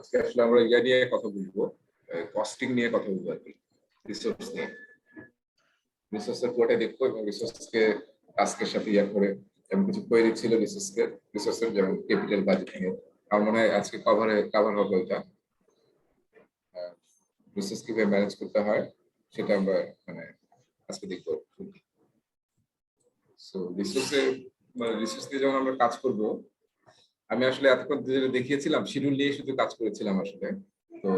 আজকে আসলে আমরা ইয়া নিয়ে কথা বলবো, কস্টিং নিয়ে কথা বলবো আর কি, রিসোর্স নিয়ে। রিসোর্সের কোয়াটা দেখবো এবং রিসোর্সকে টাস্কের সাথে ইয়া করে এবং কিছু কোয়েরি ছিল রিসোর্সের যেমন ক্যাপিটাল বাজেটিং এর। আমার মনে হয় আজকে কাভার হবে ওইটা। রিসোর্স কিভাবে ম্যানেজ করতে হয় সেটা আমরা মানে আজকে দেখবো। সো রিসোর্স দিয়ে যখন আমরা কাজ করব, আমি আসলে এতক্ষণ যেটা দেখিয়েছিলাম শিডিউল নিয়ে শুধু কাজ করেছিলাম আসলে। তো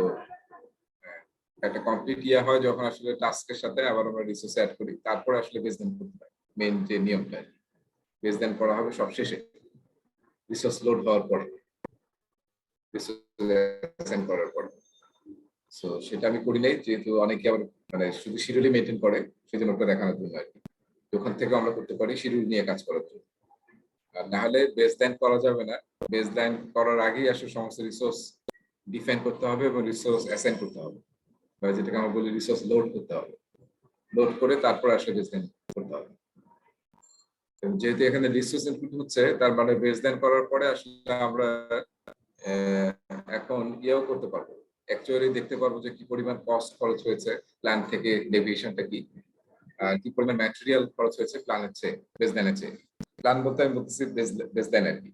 একটা কমপ্লিট ইয়া হয় যখন আসলে টাস্কের সাথে আবার আমরা রিসোর্স অ্যাড করি, তারপরে আসলে বেসলাইন করতে হয়। মেইন যে নিয়মটা বেসলাইন করা হবে সব শেষে, রিসোর্স লোড হওয়ার পরে, রিসোর্স অ্যাসাইন করার পরে। সো সেটা আমি করি নাই, যেহেতু অনেকে আবার মানে শুধু শিডিউলই মেনটেন করে, সেজন্য ওটা দেখানোর জন্য আর কি। ওখান থেকে আমরা করতে পারি শিডিউল নিয়ে কাজ করার জন্য। আর না হলে বেসলাইন করা যাবে না। বেসলাইন করার আগেই আসলে সমস্ত রিসোর্স ডিফাইন করতে হবে এবং রিসোর্স অ্যাসাইন করতে হবে, যেটাকে আমরা বলি রিসোর্স লোড করতে হবে। লোড করে তারপর আসলে বেসলাইন করতে হবে। যেহেতু এখানে রিসোর্স ইনপুট হচ্ছে, তার মানে বেসলাইন করার পরে আসলে আমরা এখন ইয়েও করতে পারবো, অ্যাকচুয়ালি দেখতে পারবো যে কি পরিমাণ কস্ট খরচ হয়েছে প্ল্যান থেকে, ডেভিয়েশনটা কি, কি পরিমাণ ম্যাটেরিয়াল খরচ হয়েছে প্ল্যানের চেয়ে, বেসলাইনের চেয়ে। প্ল্যান বলতে আমি বলতেছি বেসলাইন আর কি।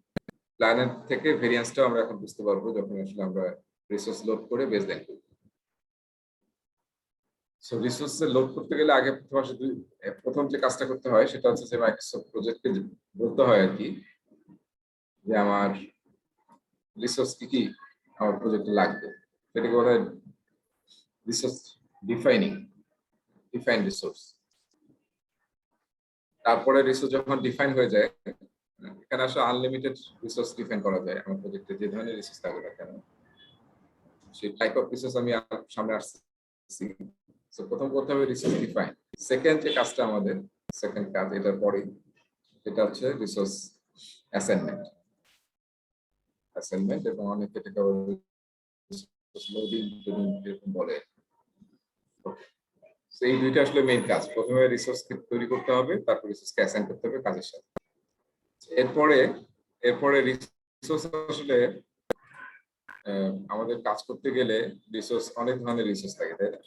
প্ল্যানের থেকে ভেরিয়েন্সটাও আমরা এখন বুঝতে পারবো যখন আসলে আমরা রিসোর্স লোড করে বেসলাইন করি। সো রিসোর্স লোড করতে গেলে আগে প্রথম যে কাজটা করতে হয় সেটা হচ্ছে যে মাইক্রোসফট প্রজেক্টকে বলতে হয় আর কি, যে আমার রিসোর্স কি কি আমার প্রজেক্টে লাগবে। সেটাকে বলা হয় রিসোর্স ডিফাইন রিসোর্স। তারপরে রিসোর্স যখন ডিফাইন হয়ে যায়, এখানে আসলে আনলিমিটেড রিসোর্স ডিফাইন করা যায় আমার প্রজেক্টে, যে ধরনের রিসোর্স থাকবে না কেন, সেই টাইপ অফ রিসোর্স আমি সামনে আসছি। সো প্রথম করতে হবে রিসোর্স ডিফাইন। সেকেন্ড যে কাজটা আমাদের, সেকেন্ড কাজ এটার পরেই, সেটা হচ্ছে রিসোর্স অ্যাসাইনমেন্ট। এবং অনেকে এটাকে লোডিং এরকম বলে। এই দুইটা আসলে মেইন কাজ। প্রথমে রিসোর্স তৈরি করতে হবে, তারপর রিসোর্সকে অ্যাসাইন করতে হবে কাজের সাথে। এরপরে রিসোর্স আসলে আমাদের কাজ করতে গেলে রিসোর্স, অনেক ধরনের রিসোর্স থাকে, তাই না?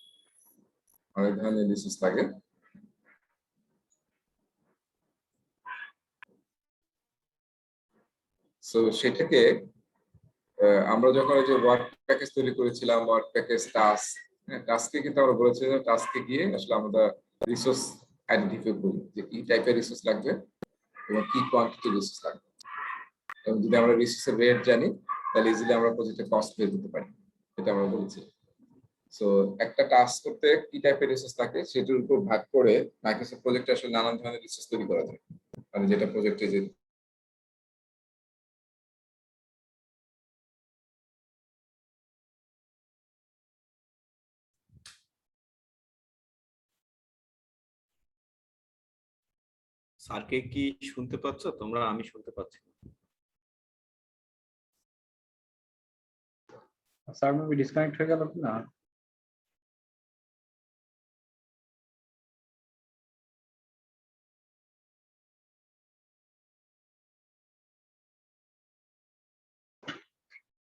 অনেক ধরনের রিসোর্স থাকে। সো সেটাকে আমরা যখন ওই যে ওয়ার্ক প্যাকেজ তৈরি করেছিলাম, ওয়ার্ক প্যাকেজ টাস্ক, টাস্কে কিন্তু আমরা বলেছিলাম টাস্কে গিয়ে আসলে আমরা রিসোর্স আইডেন্টিফাই করি যে কি টাইপের রিসোর্স লাগবে এবং কি কোয়ান্টিটি রিসোর্স লাগবে। এবং যদি আমরা রিসোর্সের রেট জানি, তাহলে ইজিলি আমরা প্রজেক্টের কস্ট বের করতে পারি, এটা আমরা বলেছি। সো একটা টাস্ক করতে কি টাইপের রিসোর্স থাকে সেটার উপর ভাগ করে মাইক্রোসফট প্রজেক্টে আসলে নানান ধরনের রিসোর্স তৈরি করা যায়। মানে যেটা প্রজেক্টে যে স্যারকে কি শুনতে পাচ্ছ তোমরা? আমি শুনতে পাচ্ছি না। স্যার মুভি ডিসকানেক্ট হয়ে গেল না?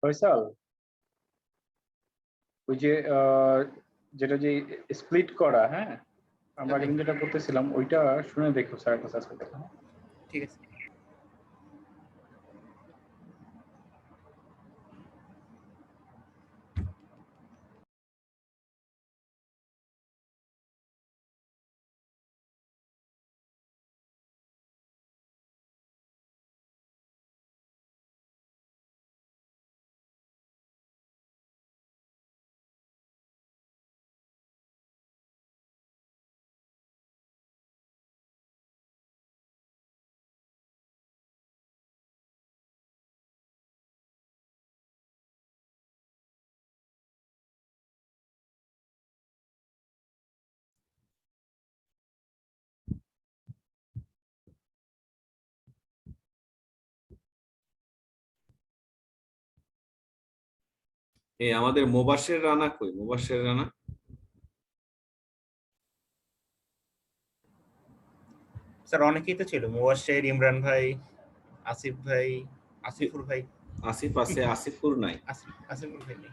ফয়সাল, ওই যে যেটা যে স্প্লিট করা, হ্যাঁ আমরা কিন্তু যেটা করতেছিলাম ওইটা শুনে দেখো স্যার কাছে আজকে। ঠিক আছে। এই আমাদের মোবাশের রানা কই? মোবাশের রানা স্যার অনেকেই তো ছিল, মুবাশশির, ইমরান ভাই, আসিফ ভাই, আসিফুর ভাই। আসিফ আছে, আসিফুর নাই। আসিফুল ভাই নেই,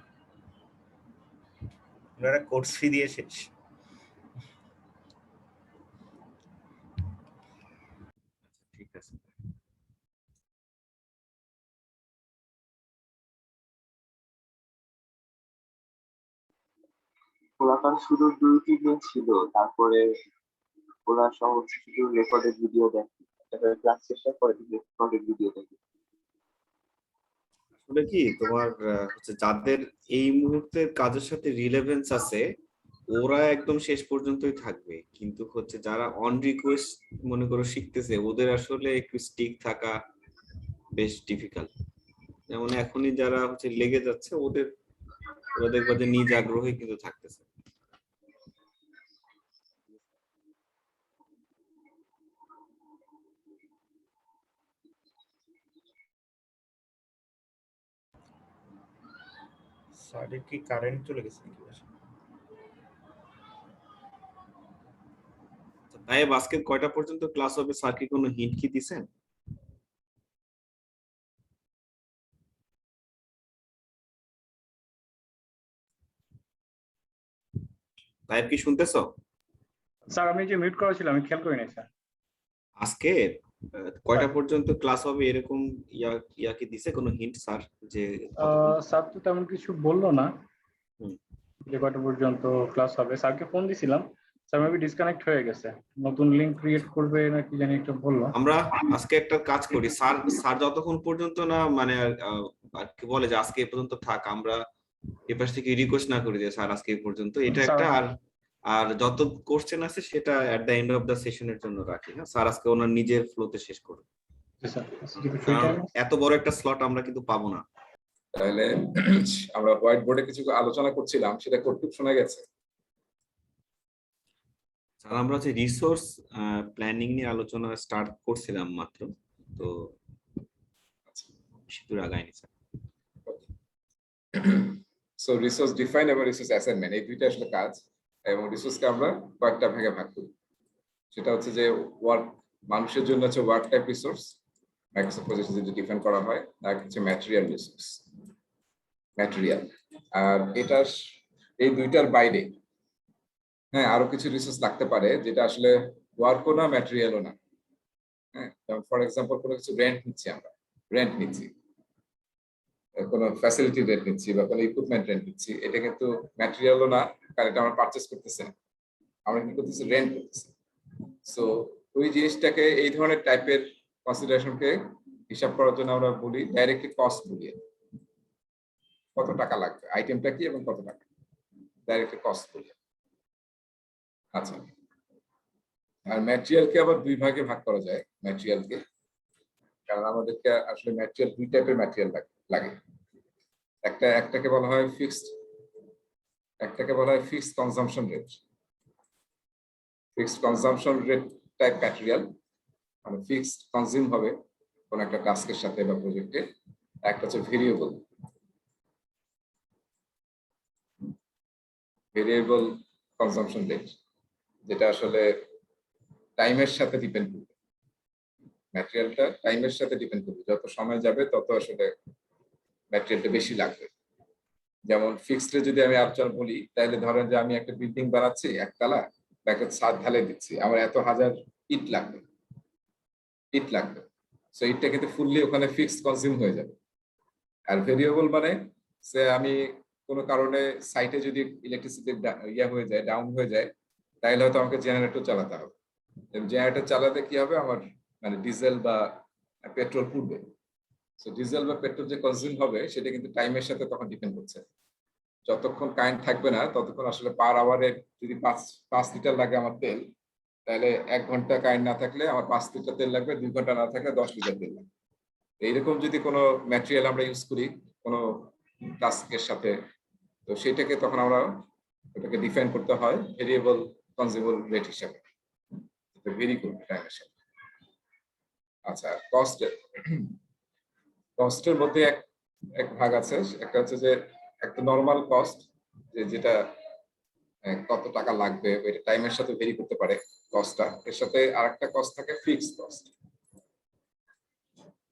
ওনারা কোর্স ফি দিয়ে শেষ। ঠিক আছে। ওরা শুধু 2-3 দিন ছিল, তারপরে ওরা সব শুধু রেকর্ডেড ভিডিও দেখে, তারপরে ক্লাস শেষের পরে রেকর্ডেড ভিডিও দেখে। আসলে কি তোমার হচ্ছে যাদের এই মুহূর্তের কাজের সাথে রিলেভেন্স আছে ওরা একদম শেষ পর্যন্তই থাকবে, কিন্তু হচ্ছে যারা অন রিকোয়েস্ট মনে করো শিখতেছে ওদের আসলে একটু স্টিক থাকা বেশ ডিফিকাল্ট। যেমন এখনই যারা হচ্ছে লেগে যাচ্ছে ওরা দেখবা যে নিজ আগ্রহে কিন্তু থাকতেছে। স্যারের কি কারেন্ট চলে গেছে নাকি? তাই আজকে কয়টা পর্যন্ত ক্লাস হবে স্যার কি কোনো হিন্ট কি দিছেন? তাই কি শুনতেছো? স্যার আমি যে মিউট করা ছিল আমি খেয়াল করি নাই স্যার। আজকে কয়টা পর্যন্ত ক্লাস হবে এরকম ইয়া কি দিছে কোনো হিন্ট স্যার? যে স্যার তো তেমন কিছু বললো না হুম। যে কয়টা পর্যন্ত ক্লাস হবে। স্যারকে ফোন দিছিলাম, স্যার মেবি ডিসকানেক্ট হয়ে গেছে, নতুন লিংক ক্রিয়েট করবে নাকি জানি একটা বললো। আমরা আজকে একটা কাজ করি, স্যার যতক্ষণ পর্যন্ত না মানে আর কি বলে যে আজকে এই পর্যন্ত থাক, আমরা এপাশ থেকে রিকোয়েস্ট না করি যে স্যার আজকে এই পর্যন্ত এটা স্যার একটা, আর আর যত কোশ্চেন আছে সেটা at the end of the সেশনের জন্য রাখি। হ্যাঁ স্যার আজকে ওনার নিজের ফ্লোতে শেষ করুন, কারণ এত বড় একটা স্লট আমরা কিন্তু পাবো না। তাহলে আমরা হোয়াইট বোর্ডে কিছু আলোচনা করছিলাম, সেটা কতটুকু শোনা গেছে? স্যার আমরা হচ্ছে রিসোর্স প্ল্যানিং নিয়ে আলোচনা স্টার্ট করছিলাম মাত্র, তো বেশি দূর আগায়নি স্যার। সো রিসোর্স ডিফাইন এবং রিসোর্স অ্যাসাইনমেন্ট এই দুইটা আসলে কাজ, এবং রিসোর্সকে আমরা কয়েকটা ভাগে ভাগ করি। সেটা হচ্ছে যে ওয়ার্ক, মানুষের জন্য হচ্ছে ওয়ার্ক টাইপ রিসোর্স, মাইক্রোসফট প্রজেক্টে যেটা ডিফাইন করা হয়, আর হচ্ছে ম্যাটেরিয়াল রিসোর্স, ম্যাটেরিয়াল। আর এটার এই দুইটার বাইরে হ্যাঁ আরো কিছু রিসোর্স লাগতে পারে যেটা আসলে ওয়ার্কও না ম্যাটেরিয়ালও না। হ্যাঁ, যেমন ফর এক্সাম্পল কোনো কিছু রেন্ট নিচ্ছি, আমরা রেন্ট নিচ্ছি, কোনো ফ্যাসিলিটি রেন্ট নিচ্ছি বা কোনো ইকুইপমেন্ট রেন্ট নিচ্ছি, এটা কিন্তু ম্যাটেরিয়ালও না, কারণ এটা আমরা পারচেস করতেছি না, আমরা কি করতেছি, রেন্ট করতেছি। সো ওই জিনিসটাকে, এই ধরনের টাইপের কনসিডারেশনকে হিসাব করার জন্য আমরা বলি ডাইরেক্টলি কস্ট বলি, কত টাকা লাগবে, আইটেমটা কি এবং কত টাকা, ডাইরেক্টলি কস্ট বলি। আচ্ছা, আর ম্যাটেরিয়ালকে আবার দুই ভাগে ভাগ করা যায় ম্যাটেরিয়ালকে, কারণ আমাদেরকে আসলে ম্যাটেরিয়াল দুই টাইপের ম্যাটেরিয়াল লাগে। একটাকে বলা হয় fixed consumption rate. Fixed consumption rate type material মানে ফিক্সড কনজিউম হবে কোন একটা টাস্কের সাথে বা প্রজেক্টে। একটা হচ্ছে ভেরিয়েবল কনজাম্পশন রেট, যেটা আসলে টাইমের সাথে ডিপেন্ড করবে, ম্যাটেরিয়ালটা টাইমের সাথে ডিপেন্ড করবে, যত সময় যাবে তত আসলে ম্যাটেরিয়ালটা বেশি লাগবে। যেমন ফিক্সডে যদি আমি আলোচনা বলি, তাহলে ধরেন যে আমি একটা বিল্ডিং বানাচ্ছি একতলা, একটা ছাদ ঢালাই দিচ্ছি, আমার এত হাজার ইট লাগবে, সো ইটটা কিন্তু ফুললি ওখানে ফিক্সড কনজিউম হয়ে যাবে। আর ভেরিয়েবল মানে সে আমি কোনো কারণে সাইটে যদি ইলেকট্রিসিটি হয়ে যায়, ডাউন হয়ে যায়, তাহলে হয়তো আমাকে জেনারেটর চালাতে হবে। জেনারেটর চালাতে কি হবে, আমার মানে ডিজেল বা পেট্রোল পুড়বে। সো ডিজেল বা পেট্রোল যে কনজিউম হবে সেটা কিন্তু টাইমের সাথে তখন ডিপেন্ড করছে। যতক্ষণ কারেন্ট থাকবে না ততক্ষণ আসলে পার আওয়ারে যদি 5 লিটার লাগে আমার তেল, তাহলে 1 ঘন্টা কারেন্ট না থাকলে আমার 5 লিটার তেল লাগবে, 2 ঘন্টা না থাকলে 10 লিটার তেল লাগবে। এইরকম যদি কোনো ম্যাটেরিয়াল আমরা ইউজ করি কোনো টাস্কের সাথে, তো সেটাকে তখন আমরা ওটাকে ডিফাইন করতে হয় ভেরিয়েবল কনজিউমেবল রেট হিসাবে, ভেরি করবে টাইমের সাথে। আচ্ছা, কস্টের মধ্যে এক ভাগ আছে, একটা হচ্ছে যে একটা নরমাল কস্ট, যেটা কত টাকা লাগবে এটা টাইমের সাথে ভেরি করতে পারে কস্টটা। এর সাথে আরেকটা কস্ট থাকে ফিক্সড কস্ট,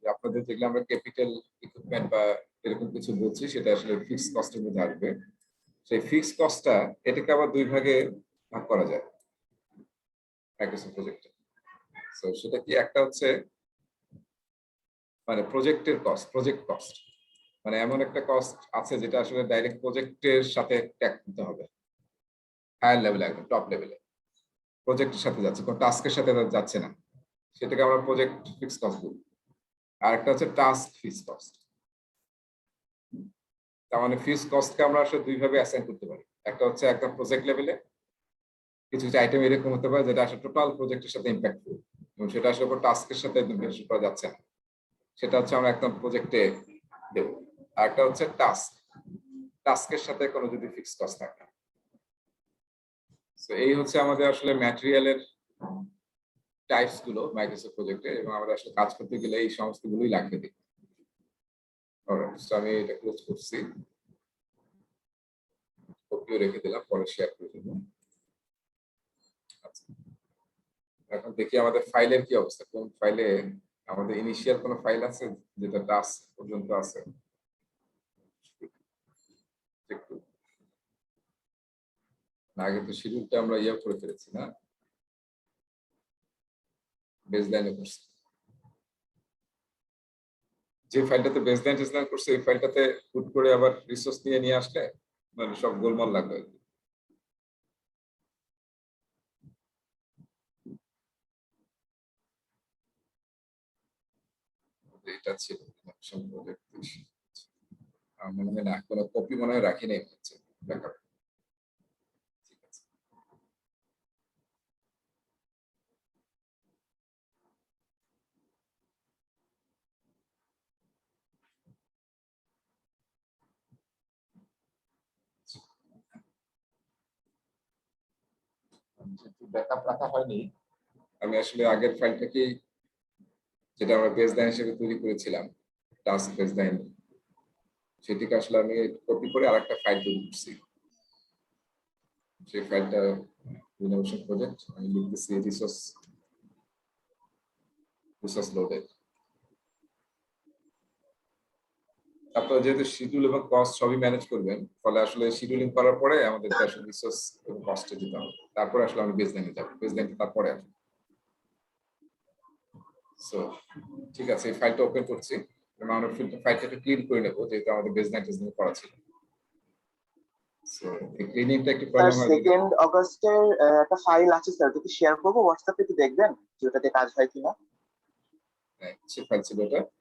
যে আপনাদের যেগুলো আমরা ক্যাপিটাল ইকুইপমেন্ট বা এরকম কিছু বলছি সেটা আসলে ফিক্সড কস্টের মধ্যে আসবে। সেই ফিক্সড কস্টটা এটাকে আবার দুই ভাগে ভাগ করা যায় মাইক্রোসফট প্রজেক্টে। সো সেটা কি, একটা হচ্ছে মানে প্রজেক্টের কস্ট, প্রজেক্ট কস্ট মানে এমন একটা কস্ট আছে যেটা আসলে ডাইরেক্ট প্রজেক্টের সাথে ট্যাগ করতে হবে, হায়ার লেভেলে, একদম টপ লেভেলে প্রজেক্টের সাথে যাচ্ছে, কোনো টাস্কের সাথে যাচ্ছে না, সেটাকে আমরা প্রজেক্ট ফিক্সড কস্ট বলি। আর একটা হচ্ছে টাস্ক ফিক্সড কস্ট। তার মানে ফিক্সড কস্টকে আমরা আসলে দুই ভাবে অ্যাসাইন করতে পারি। একটা হচ্ছে একদম প্রজেক্ট লেভেলে কিছু কিছু আইটেম এরকম হতে পারে যেটা আসলে টোটাল প্রজেক্টের সাথে ইম্প্যাক্টফুল এবং সেটা আসলে টাস্কের সাথে একদম মেনশন করা যাচ্ছে না, সেটা হচ্ছে আমরা একদম প্রজেক্টে দেব। আর একটা হচ্ছে টাস্ক, টাস্কের সাথে কোনো যদি ফিক্সড কস্ট থাকে। তো এই হচ্ছে আমাদের আসলে ম্যাটেরিয়ালের টাইপস গুলো মাইক্রোসফট প্রজেক্টে, এবং আমরা আসলে কাজ করতে গেলে এই সমস্ত গুলোই লাগবে দিই। আমি এটা ক্লোজ করছি, কপিও রেখে দিলাম, পরে শেয়ার করে দেবো। আচ্ছা, এখন দেখি আমাদের ফাইলের কি অবস্থা, কোন ফাইলে আমাদের ইনিশিয়াল কোনো ফাইল আছে যেটা টাস্ক পর্যন্ত আছে একটু। আগে তো শিডিউলটা আমরা ইয়ে করে ফেলেছি না, বেসলাইনে করছি। যে ফাইলটাতে বেসলাইন টেসলাইন করছে এই ফাইলটাতে পুট করে আবার রিসোর্স নিয়ে আসলে মানে সব গোলমাল লাগবে। এটা ছিল মনে হয় না, কোনো কপি মনে হয় রাখি নাই হচ্ছে ব্যাকআপ। ঠিক আছে, ব্যাকআপ রাখা হয়নি। আমি আসলে আগের ফাইলটাকে যেটা আমরা বেসলাইন হিসেবে তৈরি করেছিলাম টাস্ক বেসলাইন, সেটিকে আসলে আমি কপি করে আরেকটা ফাইল তৈরি করছি। সেই ফাইলটা ইনোভেশন প্রজেক্ট, আমি লিখতেছি রিসোর্স লোডেড। আপনারা যেহেতু শিডিউল এবং কস্ট সবই ম্যানেজ করবেন, ফলে আসলে শিডিউলিং করার পরে আমাদেরকে আসলে রিসোর্স এবং কস্টে দিতে হবে, তারপরে আসলে আমি বেসলাইনে যাবো, বেসলাইনটা তারপরে আসবে। সো ঠিক আছে, এই ফাইলটা ওপেন করছি, আমরা ফাইলটা ক্লিন করে নেবো যেহেতু আমাদের বেসলাইন টেসলাইন করা ছিল। সো এই ক্লিনিংটা একটু স্যার প্রবলেম হয়। 2 অগস্টের একটা ফাইল আছে স্যার, ওটা কি শেয়ার করবো হোয়াটসঅ্যাপে, একটু দেখবেন যে ওটাতে কাজ হয় কিনা। সে ফাইল ছিল ওটা স্যার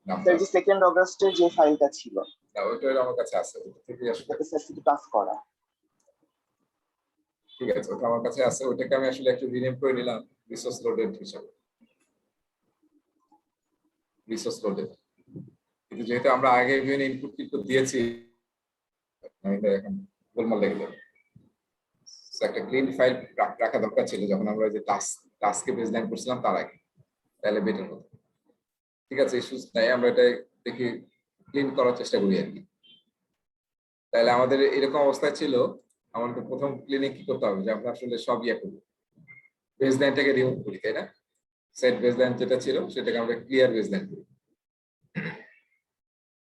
নামটা, যে 2 অগস্টের যে ফাইলটা ছিল না ওইটা আমার কাছে আছে, ওটা থেকে আসলে ওটাতে স্যার শুধু কাজ করা। ঠিক আছে, ওটা আমার কাছে আছে, ওটাকে আমি আসলে একটু রিনেম করে নিলাম রিসোর্স লোডেড হিসাবে, রিসোর্স লোডেড। কিন্তু যেহেতু আমরা আগে বিভিন্ন ইনপুট টিনপুট দিয়েছি এটা এখন গোলমাল লেগে যাবে। So, একটা ক্লিন ফাইল রাখা দরকার ছিল যখন আমরা যে টাস্কে বেসলাইন করছিলাম তার আগে, তাহলে বেটার হতো। ঠিক আছে, ইস্যুস নাই, আমরা এটা দেখি ক্লিন করার চেষ্টা করি আর কি। তাহলে আমাদের এরকম অবস্থায় ছিল, আমাদের প্রথম ক্লিনে কি করতে হবে যে আমরা আসলে সব ইয়ে করবো, বেসলাইনটাকে রিমুভ করি, তাই না? সেট বেসলাইন যেটা ছিল সেটাকে আমরা ক্লিয়ার বেসলাইন করি।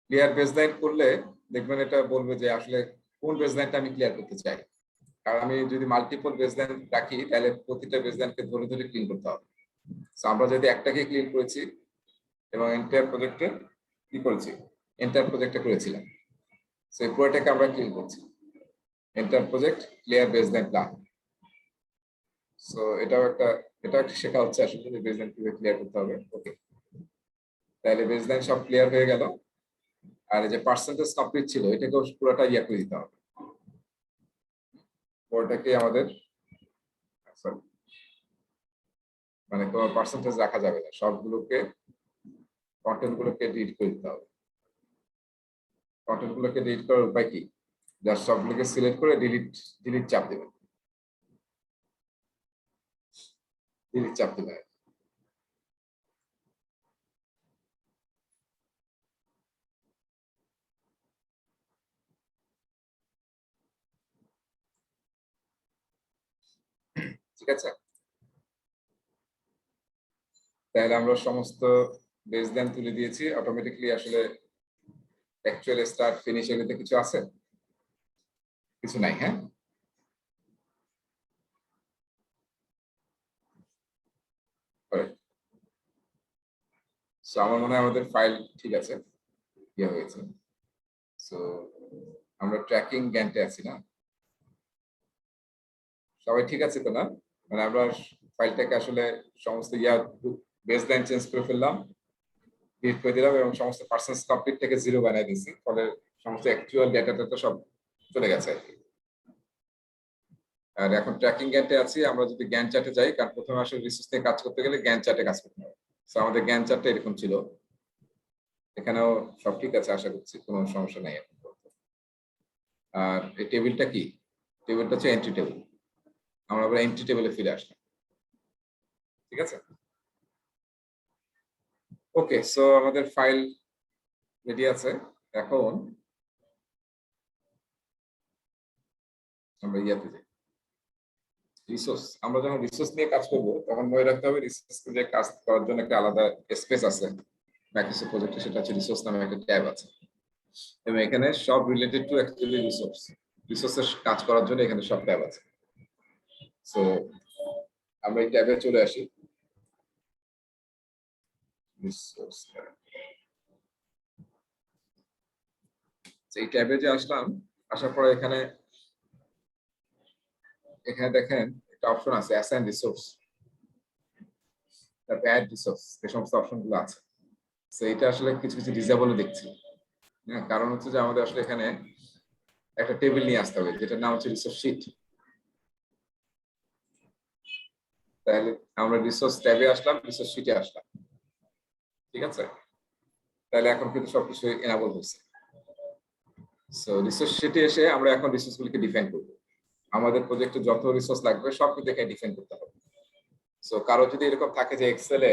ক্লিয়ার বেসলাইন করলে দেখবেন এটা বলবে যে আসলে কোন বেসলাইনটা আমি ক্লিয়ার করতে চাই। কারণ আমি যদি মাল্টিপল বেসলাইন রাখি তাহলে প্রতিটা বেসলাইনকে ধরে ধরে ক্লিন করতে হবে। আমরা যদি একটাকে ক্লিন করেছি এবং এন্টায়ার প্রজেক্টে কি করেছি, এন্টায়ার প্রজেক্টে করেছিলাম, সেই পুরোটাকে আমরা ক্লিন করছি, entire project clear baseline plan. So এটাও একটা শেখা হচ্ছে আসলে বেসলাইন কিভাবে ক্লিয়ার করতে হবে। ওকে, তাহলে বেসলাইন সব ক্লিয়ার হয়ে গেল। আর এই যে পার্সেন্টেজ কমপ্লিট ছিল এটাকেও পুরোটা ইয়া করে দিতে হবে, পুরোটাকে আমাদের sorry, মানে কোনো পার্সেন্টেজ রাখা যাবে না, সবগুলোকে কন্টেন্ট গুলোকে ডিলিট করে দিতে হবে। কন্টেন্ট গুলোকে ডিলিট করার উপায় কি, জাস্ট সবগুলোকে সিলেক্ট করে ডিলিট চাপ দেবেন, ডিলিট চাপ দেবেন। ঠিক আছে, তাহলে আমরা সমস্ত বেস লাইন তুলে দিয়েছি অটোমেটিকলি। আসলে অ্যাকচুয়াল স্টার্ট ফিনিশ এগুলোতে কিছু আছে? কিছু নাই। হ্যাঁ, সো আমার মনে হয় আমাদের ফাইল ঠিক আছে, ইয়ে হয়েছে। সো আমরা ট্র্যাকিং গ্যান্টে আছি না? সবাই ঠিক আছে তো না? মানে আমরা ফাইলটাকে আসলে সমস্ত বেস লাইন চেঞ্জ করে ফেললাম, ডিলিট করে দিলাম এবং সমস্ত পার্সেন্ট কমপ্লিট থেকে 0 বানিয়ে দিয়েছি। ফলে সমস্ত অ্যাকচুয়াল ডাটাটা তো সব চলে গেছে আর কি। আর এখন ট্র্যাকিং গ্যান্টে আছি। আমরা যদি গ্যান্ট চার্টে যাই, কারণ প্রথমে আসলে রিসোর্স নিয়ে কাজ করতে গেলে গ্যান্ট চার্টে কাজ করতে হবে। সো আমাদের গ্যান্ট চার্টটা এরকম ছিল। এখানেও সব ঠিক আছে আশা করছি, কোনো সমস্যা নেই এখন। আর এই টেবিলটা কি? টেবিলটা হচ্ছে এন্ট্রি টেবিল। আমরা আবার এন্ট্রি টেবিলে ফিরে আসলাম। ঠিক আছে, ওকে। সো আমাদের ফাইল রেডি আছে। এখন আমরা ইয়াতে যাই, রিসোর্স। আমরা যখন রিসোর্স নিয়ে কাজ করব তখন মনে রাখতে হবে রিসোর্স যে কাজ করার জন্য একটা আলাদা স্পেস আছে মাইক্রোসফট প্রজেক্টে, সেটা হচ্ছে রিসোর্স নামে একটা ট্যাব আছে। এবং এখানে সব রিলেটেড টু অ্যাকচুয়ালি রিসোর্স, রিসোর্সের কাজ করার জন্য এখানে সব ট্যাব আছে। সো আমরা এই ট্যাবে চলে আসি, রিসোর্স। এই ট্যাবে যে আসলাম, আসার পরে এখানে দেখেন একটা অপশন আছে অ্যাসাইন রিসোর্স, তারপর অ্যাড রিসোর্স, এই সমস্ত অপশন গুলো আছে। তো এটা আসলে কিছু কিছু ডিসেবল দেখছি। হ্যাঁ, কারণ হচ্ছে যে আমাদের আসলে এখানে একটা টেবিল নিয়ে আসতে হবে যেটার নাম হচ্ছে রিসোর্স শিট। তাহলে আমরা রিসোর্স ট্যাবে আসলাম, রিসোর্স শিটে আসলাম। ঠিক আছে, তাহলে এখন কিন্তু সবকিছু এনাবল হচ্ছে। সো রিসোর্স শিটে এসে আমরা এখন রিসোর্সগুলোকে ডিফাইন করব। আমাদের প্রজেক্টে যত রিসোর্স লাগবে সব কিছু এখানে ডিফাইন করতে হবে। সো কারো যদি এরকম থাকে যে এক্সেলে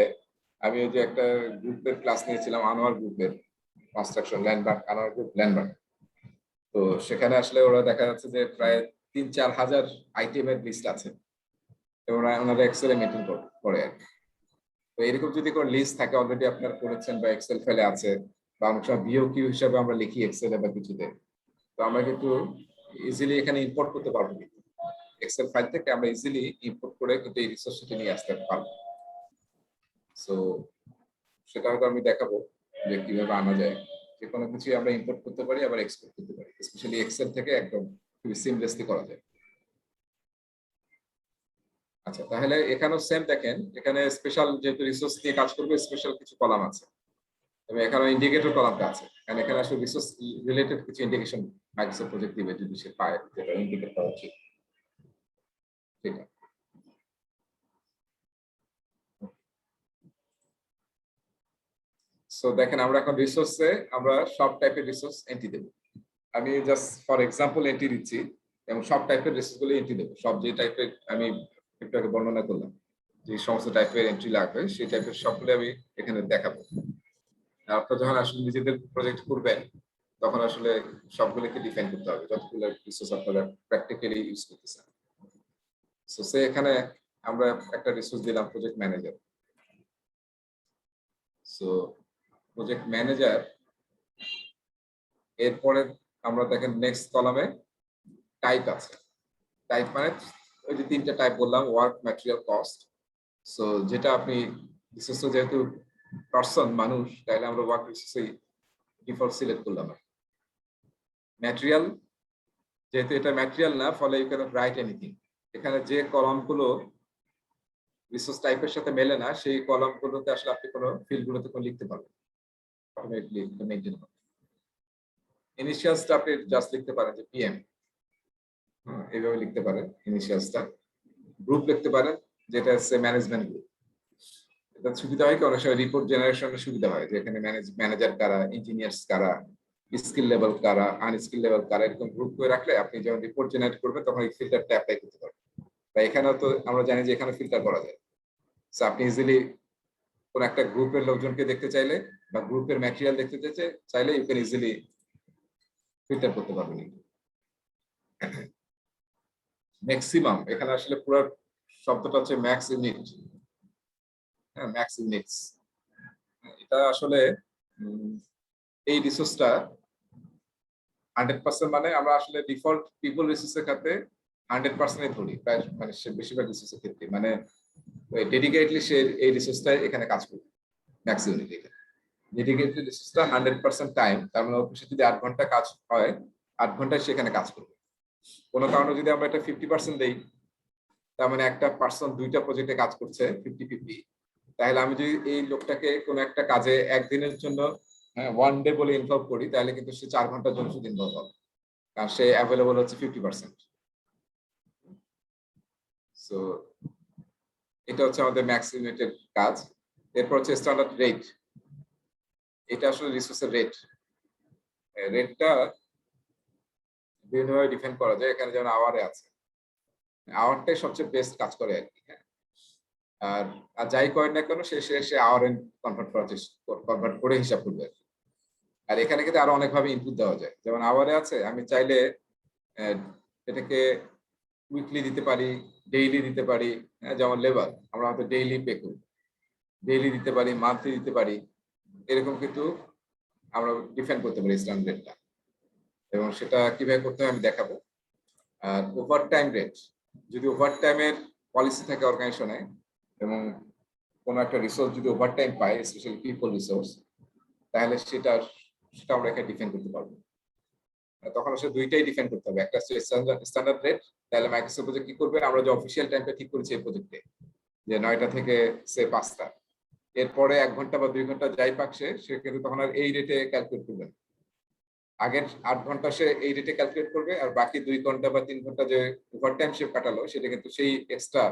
আমি ওই যে একটা গ্রুপের ক্লাস নিয়েছিলাম, আনোয়ার গ্রুপের construction landmark, Anwar group landmark. তো সেখানে আসলে ওরা দেখা যাচ্ছে যে প্রায় 3-4 হাজার আইটেমের লিস্ট আছে এবং ওনারা এক্সেলে মেনটেন করে আর কি। তো এরকম যদি কোনো লিস্ট থাকে অলরেডি আপনার করেছেন বা এক্সেল ফাইলে আছে, বা অনেক সময় বিওকিউ হিসাবে আমরা লিখি এক্সেলে বা কিছুতে, তো আমরা কিন্তু ইজিলি এখানে ইম্পোর্ট করতে পারবো। এক্সেল ফাইল থেকে আমরা ইজিলি ইম্পোর্ট করে কিন্তু এই রিসোর্সটা নিয়ে আসতে পারবো। সো সেটা হয়তো আমি দেখাবো যে কিভাবে আনা যায়। যে কোনো কিছু আমরা ইম্পোর্ট করতে পারি, আবার এক্সপোর্ট করতে পারি, স্পেশালি এক্সেল থেকে একদম খুবই সিমলেসলি করা যায়। আচ্ছা, তাহলে এখানেও সেম দেখেন, এখানে স্পেশাল যেহেতু রিসোর্স নিয়ে কাজ করবে স্পেশাল কিছু কলাম আছে এবং এখানে ইন্ডিকেটর কলামটা আছে। কারণ এখানে আসলে রিসোর্স রিলেটেড কিছু ইন্ডিকেশন মাইক্রোসফট প্রজেক্ট দিবে যদি সে পায়, যেটা ইন্ডিকেট করা উচিত। ঠিক আছে, সো দেখেন আমরা এখন রিসোর্সে আমরা সব টাইপের রিসোর্স এন্ট্রি দেব। আমি জাস্ট ফর এক্সাম্পল এন্ট্রি দিচ্ছি এবং সব টাইপের রিসোর্স গুলো এন্ট্রি দেবো। সব যে টাইপের আমি একটু আগে বর্ণনা করলাম যে সমস্ত টাইপের এন্ট্রি লাগবে সেই টাইপের সবগুলো আমি এখানে দেখাবো। আপনারা যখন আসলে নিজেদের প্রজেক্ট করবেন তখন আসলে সবগুলোকে ডিফাইন করতে হবে যতগুলো রিসোর্স আপনারা প্র্যাকটিক্যালি ইউজ করতেছেন। সো সে এখানে আমরা একটা রিসোর্স দিলাম project manager. So project manager, এরপরে আমরা দেখেন নেক্সট কলামে টাইপ আছে। টাইপ মানে ওই যে 3টা টাইপ বললাম, ওয়ার্ক, ম্যাটেরিয়াল, কস্ট। সো যেটা আপনি রিসোর্স যেহেতু পারসন মানুষ, তাহলে আমরা ওয়ার্ক রিসোর্সই ডিফল্ট সিলেক্ট করলাম। ম্যাটেরিয়াল, যেহেতু এটা ম্যাটেরিয়াল না, ফলে ইউ ক্যানট রাইট এনিথিং। এখানে যে কলামগুলো রিসোর্স টাইপের সাথে মেলে না সেই কলামগুলোতে আসলে আপনি কোনো ফিল্ডগুলোতে কোনো লিখতে পারবেন, অটোমেটিকলি মেইনটেইন হবে। ইনিশিয়ালসটা আপনি জাস্ট লিখতে পারেন যে পিএম, এইভাবে লিখতে পারেন ইনিশিয়ালসটা। গ্রুপ লিখতে পারেন যেটা হচ্ছে ম্যানেজমেন্ট গ্রুপ। এটা সুবিধা হয় কি অনেক সময় রিপোর্ট জেনারেশনের সুবিধা হয় যে এখানে ম্যানেজার কারা, ইঞ্জিনিয়ার্স কারা, স্কিল লেভেল কারা, আনস্কিল লেভেল কারা, এরকম গ্রুপ করে রাখলে আপনি যখন রিপোর্ট জেনারেট করবেন তখন এই ফিল্টারটা অ্যাপ্লাই করতে পারবেন। তাই এখানেও তো আমরা জানি যে এখানে ফিল্টার করা যায়। সো আপনি ইজিলি কোন একটা গ্রুপের লোকজনকে দেখতে চাইলে বা গ্রুপের ম্যাটেরিয়াল দেখতে চাইলে ইউ ক্যান ইজিলি ফিল্টার করতে পারবেন। ম্যাক্সিমাম, এখানে আসলে পুরো শব্দটা হচ্ছে ম্যাক্স ইউনিট। হ্যাঁ, ম্যাক্স ইন্ডেক্স। এটা আসলে এই রিসোর্সটা 100% মানে আমরা আসলে ডিফল্ট পিপল রিসোর্সের ক্ষেত্রে 100% ধরি, প্রায় মানে বেশিরভাগ রিসোর্সের ক্ষেত্রে, মানে ডেডিকেটলি সে এই রিসোর্সটা এখানে কাজ করবে ম্যাক্স ইউনিটে। ডেডিকেটেড রিসোর্সটা 100% টাইম, তার মানে অফিসে যদি 8 ঘন্টা কাজ হয় 8 ঘন্টায় সেখানে কাজ করবে। কোনো কারণে যদি আমরা এটা 50% দেই, তার মানে একটা পার্সন দুইটা প্রজেক্টে কাজ করছে 50-50, তাহলে আমি যদি এই লোকটাকে কোনো একটা কাজে একদিনের জন্য ওয়ান ডে বলে ইনভলভ করি, তাহলে কিন্তু সে 4 ঘন্টার জন্য শুধু ইনভলভ হবে, কারণ সে অ্যাভেলেবল হচ্ছে 50%। সো এটা হচ্ছে আমাদের ম্যাক্স ইউনিটের কাজ। এরপর হচ্ছে স্ট্যান্ডার্ড রেট। এটা আসলে রিসোর্সের রেট। রেটটা বিভিন্নভাবে ডিফাইন করা যায়। এখানে যেমন আওয়ারে আছে, আওয়ারটাই সবচেয়ে বেস্ট কাজ করে আর কি। আর আর যাই করেন না কেন সে সে সে আওয়ার কনভার্ট করে হিসাব করবে আর কি। আর এখানে কিন্তু আরো অনেকভাবে ইনপুট দেওয়া যায়। যেমন আওয়ারে আছে, আমি চাইলে এটাকে উইকলি দিতে পারি, ডেইলি দিতে পারি। যেমন লেবার আমরা হয়তো ডেইলি পে করি, ডেইলি দিতে পারি, মান্থলি দিতে পারি, এরকম কিন্তু আমরা ডিফাইন করতে পারি স্ট্যান্ডার্ডটা। এবং সেটা কিভাবে করতে হয় আমি দেখাবো। আর ওভার টাইম রেট, যদি ওভার টাইমের পলিসি থাকে অর্গানাইজেশনে এবং কোনো একটা রিসোর্স যদি ওভার টাইম পায়, স্পেশালি পিপল রিসোর্স, তাহলে সেটা আমরা এখানে ডিফাইন করতে পারবো। তখন আসলে দুইটাই ডিফাইন করতে হবে। একটা হচ্ছে স্ট্যান্ডার্ড রেট, তাহলে মাইক্রোসফট প্রজেক্ট কি করবে, আমরা যে অফিসিয়াল টাইমটা ঠিক করেছি এই প্রজেক্টে যে 9টা থেকে 5টা, এরপরে 1 ঘন্টা বা 2 ঘন্টা যাই পাক সে কিন্তু তখন আর এই রেটে ক্যালকুলেট করবে না। আগের 8 ঘন্টা সে এই রেটে ক্যালকুলেট করবে, আর বাকি 2 ঘন্টা বা 3 ঘন্টা যে ওভার টাইম সে কাটালো সেটা কিন্তু সেই এক্সট্রা,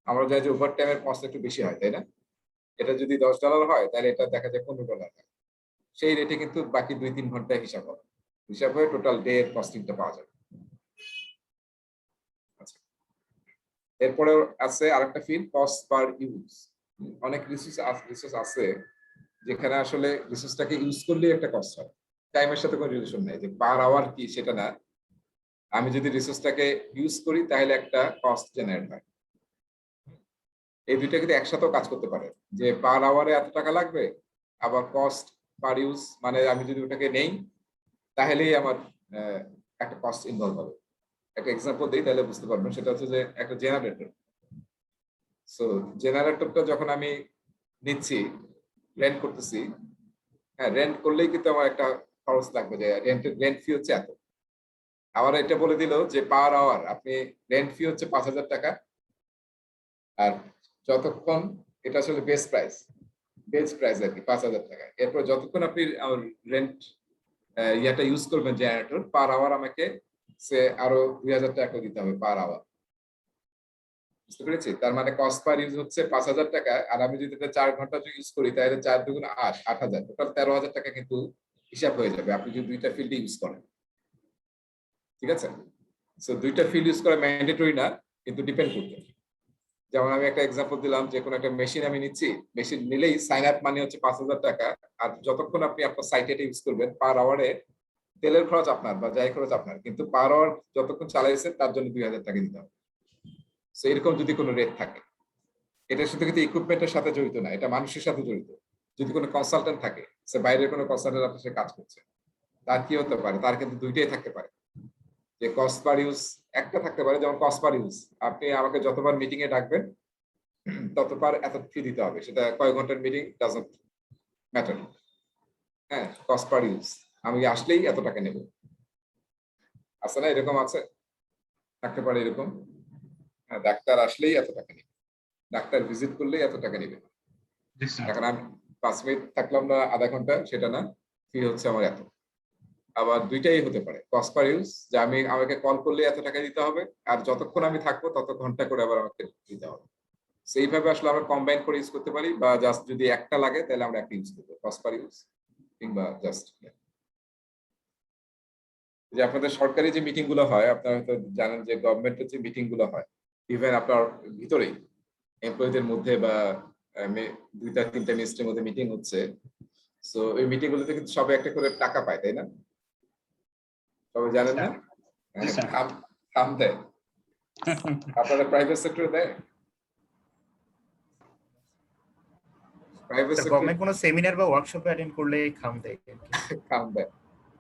আমরা জানি যে ওভার টাইমের কস্ট একটু বেশি হয়, তাই না? এটা যদি $10 হয় তাহলে এটা দেখা যায় $15 হয়। সেই রেটে কিন্তু বাকি 2-3 ঘন্টা হিসাব হবে, হিসাব হয়ে টোটাল ডে এর কস্টিংটা পাওয়া যাবে। আচ্ছা, এরপরে আছে আরেকটা ফিল্ড, কস্ট পার ইউজ। অনেক রিসোর্স আছে যেখানে আসলে রিসোর্সটাকে ইউজ করলেই একটা কস্ট হয়, টাইমের সাথে কোনো রিলেশন নাই, যে পার আওয়ার কি সেটা না। আমি যদি রিসোর্সটাকে ইউজ করি তাহলে একটা কস্ট জেনারেট হয়। এই দুইটা কিন্তু একসাথেও কাজ করতে পারে, যে পার আওয়ারে এত টাকা লাগবে, আবার কস্ট পার ইউজ মানে আমি যদি ওটাকে নেই তাহলেই আমার একটা কস্ট ইনভলভ হবে। একটা এক্সাম্পল দিই তাহলে বুঝতে পারবেন। সেটা হচ্ছে যে একটা জেনারেটর। সো জেনারেটরটা যখন আমি নিচ্ছি, রেন্ট করতেছি, হ্যাঁ, রেন্ট করলেই কিন্তু আমার একটা খরচ লাগবে, যে রেন্ট ফি হচ্ছে এত। আবার এটা বলে দিল যে পার আওয়ার আপনি রেন্ট ফি হচ্ছে 5,000 টাকা, আর যতক্ষণ এটা আসলে বেস্ট প্রাইস আর কি 5,000 টাকা। এরপর যতক্ষণ আপনি রেন্ট ইয়াটা ইউজ করবেন জেনারেটর, পার আওয়ার আমাকে সে আরো 2,000 টাকা দিতে হবে পার আওয়ার। বুঝতে পেরেছি? তার মানে কস্ট পার ইউজ হচ্ছে 5,000 টাকা, আর আমি যদি এটা 4 ঘন্টা ইউজ করি তাহলে 4 দুগুণ 8,000, টোটাল 13,000 টাকা কিন্তু হিসাব হয়ে যাবে আপনি যদি দুইটা ফিল্ড ইউজ করেন। ঠিক আছে? সো দুইটা ফিল্ড ইউজ করা ম্যান্ডেটরি না, কিন্তু ডিপেন্ড করবে। যেমন আমি একটা এক্সাম্পল দিলাম, যে কোনো একটা মেশিন আমি নিচ্ছি, মেশিন নিলেই সাইন আপ মানি হচ্ছে 5,000 টাকা, আর যতক্ষণ আপনি আপনার সাইটে ইউজ করবেন পার আওয়ারে তেলের খরচ আপনার বা যাই খরচ আপনার, কিন্তু পার আওয়ার যতক্ষণ চালাইছেন তার জন্য 2,000 টাকা দিতে হবে। সো এরকম যদি কোনো রেট থাকে, এটা শুধু কিন্তু ইকুইপমেন্টের সাথে জড়িত না, এটা মানুষের সাথে জড়িত। যদি কোনো কনসালটেন্ট থাকে, সে বাইরের কোনো কনসালটেন্ট আপনার সাথে কাজ করছে, তার কি হতে পারে, তার কিন্তু দুইটাই থাকতে পারে। যে কস্ট পার ইউজ একটা থাকতে পারে, যেমন কস্ট পার ইউজ, আপনি আমাকে যতবার মিটিং এ ডাকবেন ততবার এত ফি দিতে হবে, সেটা কয় ঘন্টার মিটিং ডাজন্ট ম্যাটার। হ্যাঁ, কস্ট পার ইউজ, আমি আসলেই এত টাকা নেব। আছে না, এরকম আছে, থাকতে পারে এরকম। হ্যাঁ, ডাক্তার আসলেই এত টাকা নেবে, ডাক্তার ভিজিট করলেই এত টাকা নেবে। এখন আমি 5 মিনিট থাকলাম না, আধা ঘন্টা, সেটা না, ফি হচ্ছে আমার এত। আবার দুইটাই হতে পারে, কস্ট পার ইউজ, যে আমাকে কল করলে এত টাকা দিতে হবে, আর যতক্ষণ আমি থাকবো তত ঘন্টা করে আবার আমাকে দিতে হবে। সেইভাবে আসলে আমরা কম্বাইন করে ইউজ করতে পারি, বা জাস্ট যদি একটা লাগে তাহলে আমরা একটা ইউজ করবো, কস্ট পার ইউজ কিংবা জাস্ট। যে আপনাদের সরকারি যে মিটিং গুলো হয়, আপনারা হয়তো জানেন যে গভর্নমেন্টের যে মিটিং গুলো হয়, ইভেন আপনার ভিতরেই এমপ্লয়ীদের মধ্যে বা 2-3টা মিনিস্ট্রির মধ্যে মিটিং হচ্ছে, সো এই মিটিং গুলোতে কিন্তু সবাই একটা করে টাকা পায়, তাই না? সবাই জানেন না? খাম দেয়। আপনারা প্রাইভেট সেক্টরে দেয়? প্রাইভেট স্যার গভর্নমেন্ট কোনো সেমিনার বা ওয়ার্কশপে অ্যাটেন্ড করলে খাম দেয় আর কি। কাম দেয়।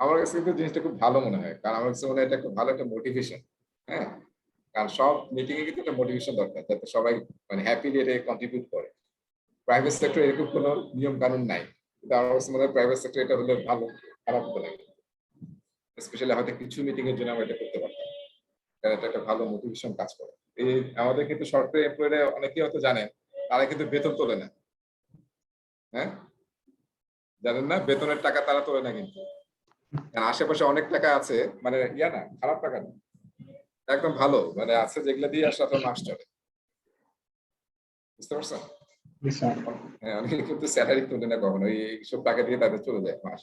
আমার কাছে কিন্তু জিনিসটা খুব ভালো মনে হয়, কারণ আমার কাছে মনে হয় এটা একটা ভালো একটা মোটিভেশন। হ্যাঁ, কারণ সব মিটিং এ কিন্তু একটা মোটিভেশন দরকার, যাতে সবাই মানে হ্যাপিলি এটা কন্ট্রিবিউট করে। প্রাইভেট সেক্টর এরকম কোনো নিয়ম কানুন নাই, কিন্তু আমার কাছে মনে হয় প্রাইভেট সেক্টর এটা হলে ভালো, খারাপ হতে লাগে। স্পেশালি হয়তো কিছু মিটিং এর জন্য আমরা এটা করতে পারতাম, কারণ এটা একটা ভালো মোটিভেশন কাজ করে। এই আমাদের কিন্তু সরকারি এমপ্লয়িরা অনেকেই হয়তো জানেন, তারা কিন্তু বেতন তোলে না। হ্যাঁ, জানেন না, বেতনের টাকা তারা তোলে না কিন্তু। কারণ আশেপাশে অনেক টাকা আছে, মানে ইয়া না, খারাপ টাকা না, একদম ভালো মানে আছে, যেগুলো দিয়ে আসলে আপনার মাস চলে। বুঝতে পারছেন? জি স্যার। হ্যাঁ, অনেকে কিন্তু স্যালারি তোলে না কখনো, এইসব টাকা দিয়ে তাদের চলে যায় মাস।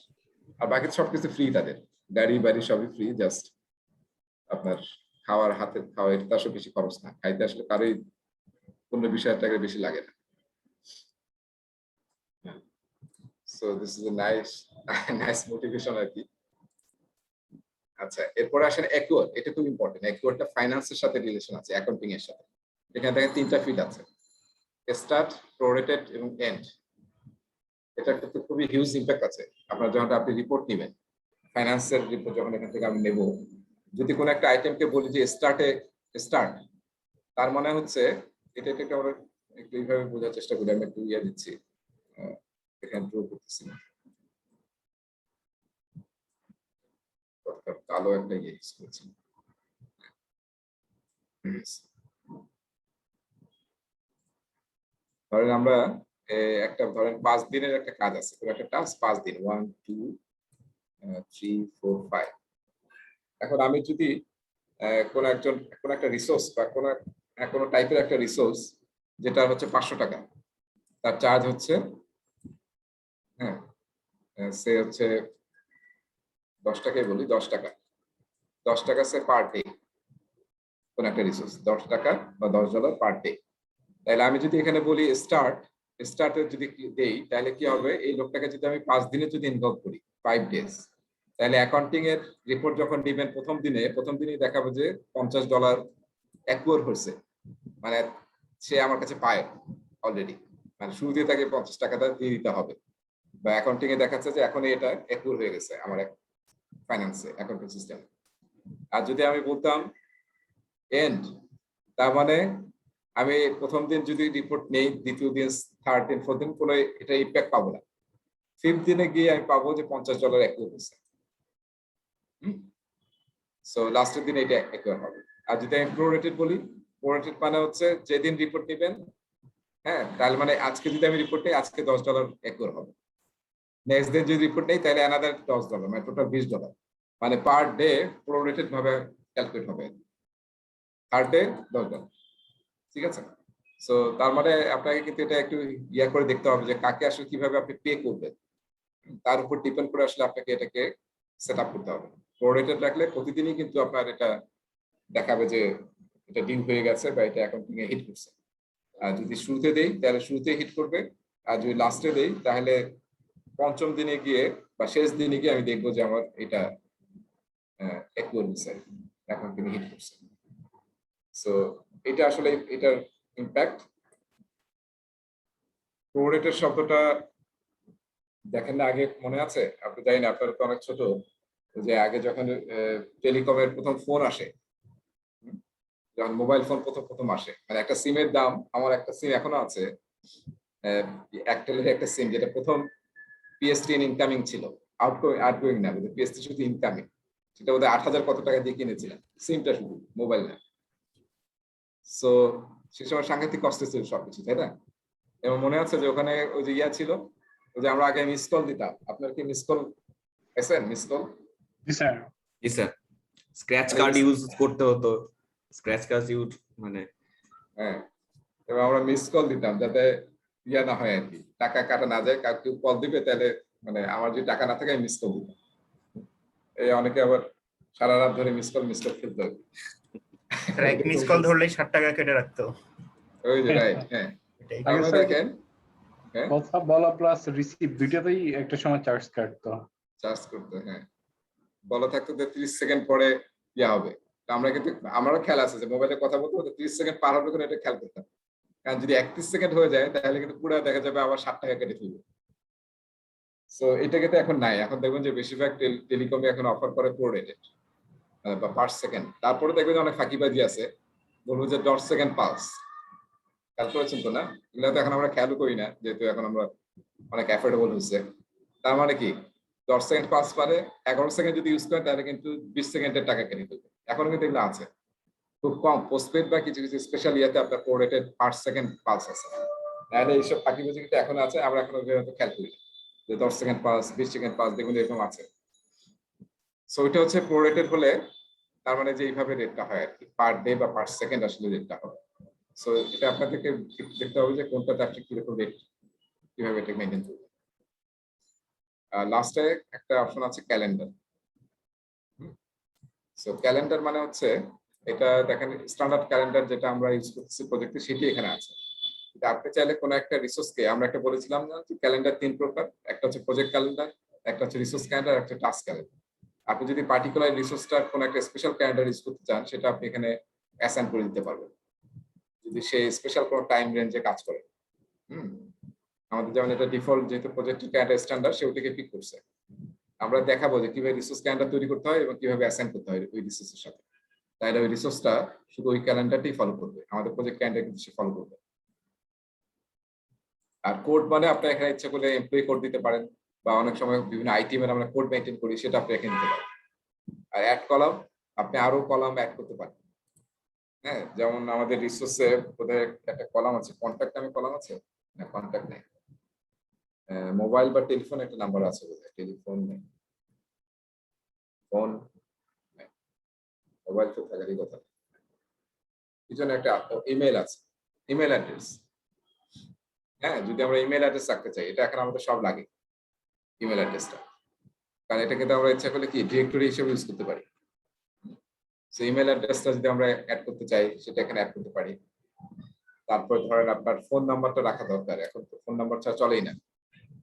আর বাকি সবকিছু ফ্রি তাদের, গাড়ি বাড়ি সবই ফ্রি, জাস্ট আপনার খাওয়ার হাতে খাওয়া, এটা আসলে বেশি খরচ না, খাইতে আসলে কারোই 15-20 হাজার টাকা বেশি লাগে না। So this is a nice nice motivation আর কি। আচ্ছা, এরপরে আসেন অ্যাকুয়ার। এটা খুব ইম্পর্টেন্ট। অ্যাকুয়ারটা ফাইন্যান্সের সাথে রিলেশন আছে, অ্যাকাউন্টিং এর সাথে। এখানে দেখেন 3টা ফিল্ড আছে, স্টার্ট, প্রোরেটেড এবং এন্ড। এটা কিন্তু খুবই হিউজ ইম্প্যাক্ট আছে। আপনার যখন আপনি রিপোর্ট নেবেন, ফাইন্যান্সের রিপোর্ট যখন এখান থেকে আমি নেব, যদি কোনো একটা আইটেমকে বলি যে স্টার্ট, তার মানে হচ্ছে এটা আমরা একটু এইভাবে বোঝার চেষ্টা করি। আমি একটু ইয়ে দিচ্ছি, এখানে ড্র করতেছি না, কালো একটা ইয়ে ইউজ করছি। ধরেন আমরা একটা ধরেন 5 দিনের একটা কাজ আছে, কোনো একটা টাস্ক 5 দিন, 1 2 3 4 5। এখন আমি যদি কোন একটা রিসোর্স বা কোনো টাইপের একটা রিসোর্স, যেটা হচ্ছে 500 টাকা, তার চার্জ হচ্ছে, হ্যাঁ, সে হচ্ছে 10 টাকাই বলি, 10 টাকা, 10 টাকা সে পার ডে। কোন একটা রিসোর্স 10 টাকা বা $10 পার ডে। তাহলে আমি যদি এখানে বলি স্টার্টের যদি দেই, তাহলে কি হবে, এই লোকটাকে যদি আমি 5 দিনে যদি ইনভলভ করি, 5 ডেজ, তাহলে অ্যাকাউন্টিং এর রিপোর্ট যখন দিবেন প্রথম দিনেই দেখাবো যে $50 অ্যাকুয়ার হয়েছে, মানে সে আমার কাছে পায় অলরেডি, মানে শুরুতে তাকে 50 টাকাটা দিয়ে দিতে হবে। বা অ্যাকাউন্টিং এ দেখাচ্ছে যে এখন এটা অ্যাকুয়ার হয়ে গেছে আমার ফাইন্যান্সে, অ্যাকাউন্টিং সিস্টেম। আর যদি আমি বলতাম এন্ড, তার মানে আমি প্রথম দিন যদি রিপোর্ট নেই, দ্বিতীয় দিন, থার্ড দিন, ফোর্থ দিন কোনো এটা ইম্প্যাক্ট পাবো না। ফিফথ দিনে গিয়ে আমি পাবো যে $50 অ্যাকুয়ার হয়েছে। সো লাস্টের দিনে এটা অ্যাকুয়ার হবে। আর যদি আমি প্রোরেটেড বলি, প্রোরেটেড মানে হচ্ছে যেদিন রিপোর্ট নেবেন, হ্যাঁ, তাহলে মানে আজকে যদি আমি রিপোর্ট নেই, আজকে $10 অ্যাকুয়ার হবে। নেক্সট দিন যদি রিপোর্ট নেই, তাহলে অ্যানাদার $10, মানে টোটাল $20, মানে পার ডে প্রোরেটেড ভাবে ক্যালকুলেট হবে, পার ডে $10। ঠিক আছে? সো তার মানে আপনাকে কিন্তু এটা একটু ইয়া করে দেখতে হবে যে কাকে আসলে কিভাবে আপনি পে করবেন, তার উপর ডিপেন্ড করে আসলে আপনাকে এটাকে সেট আপ করতে হবে। প্রোরেটেড রাখলে প্রতিদিনই কিন্তু আপনার এটা দেখাবে যে এটা ডিউ হয়ে গেছে বা এটা অ্যাকাউন্টিং এ হিট করছে। আর যদি শুরুতে দেই, তাহলে শুরুতে হিট করবে। আর যদি লাস্টে দেই, তাহলে পঞ্চম দিনে গিয়ে বা শেষ দিনে গিয়ে আমি দেখবো যে আমার এটা অ্যাকুয়ার হয়েছে, অ্যাকাউন্টিং এ হিট করছে। সো এটা আসলে এটার ইম্প্যাক্ট। প্রোরেটেড শব্দটা দেখেন না, আগে মনে আছে? আপনি জানি না, আপনার তো অনেক ছোট, যে আগে যখন টেলিকমের প্রথম ফোন আসে, যখন মোবাইল ফোন প্রথম আসে, মানে একটা সিমের দাম, আমার একটা সিম এখনো আছে, একটেলের একটা সিম, যেটা প্রথম পিএসটি ইনকামিং ছিল, আউটগোয়িং না, পিএসটি শুধু ইনকামিং, সেটা বোধহয় 8,000 কত টাকা দিয়ে কিনেছিলাম সিমটা, শুধু মোবাইল না। সো সে সময় সাংঘাতিক কষ্ট ছিল সবকিছু, তাই না? এবং মনে আছে যে ওখানে ওই যে ইয়া ছিল, ওই যে আমরা আগে মিস কল দিতাম। আপনার কি মিস কল পেয়েছেন? Miss call? জি স্যার। জি স্যার, স্ক্র্যাচ কার্ড ইউজ করতে হতো, স্ক্র্যাচ কার্ড ইউজ মানে, হ্যাঁ, এবং আমরা মিস কল দিতাম যাতে ইয়া না হয় আর কি, টাকা কাটা না যায়, কাউকে কল দিবে তাহলে মানে আমার যদি টাকা না থাকে আমি মিস কল দিতাম। এই অনেকে আবার সারা রাত ধরে মিস কল খেলতে হবে। স্যার এক মিস কল ধরলেই 60 টাকা কেটে রাখতো। ওই যে রাইট, হ্যাঁ। এটাই। আগে আমরা স্যার দেখেন, হ্যাঁ, কথা বলা প্লাস রিসিভ দুইটাতেই একটা সময় চার্জ কাটতো। চার্জ করতে, হ্যাঁ, বলা থাকতো যে 30 সেকেন্ড পরে ইয়া হবে। তো আমরা কিন্তু, আমারও খেয়াল আছে যে মোবাইলে কথা বলতে বলতে 30 সেকেন্ড পার হবে, করে এটা খেয়াল করতাম। কারণ যদি 31 সেকেন্ড হয়ে যায় তাহলে কিন্তু পুরো দেখা যাবে আবার 60 টাকা কেটে ফেলবে। সো এটা কিন্তু এখন নাই, এখন দেখবেন যে বেশিরভাগ টেলিকমে এখন অফার করে প্রোরেটেড বা পার সেকেন্ড। তারপরে দেখবেন যে অনেক ফাঁকিবাজি আছে, বলবো যে ডট সেকেন্ড পালস, খেয়াল করেছেন তো না? এগুলো তো এখন আমরা খেয়াল করি না, যেহেতু এখন আমরা অনেক অ্যাফোর্ডেবল হচ্ছে। তার মানে কি 10 সেকেন্ড পালস পারে, 11 সেকেন্ড যদি ইউজ করেন তাহলে কিন্তু 20 সেকেন্ডের টাকা কেটে ফেলবে। এখনো কিন্তু এগুলো আছে, খুব কম পোস্টপেড বা কিছু কিছু স্পেশাল ইয়াতে আপনার প্রোরেটেড পার সেকেন্ড পালস আছে। তাহলে এইসব ফাঁকিবাজি কিন্তু এখন আছে, আমরা এখনো খেয়াল করি না যে 10 সেকেন্ড পালস 20 সেকেন্ড পালস দেখুন এরকম আছে। সো এটা হচ্ছে প্রোরেটেড হলে তার মানে যে এইভাবে রেটটা হয় আর কি, পার ডে বা পার সেকেন্ড আসলে রেটটা হয়। সো এটা আপনাদেরকে দেখতে হবে যে কোনটাতে আপনি কিরকম রেট, কিভাবে এটা মেনটেন করবেন। লাস্টে একটা অপশন আছে ক্যালেন্ডার। সো ক্যালেন্ডার মানে হচ্ছে এটা দেখেন স্ট্যান্ডার্ড ক্যালেন্ডার যেটা আমরা ইউজ করতেছি প্রজেক্টে সেটি এখানে আছে। আপনি চাইলে কোনো একটা রিসোর্সকে, আমরা একটা বলেছিলাম না যে ক্যালেন্ডার 3 প্রকার, একটা হচ্ছে প্রজেক্ট ক্যালেন্ডার, একটা হচ্ছে রিসোর্স ক্যালেন্ডার, একটা টাস্ক ক্যালেন্ডার। আপনি যদি পার্টিকুলার রিসোর্সটার কোনো একটা স্পেশাল ক্যালেন্ডার ইউজ করতে চান সেটা আপনি এখানে অ্যাসাইন করে দিতে পারবেন যদি সে স্পেশাল কোনো টাইম রেঞ্জে কাজ করে। আমাদের যেমন এটা ডিফল্ট, যেহেতু প্রজেক্টের ক্যালেন্ডার স্ট্যান্ডার্ড সে ওটাকে পিক করছে। আমরা দেখাবো যে কিভাবে রিসোর্স ক্যালেন্ডার তৈরি করতে হয় এবং কিভাবে অ্যাসাইন করতে হয় ওই রিসোর্সের সাথে। তাহলে ওই রিসোর্সটা শুধু ওই ক্যালেন্ডারটাই ফলো করবে, আমাদের প্রজেক্ট ক্যালেন্ডার কিন্তু সে ফলো করবে। আর কোড মানে আপনার এখানে ইচ্ছা করলে এমপ্লয়ি কোড দিতে পারেন, বা অনেক সময় বিভিন্ন আইটেমের আমরা কোড মেইনটেইন করি সেটা আপনি এখানে দিতে পারেন। আর অ্যাড কলাম, আপনি আরো কলাম অ্যাড করতে পারেন। হ্যাঁ, যেমন আমাদের রিসোর্সে বোধহয় একটা কলাম আছে, কন্ট্যাক্ট নামে কলাম আছে না? কন্ট্যাক্ট নেই, মোবাইল বা টেলিফোন একটা নাম্বার আছে বোধহয়, টেলিফোন নেই, ফোন, মোবাইল তো থাকারই কথা। পিছনে একটা ইমেল আছে, ইমেল অ্যাড্রেস। হ্যাঁ, যদি আমরা ইমেল অ্যাড্রেস রাখতে চাই, এটা এখন আমাদের সব লাগে ইমেল অ্যাড্রেসটা, কারণ এটা কিন্তু আমরা ইচ্ছা করলে কি ডিরেক্টরি হিসেবে ইউজ করতে পারি। সো ইমেল অ্যাড্রেসটা যদি আমরা অ্যাড করতে চাই সেটা এখানে অ্যাড করতে পারি। তারপর ধরেন আপনার ফোন নাম্বারটা রাখা দরকার, এখন তো ফোন নাম্বার ছাড়া চলেই না।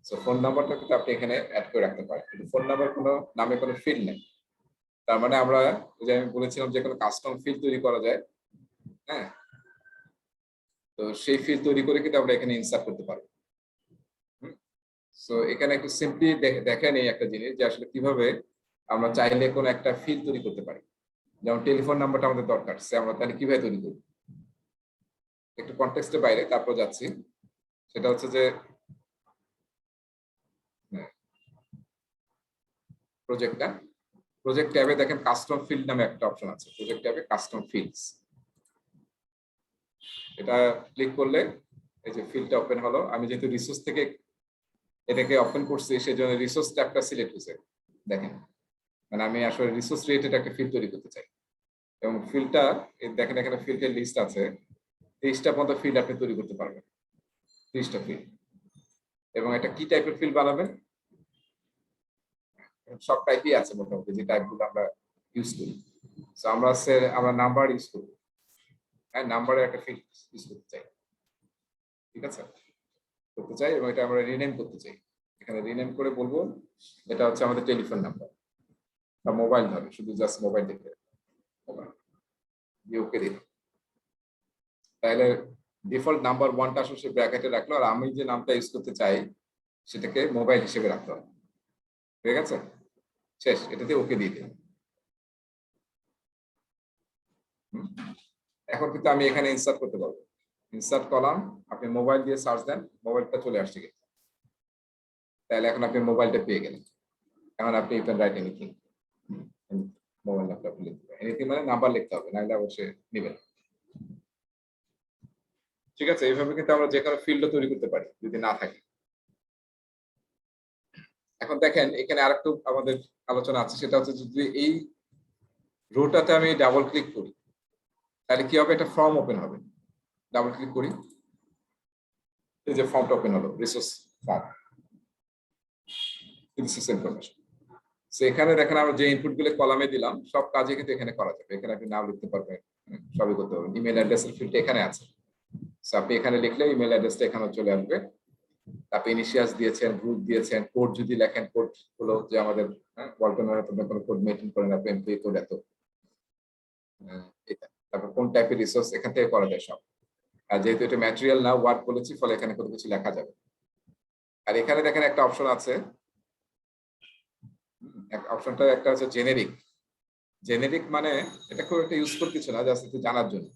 সো ফোন নাম্বারটা কিন্তু আপনি এখানে অ্যাড করে রাখতে পারেন, কিন্তু ফোন নাম্বার কোনো নামে কোনো ফিল্ড নেই। তার মানে আমরা যে আমি বলেছিলাম যে কোনো কাস্টম ফিল্ড তৈরি করা যায়। হ্যাঁ, তো সেই ফিল্ড তৈরি করে কিন্তু আমরা এখানে ইনসার্ট করতে পারবো। সো এখানে একটু সিম্পলি দেখেন এই একটা জিনিস যে আসলে কিভাবে আমরা চাইলে কোনো একটা ফিল্ড তৈরি করতে পারি। যেমন টেলিফোন নাম্বারটা আমাদের দরকার, সে আমরা তাহলে কিভাবে তৈরি করব, একটু কনটেক্সটের বাইরে তারপর যাচ্ছি। সেটা হচ্ছে যে প্রজেক্ট ট্যাবে দেখেন কাস্টম ফিল্ড নামে একটা অপশন আছে, প্রজেক্ট ট্যাবে কাস্টম ফিল্ডস। এটা ক্লিক করলে এই যে ফিল্ডটা ওপেন হলো। আমি যেহেতু রিসোর্স থেকে এটাকে ওপেন করছি সেই জন্য রিসোর্স ট্যাবটা সিলেক্ট হয়েছে। দেখেন, মানে আমি আসলে রিসোর্স রিলেটেড একটা ফিল্ড তৈরি করতে চাই, এবং ফিল্ডটা দেখেন এখানে ফিল্ডের লিস্ট আছে, 23টা মতো ফিল্ড আপনি তৈরি করতে পারবেন, 30টা ফিল্ড। এবং এটা কি টাইপের ফিল্ড বানাবেন, সব টাইপই আছে মোটামুটি, যে টাইপগুলো আমরা ইউজ করি। সো আমরা নাম্বার ইউজ করব, হ্যাঁ নাম্বারের একটা ফিল্ড ইউজ করতে চাই, ঠিক আছে, করতে চাই, এবং এটা আমরা রিনেম করতে চাই। এখানে রিনেম করে বলবো এটা হচ্ছে আমাদের টেলিফোন নাম্বার বা মোবাইল, ধরে শুধু জাস্ট মোবাইল দেখে মোবাইল দিয়ে ওকে দিন। তাহলে ডিফল্ট নাম্বার 1টা আসলে সে ব্র্যাকেটে রাখলো, আর আমি যে নামটা ইউজ করতে চাই সেটাকে মোবাইল হিসেবে রাখতে হবে। ঠিক আছে, শেষ, এটাতে ওকে দিয়ে দিন। এখন কিন্তু আমি এখানে ইনসার্ট করতে পারবো, ইনসার্ট কলাম, আপনি মোবাইল দিয়ে সার্চ দেন, মোবাইলটা চলে আসছে কিন্তু। তাহলে এখন আপনি মোবাইলটা পেয়ে গেলেন। এখন আপনি you can write anything, mobile number আপনি লিখতে পারেন, এনিথিং মানে নাম্বার লিখতে হবে, নাহলে অবশ্যই নেবেন। ঠিক আছে, এইভাবে কিন্তু আমরা যে কোনো ফিল্ডও তৈরি করতে পারি যদি না থাকে। এখন দেখেন এখানে আরেকটু আমাদের আলোচনা আছে, সেটা হচ্ছে যদি এই রোটাতে আমি ডাবল ক্লিক করি তাহলে কি হবে, একটা ফর্ম ওপেন হবে। ডাবল ক্লিক করি, এই যে ফর্মটা ওপেন হলো, resource form, resource information. So এখানে দেখেন আমরা যে ইনপুট গুলো কলামে দিলাম সব কাজে কিন্তু এখানে করা যাবে। এখানে আপনি নাম লিখতে পারবেন, সবই করতে পারবেন। ইমেল অ্যাড্রেসের ফিল্ডটা এখানে আছে, সো আপনি এখানে লিখলে ইমেল অ্যাড্রেসটা এখানে চলে আসবে। আপনি ইনিশিয়ালস দিয়েছেন, গ্রুপ দিয়েছেন, কোড যদি লেখেন কোড হলো যে আমাদের ওয়ালটনের কোনো কোড মেইনটেইন করেন আপনি, এমপ্লয়ি কোড এত, এটা তারপর কোন টাইপের রিসোর্স এখান থেকে করা যায় সব। আর যেহেতু এটা ম্যাটেরিয়াল না ওয়ার্ড বলেছি, ফলে এখানে কোনো কিছু লেখা যাবে। আর এখানে দেখেন একটা অপশন আছে, অপশনটা একটা হচ্ছে জেনেরিক। জেনেরিক মানে এটা খুব একটা ইউজফুল কিছু না, জাস্ট একটু জানার জন্য।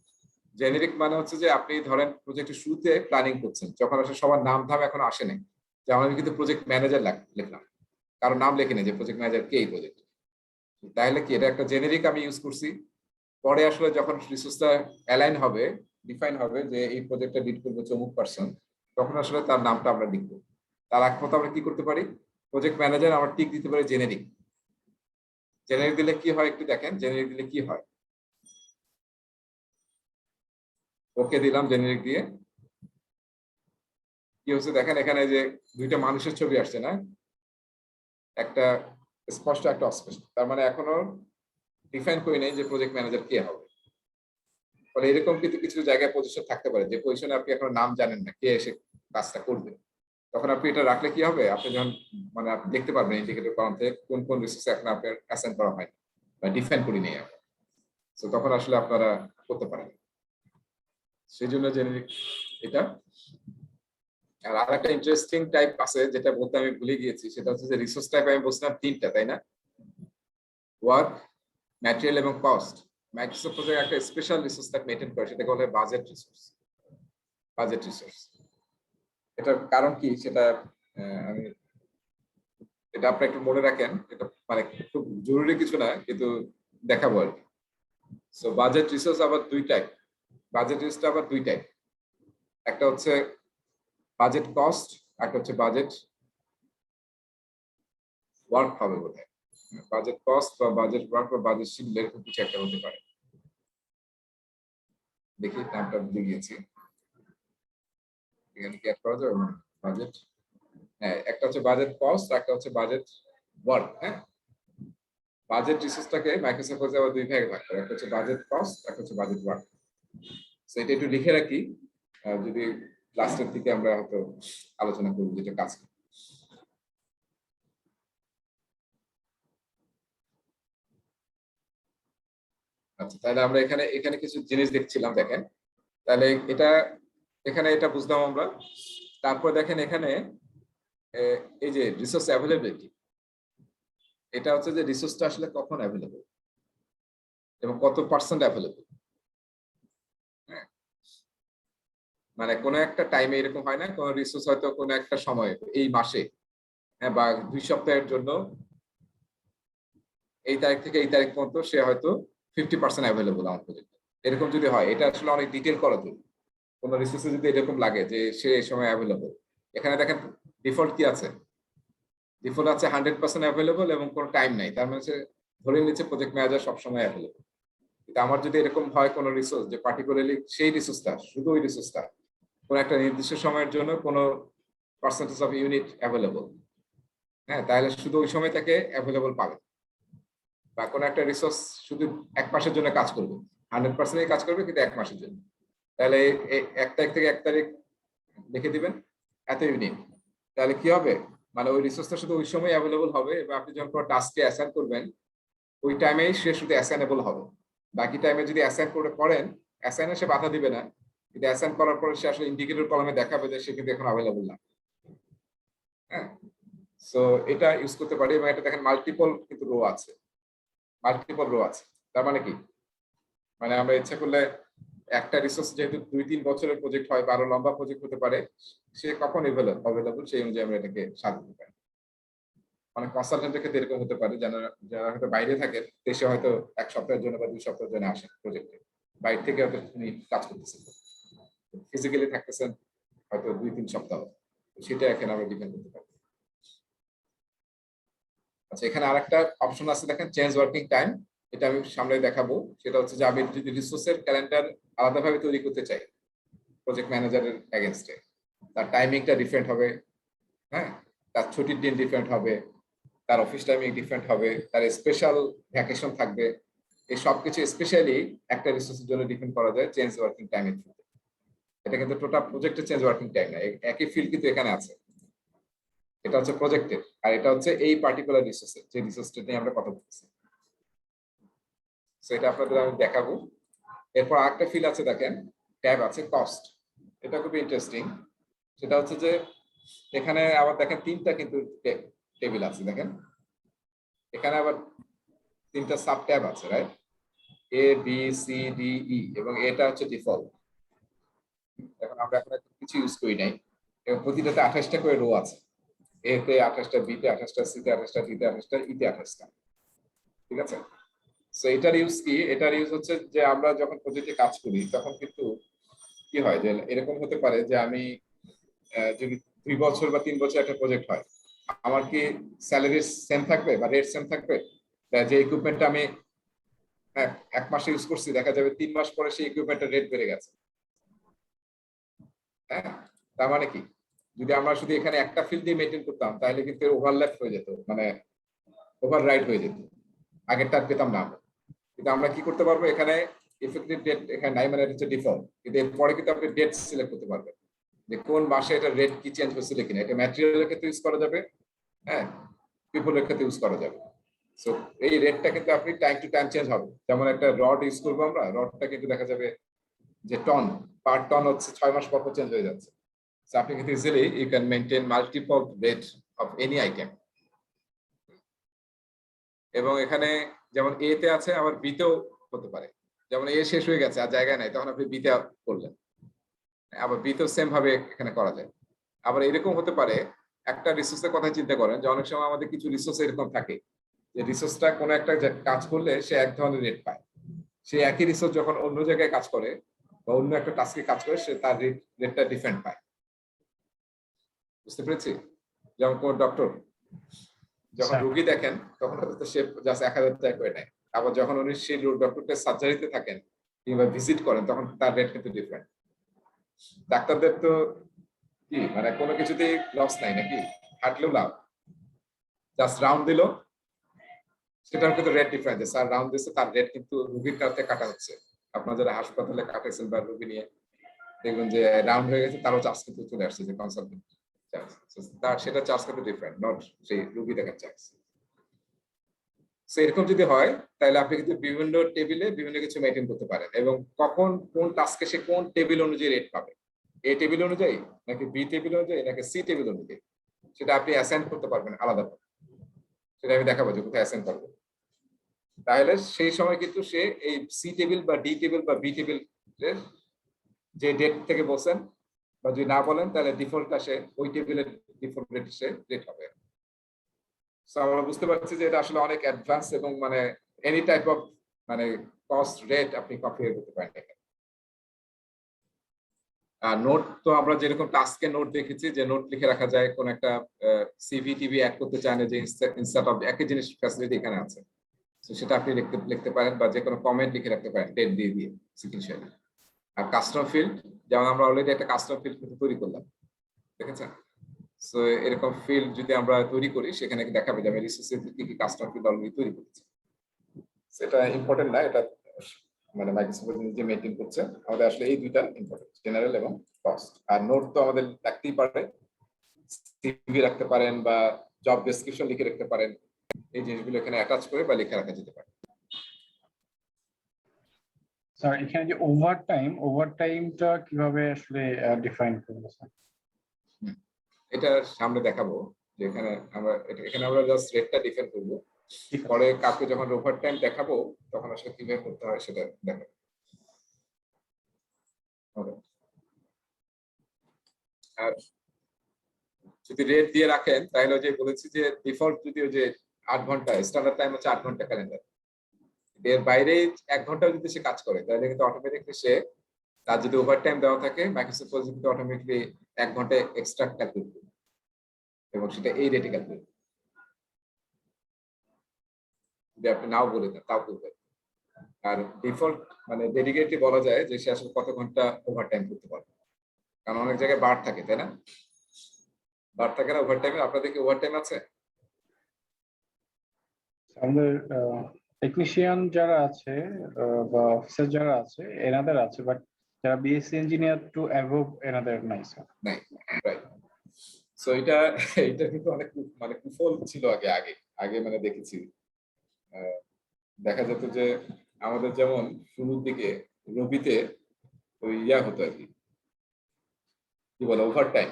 জেনেরিক মানে হচ্ছে যে আপনি ধরেন প্রজেক্টের শুরুতে প্ল্যানিং করছেন, যখন আসলে সবার নাম ধাম এখন আসে নাই, যেমন আমি কিন্তু প্রজেক্ট ম্যানেজার লিখলাম, কারো নাম লেখি না যে প্রজেক্ট ম্যানেজার কে এই প্রজেক্ট, তাহলে কি এটা একটা জেনেরিক আমি ইউজ করছি। পরে আসলে যখন রিসোর্সটা অ্যালাইন হবে, ডিফাইন হবে যে এই প্রজেক্টটা লিড করবে অমুক পারসন, তখন আসলে তার নামটা আমরা লিখবো। তার আগ পর্যন্ত আমরা কি করতে পারি, প্রজেক্ট ম্যানেজার আমরা টিক দিতে পারি জেনেরিক। জেনারেল দিলে কি হয় একটু দেখেন, জেনারেল দিলে কি হয়। ওকে দিলাম জেনারেল দিয়ে, কি হচ্ছে দেখেন এখানে যে দুইটা মানুষের ছবি আসছে না, একটা স্পষ্ট একটা অস্পষ্ট, তার মানে এখনো ডিফাইন করি নাই যে প্রজেক্ট ম্যানেজার কে হবে। ফলে এরকম কিন্তু কিছু জায়গায় পজিশন থাকতে পারে যে পজিশনে আপনি এখন নাম জানেন না কে এসে কাজটা করবে, তখন আপনি এটা রাখলে কি হবে, আপনি যখন মানে আপনি দেখতে পারবেন ইন্ডিকেটর কলাম থেকে কোন কোন রিসোর্স এখন আপনার অ্যাসাইন করা হয় বা ডিফাইন করি নেই আমরা, তো তখন আসলে আপনারা করতে পারেন। সেই জন্য জেনারিক এটা। আর আরেকটা ইন্টারেস্টিং টাইপ আছে যেটা বলতে আমি ভুলে গিয়েছি, সেটা হচ্ছে যে রিসোর্স টাইপ আমি বলছিলাম তিনটা, তাই না? ওয়ার্ক, ম্যাটেরিয়াল এবং কস্ট। মাইক্রোসফট প্রজেক্ট একটা স্পেশাল রিসোর্স টাইপ মেইনটেইন করে, সেটাকে বলে বাজেট রিসোর্স। বাজেট রিসোর্স এটার কারণ কি সেটা আমি, এটা আপনি একটু মনে রাখেন, এটা মানে খুব জরুরি কিছু না কিন্তু দেখাবো আর কি। সো বাজেট রিসোর্স আবার দুই টাইপ, বাজেট রিসোর্স আবার দুই টাইপ, একটা হচ্ছে বাজেট কস্ট, একটা হচ্ছে বাজেট ওয়ার্ক হবে বোধহয়। বাজেট কস্ট বা বাজেট ওয়ার্ক বা বাজেট শিডিউল এরকম কিছু একটা হতে পারে, দেখি নামটা ভুলে গিয়েছি, এখানে কি অ্যাড করা যাবে বাজেট, হ্যাঁ একটা হচ্ছে বাজেট কস্ট, একটা হচ্ছে বাজেট ওয়ার্ক। হ্যাঁ, বাজেট রিসোর্সটাকে মাইক্রোসফট আবার দুই ভাগে ভাগ করে, একটা হচ্ছে বাজেট কস্ট, একটা হচ্ছে বাজেট ওয়ার্ক। সো এটা একটু লিখে রাখি, যদি লাস্টের দিকে আমরা হয়তো আলোচনা করবো যেটা কাজ। আচ্ছা, তাহলে আমরা এখানে এখানে কিছু জিনিস দেখছিলাম, দেখেন তাহলে এটা এখানে এটা বুঝলাম আমরা। তারপর দেখেন এখানে এই যে রিসোর্স অ্যাভেলেবিলিটি, এটা হচ্ছে যে রিসোর্সটা আসলে কখন অ্যাভেলেবল এবং কত পার্সেন্ট অ্যাভেলেবল। হ্যাঁ, মানে কোনো একটা টাইমে এরকম হয় না, কোন রিসোর্স হয়তো কোনো একটা সময় এই মাসে, হ্যাঁ বা 2 সপ্তাহের জন্য এই তারিখ থেকে এই তারিখ পর্যন্ত সে হয়তো 50% অ্যাভেলেবল আমার প্রজেক্টে, এরকম যদি হয় এটা আসলে অনেক ডিটেল করা জরুরি। কোনো রিসোর্সে যদি এরকম লাগে যে সে এই সময় অ্যাভেলেবল, এখানে দেখেন ডিফল্ট কি আছে, ডিফল্ট আছে 100% অ্যাভেলেবল এবং কোনো টাইম নাই, তার মানে সে ধরে নিচ্ছে প্রজেক্ট ম্যানেজার সবসময় অ্যাভেলেবল। কিন্তু আমার যদি এরকম হয় কোনো রিসোর্স যে পার্টিকুলারলি সেই রিসোর্সটা, শুধু ওই রিসোর্সটা কোনো একটা নির্দিষ্ট সময়ের জন্য কোনো পার্সেন্টেজ অফ ইউনিট অ্যাভেলেবল, হ্যাঁ তাহলে শুধু ওই সময় তাকে অ্যাভেলেবল পাবে। বা কোনো একটা রিসোর্স শুধু 1 মাসের জন্য কাজ করবে, 100% কাজ করবে কিন্তু 1 মাসের জন্য, তাহলে 1 তারিখ থেকে 1 তারিখ লিখে দিবেন এত ইউনিট, তাহলে কি হবে, মানে ওই রিসোর্সটা শুধু ওই সময় অ্যাভেলেবল হবে এবং আপনি যখন কোনো টাস্কে অ্যাসাইন করবেন ওই টাইমেই সে শুধু অ্যাসাইনেবল হবে। বাকি টাইমে যদি অ্যাসাইন করে করেন, অ্যাসাইনে সে বাধা দিবে না, কিন্তু অ্যাসাইন করার পরে সে আসলে ইন্ডিকেটর কলামে দেখাবে যে সে কিন্তু এখন অ্যাভেলেবল না। হ্যাঁ, সো এটা ইউজ করতে পারি এবং এটা দেখেন মাল্টিপল কিন্তু রো আছে, মাল্টিপল রো আছে। তার মানে কি, মানে আমরা ইচ্ছা করলে একটা রিসোর্স যেহেতু 2-3 বছরের প্রজেক্ট হয় বা আরো লম্বা প্রজেক্ট হতে পারে, সে কখন অ্যাভেলেবল সেই অনুযায়ী আমরা এটাকে সাজাতে পারি। অনেক কনসালটেন্টের ক্ষেত্রে এরকম হতে পারে, যারা হয়তো বাইরে থাকেন, দেশে হয়তো 1 সপ্তাহের জন্য বা 2 সপ্তাহের জন্য আসেন প্রজেক্টে, বাইরে থেকে হয়তো তিনি কাজ করতেছেন, ফিজিক্যালি থাকতেছেন হয়তো 2-3 সপ্তাহ, সেটা এখানে আমরা ডিপেন্ড করতে পারি। আচ্ছা, এখানে আরেকটা অপশন আছে দেখেন, চেঞ্জ ওয়ার্কিং টাইম, এটা আমি সামনে দেখাবো। সেটা হচ্ছে যে আমি যদি রিসোর্সের ক্যালেন্ডার আলাদাভাবে তৈরি করতে চাই প্রজেক্ট ম্যানেজারের এগেইনস্টে, তার টাইমিংটা ডিফারেন্ট হবে, হ্যাঁ তার ছুটির দিন ডিফারেন্ট হবে, তার অফিস টাইমিং ডিফারেন্ট হবে, তার স্পেশাল ভ্যাকেশন থাকবে, এই সবকিছু স্পেশালি একটা রিসোর্সের জন্য ডিফারেন্ট করা যায় চেঞ্জ ওয়ার্কিং টাইমের থ্রুতে। এটা কিন্তু টোটাল প্রজেক্টের চেঞ্জ ওয়ার্কিং টাইম না, একই ফিল্ড কিন্তু এখানে আছে, এটা হচ্ছে প্রজেক্টের আর এটা হচ্ছে এই পার্টিকুলার রিসোর্সের, যে রিসোর্সটা নিয়ে আমরা কথা বলতেছি। সো এটা আপনাদের আমি দেখাবো। এরপর আরেকটা ফিল্ড আছে দেখেন, ট্যাব আছে কস্ট। এটা খুবই ইন্টারেস্টিং। সেটা হচ্ছে যে এখানে আবার দেখেন তিনটা কিন্তু টেবিল আছে, দেখেন এখানে আবার তিনটা সাব ট্যাব আছে, right? A B C D E, এবং এটা হচ্ছে ডিফল্ট। এখন আমরা এখন কিছু ইউজ করি নাই, এবং প্রতিটাতে 28টা করে রো আছে। এ তে 28টা, বি তে 28টা, সি তে 28টা, ডি তে 28টা, ই তে 28টা। ঠিক আছে? সো এটার ইউজ কি? এটার ইউজ হচ্ছে যে আমরা যখন প্রজেক্টে কাজ করি তখন কিন্তু কি হয় যে এরকম হতে পারে যে আমি যদি 2 বছর বা 3 বছর একটা প্রজেক্ট হয়, আমার কি স্যালারি সেম থাকবে বা রেট সেম থাকবে? যে ইকুইপমেন্টটা আমি 1 মাসে ইউজ করছি, দেখা যাবে 3 মাস পরে সেই ইকুইপমেন্টের রেট বেড়ে গেছে। হ্যাঁ, তার মানে কি, যদি আমরা শুধু এখানে একটা ফিল্ড দিয়ে মেনটেন করতাম তাহলে কিন্তু ওভারল্যাপ হয়ে যেত, মানে ওভাররাইড হয়ে যেত, আগেরটা পেতাম না আমরা। কিন্তু আমরা কি করতে পারবো, এখানে ইফেক্টিভ ডেট এখানে নাই, মানে হচ্ছে ডিফল্ট, কিন্তু এরপরে কিন্তু আপনি ডেট সিলেক্ট করতে পারবেন যে কোন মাসে এটা রেট কি চেঞ্জ হয়েছিল কিনা। এটা ম্যাটেরিয়ালের ক্ষেত্রে ইউজ করা যাবে, হ্যাঁ, পিপলের ক্ষেত্রে ইউজ করা যাবে। সো এই রেটটা কিন্তু আপনি টাইম টু টাইম চেঞ্জ হবে। যেমন একটা রড ইউজ করবো আমরা, রডটা কিন্তু দেখা যাবে যে টন পার টন হচ্ছে 6 মাস পর চেঞ্জ হয়ে যাচ্ছে। সো আপনি কিন্তু easily you can maintain multiple rate of any item. এবং এখানে যেমন এ তে আছে, আবার বি তেও হতে পারে। যেমন এ শেষ হয়ে গেছে আর জায়গায় নাই, তখন আপনি বি তে করলেন, আবার বি তেও সেম ভাবে এখানে করা যায়। আবার এরকম হতে পারে, একটা রিসোর্সের কথা চিন্তা করেন যে অনেক সময় আমাদের কিছু রিসোর্স এরকম থাকে যে রিসোর্সটা কোনো একটা কাজ করলে সে এক ধরনের রেট পায়, সে একই রিসোর্স যখন অন্য জায়গায় কাজ করে বা অন্য একটা টাস্কে কাজ করে সে তার রেটটা ডিফারেন্ট পায়। বুঝতে পেরেছি? যেমন কোন ডক্টর যখন স্যার রোগী দেখেন তখন হয়তো সে জাস্ট 1000 টাকা করে নেয়, আবার যখন উনি সেই ডক্টরকে সার্জারিতে থাকেন কিংবা ভিজিট করেন তখন তার রেট কিন্তু ডিফারেন্ট। ডাক্তারদের তো কি মানে কোনো কিছুতেই লস নাই নাকি, হাঁটলেও লাভ, জাস্ট রাউন্ড দিল সেটার কিন্তু রেট ডিফারেন্স। স্যার রাউন্ড দিচ্ছে, তার রেট কিন্তু রোগীর কাছে কাটা হচ্ছে। আপনার যারা হাসপাতালে কাটাইছেন বা রোগী নিয়ে দেখবেন যে রাউন্ড হয়ে গেছে, তারও চার্জ কিন্তু চলে আসছে, যে কনসালটেন্ট চার্জ, তার সেটা চার্জ কিন্তু ডিফারেন্ট, নট সেই রোগী দেখার চার্জ। এরকম যদি হয় তাহলে আপনি কিন্তু বিভিন্ন টেবিলে বিভিন্ন কিছু মেনটেন করতে পারেন, এবং কখন কোন টাস্কে সে কোন টেবিল অনুযায়ী রেট পাবে, এ টেবিল অনুযায়ী নাকি বি টেবিল অনুযায়ী নাকি সি টেবিল অনুযায়ী, সেটা আপনি অ্যাসাইন করতে পারবেন আলাদা। সেটা আমি দেখাবো যে কোথায় অ্যাসাইন করবো। তাহলে সেই সময় কিন্তু সে এই সি টেবিল বা ডি টেবিল বা বি টেবিল যে ডেট থেকে বলছেন, বা যদি না বলেন তাহলে ডিফল্ট আসে ওই টেবিলের ডিফল্ট রেট সে রেট হবে। আমরা বুঝতে পারছি যে এটা আসলে অনেক অ্যাডভান্স, এবং মানে এনি টাইপ অফ মানে কস্ট রেট আপনি কনফিগার করতে পারেন এখানে। আর নোট তো আমরা যেরকম টাস্কে নোট দেখেছি যে নোট লিখে রাখা যায়, কোন একটা সিভি টিভি অ্যাড করতে চান যে ইনস্টেড অফ একই জিনিস ফ্যাসিলিটি এখানে আছে, তো সেটা আপনি লিখতে পারেন, বা যে কোনো কমেন্ট লিখে রাখতে পারেন ডেট দিয়ে দিয়ে সিকুয়েন্সিয়ালি। আর কাস্টম ফিল্ড, যেমন আমরা অলরেডি একটা কাস্টম ফিল্ড কিন্তু তৈরি করলাম, দেখেছেন? সো এরকম ফিল্ড যদি আমরা তৈরি করি সেখানে দেখাবে যে আমি রিসোর্সে কি কি কাস্টম ফিল্ড অলরেডি তৈরি করেছি। সেটা ইম্পর্টেন্ট না, এটা মানে মাইক্রোসফট নিজে মেইনটেইন করছে। আমাদের আসলে এই দুইটা ইম্পর্টেন্ট, জেনারেল এবং কস্ট। আর নোট তো আমাদের রাখতেই পারে, সিভি রাখতে পারেন বা জব ডেসক্রিপশন লিখে রাখতে পারেন, এই জিনিসগুলো এখানে অ্যাটাচ করে বা লিখে রাখা যেতে পারে। স্যার এখানে যে ওভারটাইমটা কিভাবে আসলে ডিফাইন করবো স্যার? এটা সামনে দেখাবো যে এখানে আমরা জাস্ট রেটটা ডিফাইন করবো, পরে কাকে যখন ওভারটাইম দেখাবো তখন আসলে কিভাবে করতে হয় সেটা দেখাবো। আর যদি রেট দিয়ে রাখেন তাহলে যে বলেছি যে ডিফল্ট যদি ওই যে 8 ঘন্টা স্ট্যান্ডার্ড টাইম হচ্ছে 8 ঘন্টা ক্যালেন্ডার, এর বাইরে 1 ঘন্টা যদি সে কাজ করে তাহলে কিন্তু অটোমেটিকলি সে, তার যদি ওভারটাইম দেওয়া থাকে মাইক্রোসফট কিন্তু অটোমেটিকলি 1 ঘন্টা এক্সট্রা ক্যালকুলেট করবে, এবং সেটা এই রেটে ক্যালকুলেট করবে। যদি আপনি নাও বলে দেন তাও করবে। আর ডিফল্ট মানে ডেডিকেটলি বলা যায় যে সে আসলে কত ঘন্টা ওভারটাইম করতে পারবে, কারণ অনেক জায়গায় বার থাকে, তাই না? বার থাকে না ওভারটাইমে? আপনাদের কি ওভারটাইম আছে? আমাদের টেকনিশিয়ান যারা আছে বা অফিসার যারা আছে এনাদের আছে, বাট যারা বিএসসি ইঞ্জিনিয়ার টু অ্যাভব এনাদের নাই স্যার। নাই, রাইট। সো এটা এটা কিন্তু অনেক মানে কুফল ছিল আগে আগে আগে মানে দেখেছি, দেখা যেত যে আমাদের যেমন শুরুর দিকে রবিতে ওই হতো আর কি, কি বলে ওভারটাইম।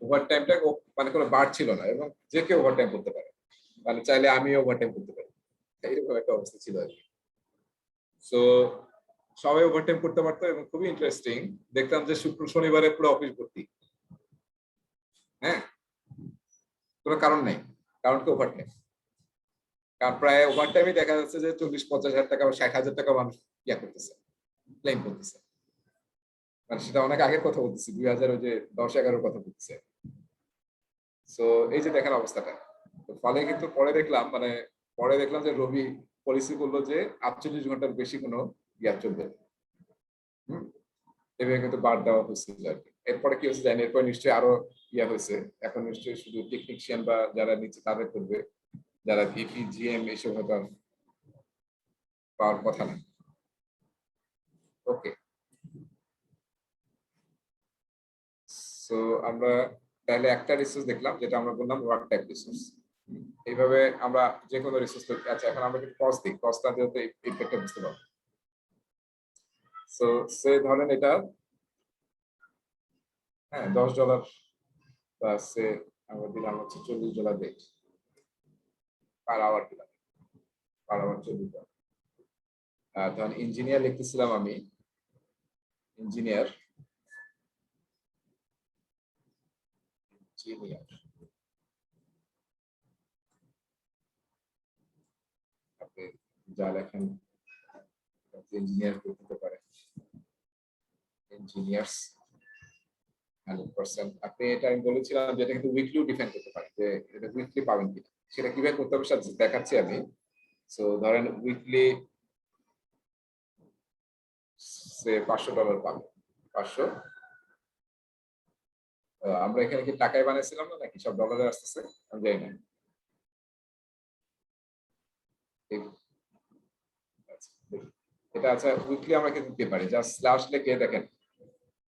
ওভারটাইমটা মানে কোনো বার ছিল না, এবং যে কেউ ওভারটাইম করতে পারে, মানে চাইলে আমিও ওভারটাইম করতে পারি, এইরকম একটা অবস্থা ছিল আর কি। সো সবাই ওভারটাইম করতে পারতো এবং খুবই ইন্টারেস্টিং দেখতাম যে শুক্র শনিবারে পুরো অফিস ভর্তি। হ্যাঁ, কোনো কারণ নেই, কারণ কি ওভারটাইম। কারণ প্রায় ওভারটাইমে দেখা যাচ্ছে যে 40-50 হাজার টাকা বা 60,000 টাকা মানুষ ইয়া করতেছে, ক্লেম করতেছে। মানে সেটা অনেক আগের কথা বলতেছি, 2000 ওই যে 10-11 কথা বলতেছে। সো এই যে দেখেন অবস্থাটা। তো ফলে কিন্তু পরে দেখলাম যে রবি পলিসি করলো যে 48 ঘন্টার বেশি কোনো ইয়া চলবে না। হুম, এভাবে কিন্তু বাদ দেওয়া হয়েছিল আর কি। এরপরে কি হচ্ছে জানি, এরপর নিশ্চয়ই আরো ইয়া হয়েছে। এখন নিশ্চয়ই শুধু টেকনিশিয়ান বা যারা নিচে তাদের করবে, যারা ভিপি জিএম এসব হয়তো আর পাওয়ার কথা না। ওকে, সো আমরা তাহলে একটা রিসোর্স দেখলাম যেটা আমরা বললাম ওয়ার্ক টাইপ রিসোর্স। এইভাবে আমরা যে কোনো রিসোর্স তৈরি। আচ্ছা, এখন আমরা একটু কস্ট দিই, কস্টটা যেহেতু ইফেক্টটা বুঝতে পারবো। সো সে ধরেন এটা হ্যাঁ $10 বা সে আমরা দিলাম হচ্ছে $40 রেট পার আওয়ার দিলাম, পার আওয়ার $40। তখন ইঞ্জিনিয়ার লিখতেছিলাম আমি, ইঞ্জিনিয়ার আপনি যা লেখেন ইঞ্জিনিয়ার করতে পারে, ইঞ্জিনিয়ার্স 100%। আপনি এটা আমি বলেছিলাম যে এটা কিন্তু উইকলিও ডিফাইন করতে পারেন, যে এটা উইকলি পাবেন কিনা। সেটা কিভাবে করতে হবে সেটা দেখাচ্ছি আমি। সো ধরেন উইকলি সে $500 পাবে, 500। আমরা এখানে কি টাকায় বানাইছিলাম না নাকি সব ডলারে আসতেছে, আমি জানি না। এটা আচ্ছা উইকলি আমরা কিন্তু দিতে পারি, জাস্ট স্ল্যাশ লিখে দেখেন,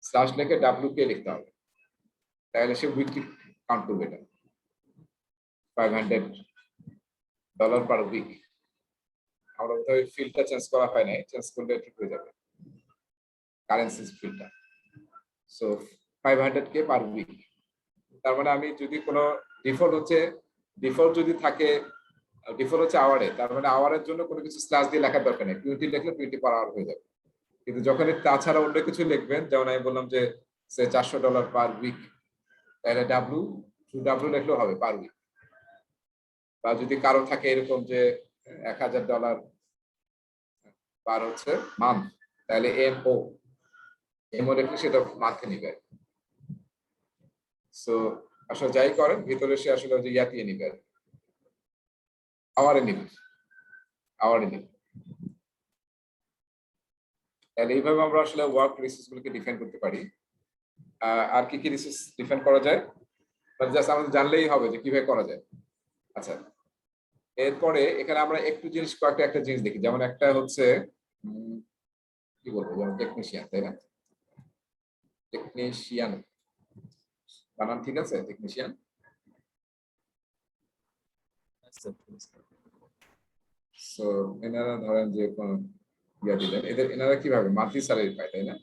স্ল্যাশ লিখে WK লিখতে হবে, তাহলে সে উইকলি কাউন্ট করবে। এটা $500 পার উইক। আমরা বোধহয় ফিল্ডটা চেঞ্জ করা হয় নাই, চেঞ্জ করলে ঠিক হয়ে যাবে কারেন্সি ফিল্ডটা। So 500K per week. তার মানে আমি যদি কোনো ডিফল্ট যদি থাকে, ডিফল্ট হচ্ছে আওয়ারে, তার মানে আওয়ারের জন্য কোনো কিছু স্ল্যাশ দিয়ে লেখার দরকার নেই, 20 লিখলে 20 পার আওয়ার হয়ে যাবে। কিন্তু যখন তাছাড়া অন্য কিছু লিখবেন, যেমন আমি বললাম যে সে $400 পার উইক, তাহলে ডাব্লিউ লিখলেও হবে পার উইক। বা যদি কারো থাকে এরকম যে $1,000 পার হচ্ছে মান্থ, তাহলে এমও লিখলে সেটা মান্থে নিবে। সো আসলে যাই করেন ভিতরে সে আসলে ওই যে ইয়াতিয়ে নিবে, আওয়ারে নিবে। তাহলে এইভাবে আমরা আসলে ওয়ার্ক রিসোর্স গুলোকে ডিফাইন করতে পারি। আর কি কি রিসোর্স ডিফাইন করা যায়, জাস্ট আমাদের জানলেই হবে যে কিভাবে করা যায়। আচ্ছা, এরপরে এখানে আমরা একটু কয়েকটা জিনিস দেখি। যেমন একটা হচ্ছে কি বলবো, যেমন টেকনিশিয়ান, তাই না? টেকনিশিয়ান বানান ঠিক আছে? টেকনিশিয়ান। সো এনারা ধরেন যে কোন ইয়া দিলেন, এনারা কিভাবে মান্থলি স্যালারি পায়, তাই না?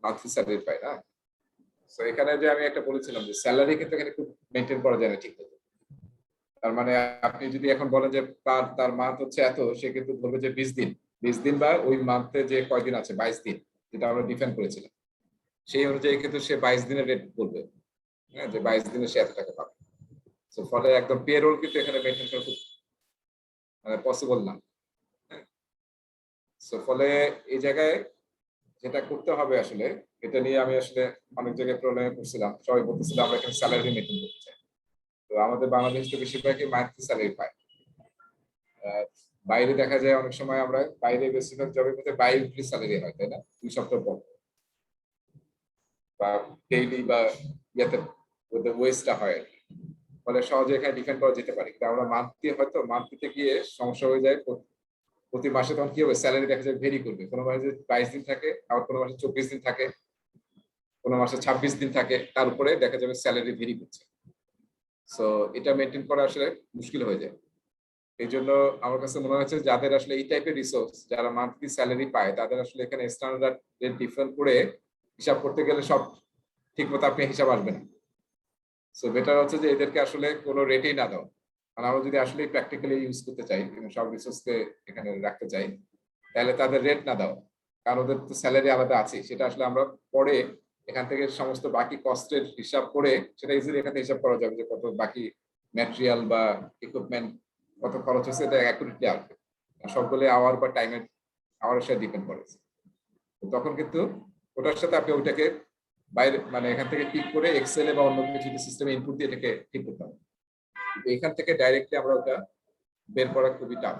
মান্থলি স্যালারি পায় না। সো এখানে যে আমি একটা বলেছিলাম যে স্যালারি কিন্তু এখানে খুব মেনটেন করা যায় না ঠিক মতো। তার মানে আপনি যদি এখন বলেন যে তার মান্থ হচ্ছে এত, সে কিন্তু বলবে যে 20 দিন বা ওই মান্থে যে কয়দিন আছে 22 দিন, যেটা আমরা ডিফাইন করেছিলাম, সেই অনুযায়ী কিন্তু সে 22 দিনের রেট বলবে। হ্যাঁ, যে 22 দিনে সে এত টাকা পাবে। তো ফলে একদম পেরোল কিন্তু এখানে মেনটেন করা খুব পসিবল না। সো ফলে এই জায়গায় যেটা করতে হবে আসলে, এটা নিয়ে আমি আসলে অনেক জায়গায় প্রবলেমে পড়ছিলাম। সবাই বলতেছিল আমরা এখানে স্যালারি মেনটেন করতে চাই। তো আমাদের বাংলাদেশ তো বেশিরভাগই মান্থলি স্যালারি পায়। বাইরে দেখা যায় অনেক সময় আমরা বাইরে বেশিরভাগ জবের মধ্যে বাই উইকলি স্যালারি হয়, তাই না? 2 সপ্তাহ পর বা ডেইলি বা ইয়াতে ওদের ওয়েজটা হয় আর কি। ফলে সহজে এখানে ডিফেন্ড করা যেতে পারে। কিন্তু আমরা হয়তো মান্থলিতে গিয়ে সমস্যা হয়ে যায়। প্রতি মাসে তখন কি হবে, স্যালারি দেখা যায় ভেরি করবে। কোনো মাসে 22 দিন থাকে, আবার কোনো মাসে 24 দিন থাকে, কোনো মাসে 26 দিন থাকে, তার উপরে দেখা যাবে স্যালারি ভেরি করছে। সো এটা মেনটেন করা আসলে মুশকিল হয়ে যায়। এই জন্য আমার কাছে মনে হচ্ছে যাদের আসলে এই টাইপের রিসোর্স, যারা মান্থলি স্যালারি পায়, তাদের আসলে এখানে স্ট্যান্ডার্ড রেট ডিফারেন্ট করে হিসাব করতে গেলে সব ঠিক মতো আপনি হিসাব আসবে না। সো বেটার হচ্ছে যে এদেরকে আসলে কোনো রেটেই না দাও। মানে আমরা যদি আসলে প্র্যাকটিক্যালি ইউজ করতে চাই এবং সব রিসোর্সকে এখানে রাখতে চাই, তাহলে তাদের রেট না দাও, কারণ ওদের তো স্যালারি আলাদা আছে। সেটা আসলে আমরা পরে এখান থেকে সমস্ত বাকি কস্টের হিসাব করে সেটা ইজিলি এখানে হিসাব করা যাবে যে কত বাকি ম্যাটেরিয়াল বা ইকুইপমেন্ট কত খরচ হচ্ছে, এটা অ্যাকুরেটলি আসবে। সবগুলো আওয়ার বা টাইমের আওয়ারের সাথে ডিপেন্ড করে। তো তখন কিন্তু ওটার সাথে আপনি ওইটাকে বাইরে মানে এখান থেকে ঠিক করে এক্সেলে বা অন্য কিছু সিস্টেমে ইনপুট দিয়ে এটাকে ঠিক করতে হবে। কিন্তু এখান থেকে ডাইরেক্টলি আমরা ওটা বের করা খুবই টাফ,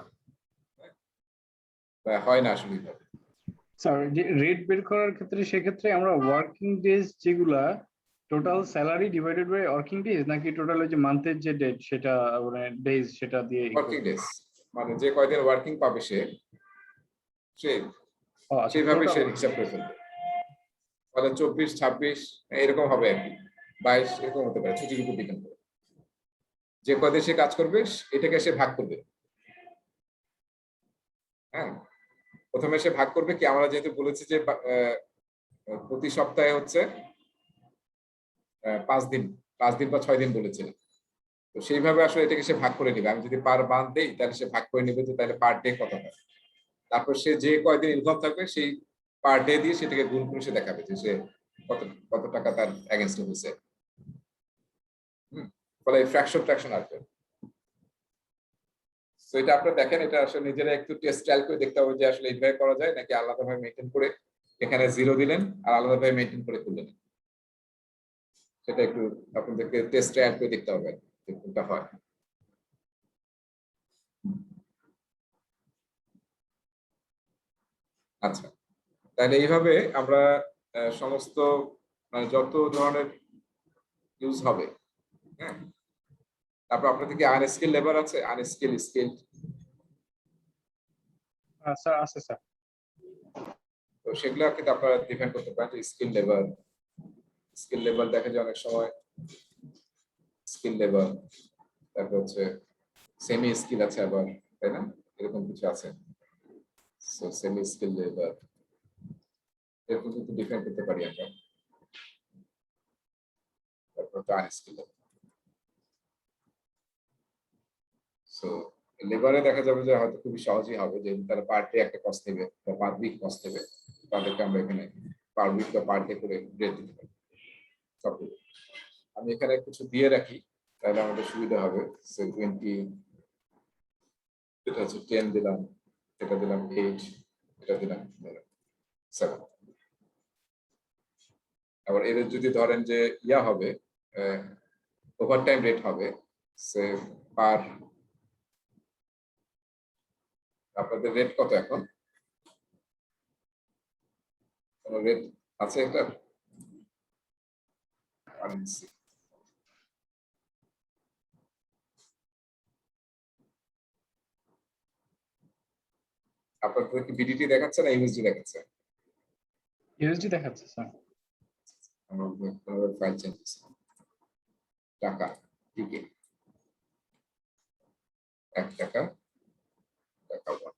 হয় না আসলে এইভাবে। স্যার যে রেট বের করার ক্ষেত্রে সেক্ষেত্রে আমরা ওয়ার্কিং ডেজ যেগুলা total salary divided by working days, নাকি টোটাল ওই যে মান্থের যে ডেট সেটা মানে ডেজ সেটা দিয়ে ওয়ার্কিং ডেজ মানে যে কয়দিন ওয়ার্কিং পাবে সে ও আচ্ছা সেইভাবে সে total। হিসাব করে ফেলবে। তাহলে 24, 26 এরকম হবে আর কি, 22 এরকম হতে পারে, ছুটির উপর ডিপেন্ড করে। যে কয়দিন সে কাজ করবে এটাকে সে ভাগ করবে। হ্যাঁ, প্রথমে সে ভাগ করবে কি, আমরা যেহেতু বলেছি যে প্রতি সপ্তাহে হচ্ছে 5 দিন বা 6 দিন বলেছিলাম। তো সেইভাবে আসলে এটাকে সে ভাগ করে নেবে। আমি যদি পার মান্থ দেই তাহলে সে ভাগ করে নেবে, তো তাহলে পার ডে কত হয়। তারপর সে যে কয়দিন ইনভলভ থাকবে সেই পার ডে দিয়ে সেটাকে গুণ করে সে দেখাবে যে সে কত কত টাকা তার এগেইনস্টে হয়েছে। ফলে ফ্র্যাকশন আসবে। তো এটা আপনারা দেখেন, এটা আসলে নিজেরা একটু টেস্ট ট্রায়াল করে দেখতে হবে যে আসলে এইভাবে করা যায় নাকি আলাদাভাবে মেনটেন করে এখানে 0 দিলেন আর আলাদাভাবে মেনটেন করে করলেন। সেটা একটু আপনাদেরকে টেস্ট ট্রায়াল করে দেখতে হবে যে কোনটা হয়। আচ্ছা, তাহলে এইভাবে আমরা সমস্ত মানে যত ধরনের ইউজ হবে, হ্যাঁ। তারপর আপনাদের কি আনস্কিল লেবার আছে, আনস্কিল স্কিল? স্যার আছে স্যার। তো সেগুলো কিন্তু আপনারা ডিফাইন করতে পারেন যে স্কিল লেবার দেখা যায় অনেক সময় স্কিল লেবার, তারপর হচ্ছে সেমি স্কিল আছে আবার, তাই না? এরকম কিছু আছে। সো সেমি স্কিল লেবার এরকম কিন্তু ডিফাইন করতে পারি আমরা। তারপর তো আনস্কিল লেবার। সো লেবারে দেখা যাবে যে হয়তো খুবই সহজই হবে যে তারা পার ডে একটা কস্ট নেবে বা পার উইক কস্ট নেবে, তাদেরকে আমরা এখানে পার উইক বা পার ডে করে রেট দিতে পারি। আমি এখানে কিছু দিয়ে রাখি তাহলে আমাদের সুবিধা হবে। সো 20, এটা হচ্ছে 10 দিলাম, এটা দিলাম 8, এটা দিলাম 7। আবার এদের যদি ধরেন যে ইয়া হবে, ওভারটাইম রেট হবে, সে পার, আপনাদের রেট কত এখন? কোন রেট আছে এটা? আপনাদের কি বিডিটি দেখাচ্ছে না ইউএসডি দেখাচ্ছে? ইউএসডি দেখাচ্ছে স্যার। আমরা ফাইল চেঞ্জ টাকা, ঠিক আছে, 1 টাকা, টাকা 1।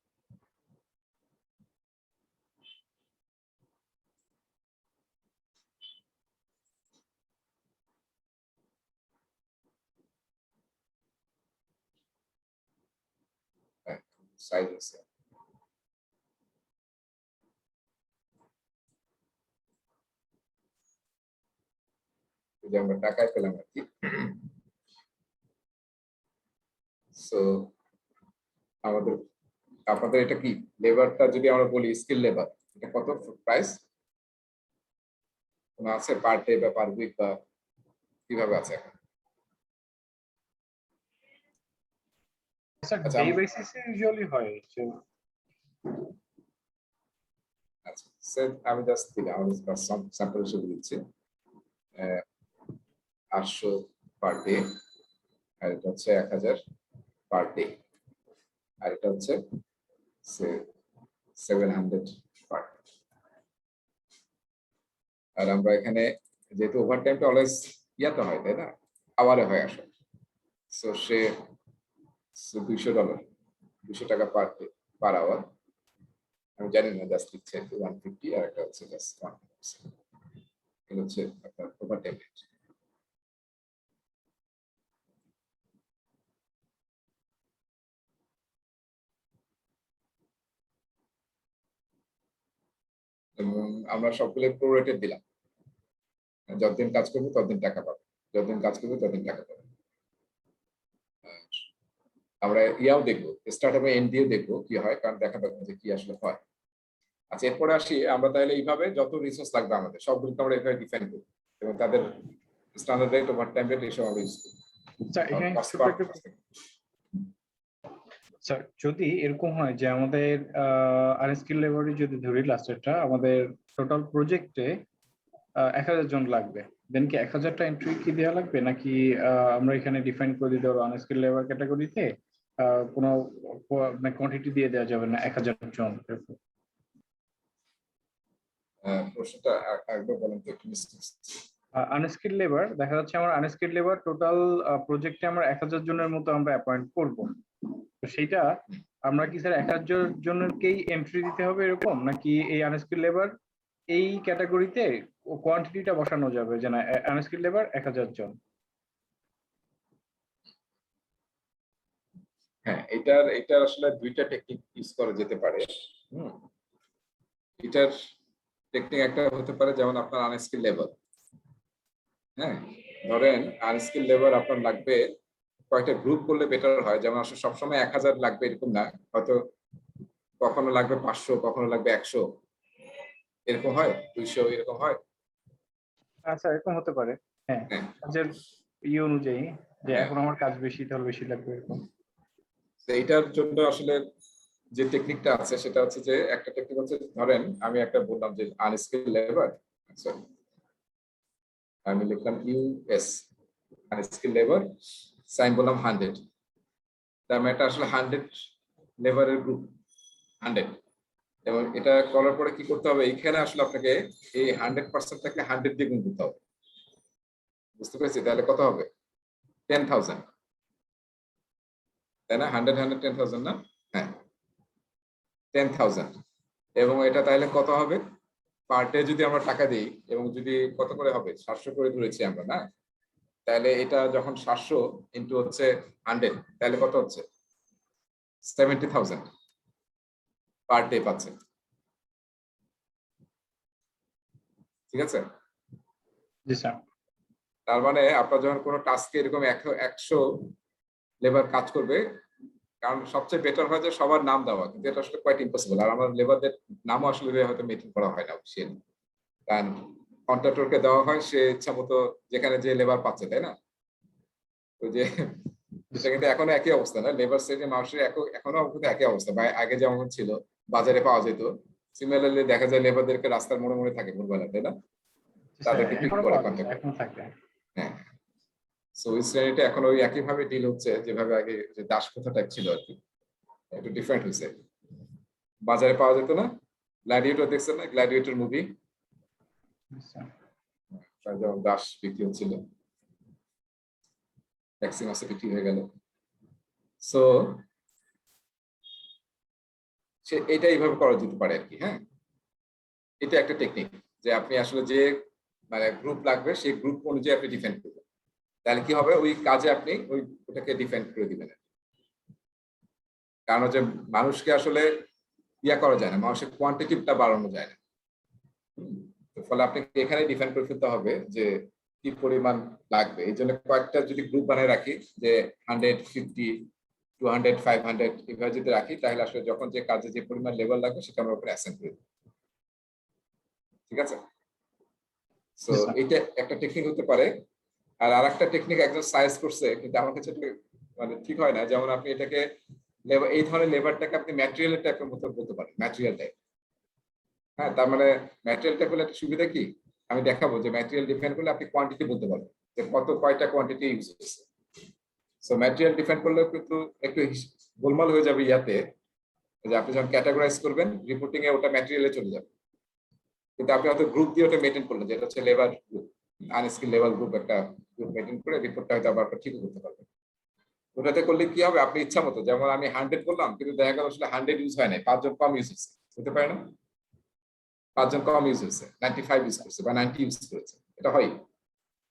সাইজ আছে, যদি আমরা টাকায় পেলাম আর কি। সো আমাদের আপনাদের এটা কি লেবারটা যদি আমরা বলি স্কিল লেবার, এটা কত প্রাইস আছে পার ডে বা পার উইক বা কিভাবে আছে এখন? স্যার আচ্ছা, ডে বেসিসে ইউজুয়ালি হয় যে আচ্ছা স্যার আমি জাস্ট দিলাম, আমি স্যাম্পল হিসেবে দিচ্ছি 800 পার ডে, আর এটা হচ্ছে 1000 পার ডে, আর এটা হচ্ছে 700 পার। আর আমরা এখানে যেহেতু ওভারটাইমটা অলওয়েজ ইয়াতে হয়, তাই না, আওয়ারে হয় আসলে। সো সে $200 200 টাকা পার আওয়ার। আমি জানি না, জাস্ট লিখছে 150 আর একটা হচ্ছে জাস্ট 1%। এটা হচ্ছে আপনার ওভারটাইম রেট। এবং আমরা সবগুলো প্রোরেটেড দিলাম, যতদিন কাজ করবে ততদিন টাকা পাবে, যতদিন কাজ করবে ততদিন টাকা পাবে। আমরা ইয়াও দেখবো, স্টার্ট আপে এন্ড দিয়েও দেখবো কি হয়, কারণ দেখা দরকার যে কি আসলে হয়। আচ্ছা, এরপরে আসি আমরা তাহলে এইভাবে যত রিসোর্স লাগবে আমাদের সবগুলোকে আমরা এইভাবে ডিফাইন করি এবং তাদের স্ট্যান্ডার্ড রেট, ওভারটাইম রেট এইসব আমরা ইউজ করি। স্যার এখানে ছোট্ট একটা স্যার, যদি এরকম হয় যে আমাদের আনস্কিল লেবারই যদি ধরি লাস্টেরটা, আমাদের টোটাল প্রজেক্টে 1000 জন লাগবে, দেন কি 1000টা এন্ট্রি কি দেওয়া লাগবে, নাকি আমরা এখানে ডিফাইন করে দিতে পারবো আনস্কিল লেবার ক্যাটাগরিতে কোনো মানে কোয়ান্টিটি দিয়ে দেওয়া যাবে না 1000 জন? প্রশ্নটা একবার বলেন তো একটু মিস করছি। আনস্কিল লেবার দেখা যাচ্ছে আমার আনস্কিল লেবার টোটাল প্রজেক্টে আমরা 1000 জনের মতো আমরা অ্যাপয়েন্ট করব, তো সেইটা আমরা কি স্যার 1000 জনেরকেই এন্ট্রি দিতে হবে এরকম, নাকি এই আনস্কিল লেবার এই ক্যাটাগরিতে কোয়ান্টিটিটা বসানো যাবে যে না আনস্কিল লেবার 1000 জন? হ্যাঁ, এটা আসলে দুইটা টেকনিক ইউজ করা যেতে পারে। এটার টেকনিক একটা হতে পারে যেমন আপনার আনস্কিল লেবার, হ্যাঁ ধরেন আনস্কিল লেবার আপনার লাগবে কয়েকটা গ্রুপ করলে বেটার হয়, যেমন আসলে সবসময় 1000 লাগবে এরকম না, হয়তো কখনো লাগবে 500, কখনো লাগবে 100, এরকম হয় 200, এরকম হয়। আচ্ছা, এরকম হতে পারে, হ্যাঁ, হ্যাঁ। কাজের অনুযায়ী যে হ্যাঁ। এখন আমার কাজ বেশি তাহলে বেশি লাগবে এরকম। তো এটার জন্য আসলে যে টেকনিকটা আছে সেটা হচ্ছে যে একটা টেকনিক হচ্ছে, ধরেন আমি একটা বললাম যে আনস্কিল লেবার, আচ্ছা আমি লিখলাম ইউএস আনস্কিল লেবার, সাইন বললাম 100, তার মানে এটা আসলে 100 লেবারের গ্রুপ 100। এবং এটা করার পরে কি করতে হবে, এখানে আসলে আপনাকে এই 100%টাকে 100 দিয়ে গুণ করতে হবে, বুঝতে পেরেছি? তাহলে কত হবে? 10,000, তাই না? 100 100 10,000 না? হ্যাঁ, 10,000। এবং এটা তাহলে কত হবে পার ডে যদি আমরা টাকা দিই, এবং যদি কত করে হবে 700 করে ধরেছি আমরা, না? তাহলে এটা যখন 700 ইনটু হচ্ছে 100, তাহলে কত হচ্ছে? 70,000 পার ডে পাচ্ছে, ঠিক আছে? জি স্যার। তার মানে আপনার যখন কোনো টাস্কে এরকম 100 লেবার কাজ করবে, কারণ সবচেয়ে বেটার হয় যে সবার নাম দেওয়া, কিন্তু এটা আসলে কোয়াইট ইম্পসিবল। আর আমার লেবারদের নামও আসলে হয়তো মেনটেন করা হয় না অফিসিয়ালি, কারণ কন্ট্রাক্টরকে দেওয়া হয় সে ইচ্ছা মতো যেখানে যে লেবার পাচ্ছে, তাই না? ওই যে এটা কিন্তু এখনো একই অবস্থা না, লেবার সাইডে মানুষের এখনো কিন্তু একই অবস্থা, বা আগে যেমন ছিল বাজারে পাওয়া যেত, সিমিলারলি দেখা যায় লেবারদেরকে রাস্তার মোড়ে মোড়ে থাকে ভোরবেলা, তাই না? তাদেরকে পিক এখনো করে পাওয়া যায়, কন্ট্যাক্ট। এখন থাকে। হ্যাঁ, সো ওই শ্রেণীটা এখন ওই একইভাবে ডিল হচ্ছে যেভাবে আগে যে দাস প্রথা টাইপ ছিল আর কি, একটু ডিফারেন্ট হয়েছে। বাজারে পাওয়া যেত না, গ্ল্যাডিয়েটর দেখছেন না, গ্ল্যাডিয়েটর মুভি, যেমন দাস বিক্রি হচ্ছিল, ম্যাক্সিমাসে বিক্রি হয়ে গেল। সো সে এটা এইভাবে করা যেতে পারে আর কি। হ্যাঁ, এটা একটা টেকনিক যে আপনি আসলে যে মানে গ্রুপ লাগবে সেই গ্রুপ অনুযায়ী আপনি ডিফেন্ড করবেন, তাহলে কি হবে ওই কাজে আপনি ওটাকে ডিফেন্ড করে দিবেন। কারণ হচ্ছে মানুষকে আসলে ইয়া করা যায় না, মানুষের কোয়ান্টিটিটা বাড়ানো যায় না, ফলে আপনাকে এখানে ডিফেন্ড করে ফেলতে হবে যে কি পরিমাণ লাগবে। এই জন্য কয়েকটা যদি গ্রুপ বানিয়ে রাখি যে 150, 200, 500 এভাবে যদি রাখি, তাহলে আসলে যখন যে কাজে যে পরিমাণ লেভেল লাগবে সেটা আমরা উপরে অ্যাসাইন করে দিই, ঠিক আছে? সো এটা একটা টেকনিক হতে পারে। আর আরেকটা টেকনিক একজন সাজেস্ট করছে, কিন্তু আমার কাছে মানে ঠিক হয় না, যেমন আপনি এটাকে এই ধরনের লেবারটাকে আপনি ম্যাটেরিয়াল টাইপের মতো বলতে পারেন, ম্যাটেরিয়াল টাইপ। হ্যাঁ, তার মানে ম্যাটেরিয়াল টাইপ হলে একটা সুবিধা কি, আমি দেখাবো যে ম্যাটেরিয়াল ডিফাইন করলে আপনি কোয়ান্টিটি বলতে পারবেন যে কয়টা কোয়ান্টিটি ইউজ হচ্ছে। সো ম্যাটেরিয়াল ডিফাইন করলে কিন্তু একটু গোলমাল হয়ে যাবে ইয়াতে, যে আপনি যখন ক্যাটাগরাইজ করবেন রিপোর্টিং এ ওটা ম্যাটেরিয়ালে চলে যাবে, কিন্তু আপনি হয়তো গ্রুপ দিয়ে ওটা মেনটেন করলেন, যেটা হচ্ছে labour group, unskilled labour group, একটা গ্রুপ মেনটেন করে রিপোর্টটা হয়তো আবার ঠিক করতে পারবেন। ওটাতে করলে কি হবে, আপনি ইচ্ছা মতো, যেমন আমি 100 করলাম কিন্তু দেখা গেল আসলে 100 ইউজ হয় নাই, 5 জন কম ইউজ হচ্ছে, হতে পারে না? 5 জন কম ইউজ হচ্ছে, 95 ইউজ করছে বা 90 ইউজ করেছে, এটা হয়।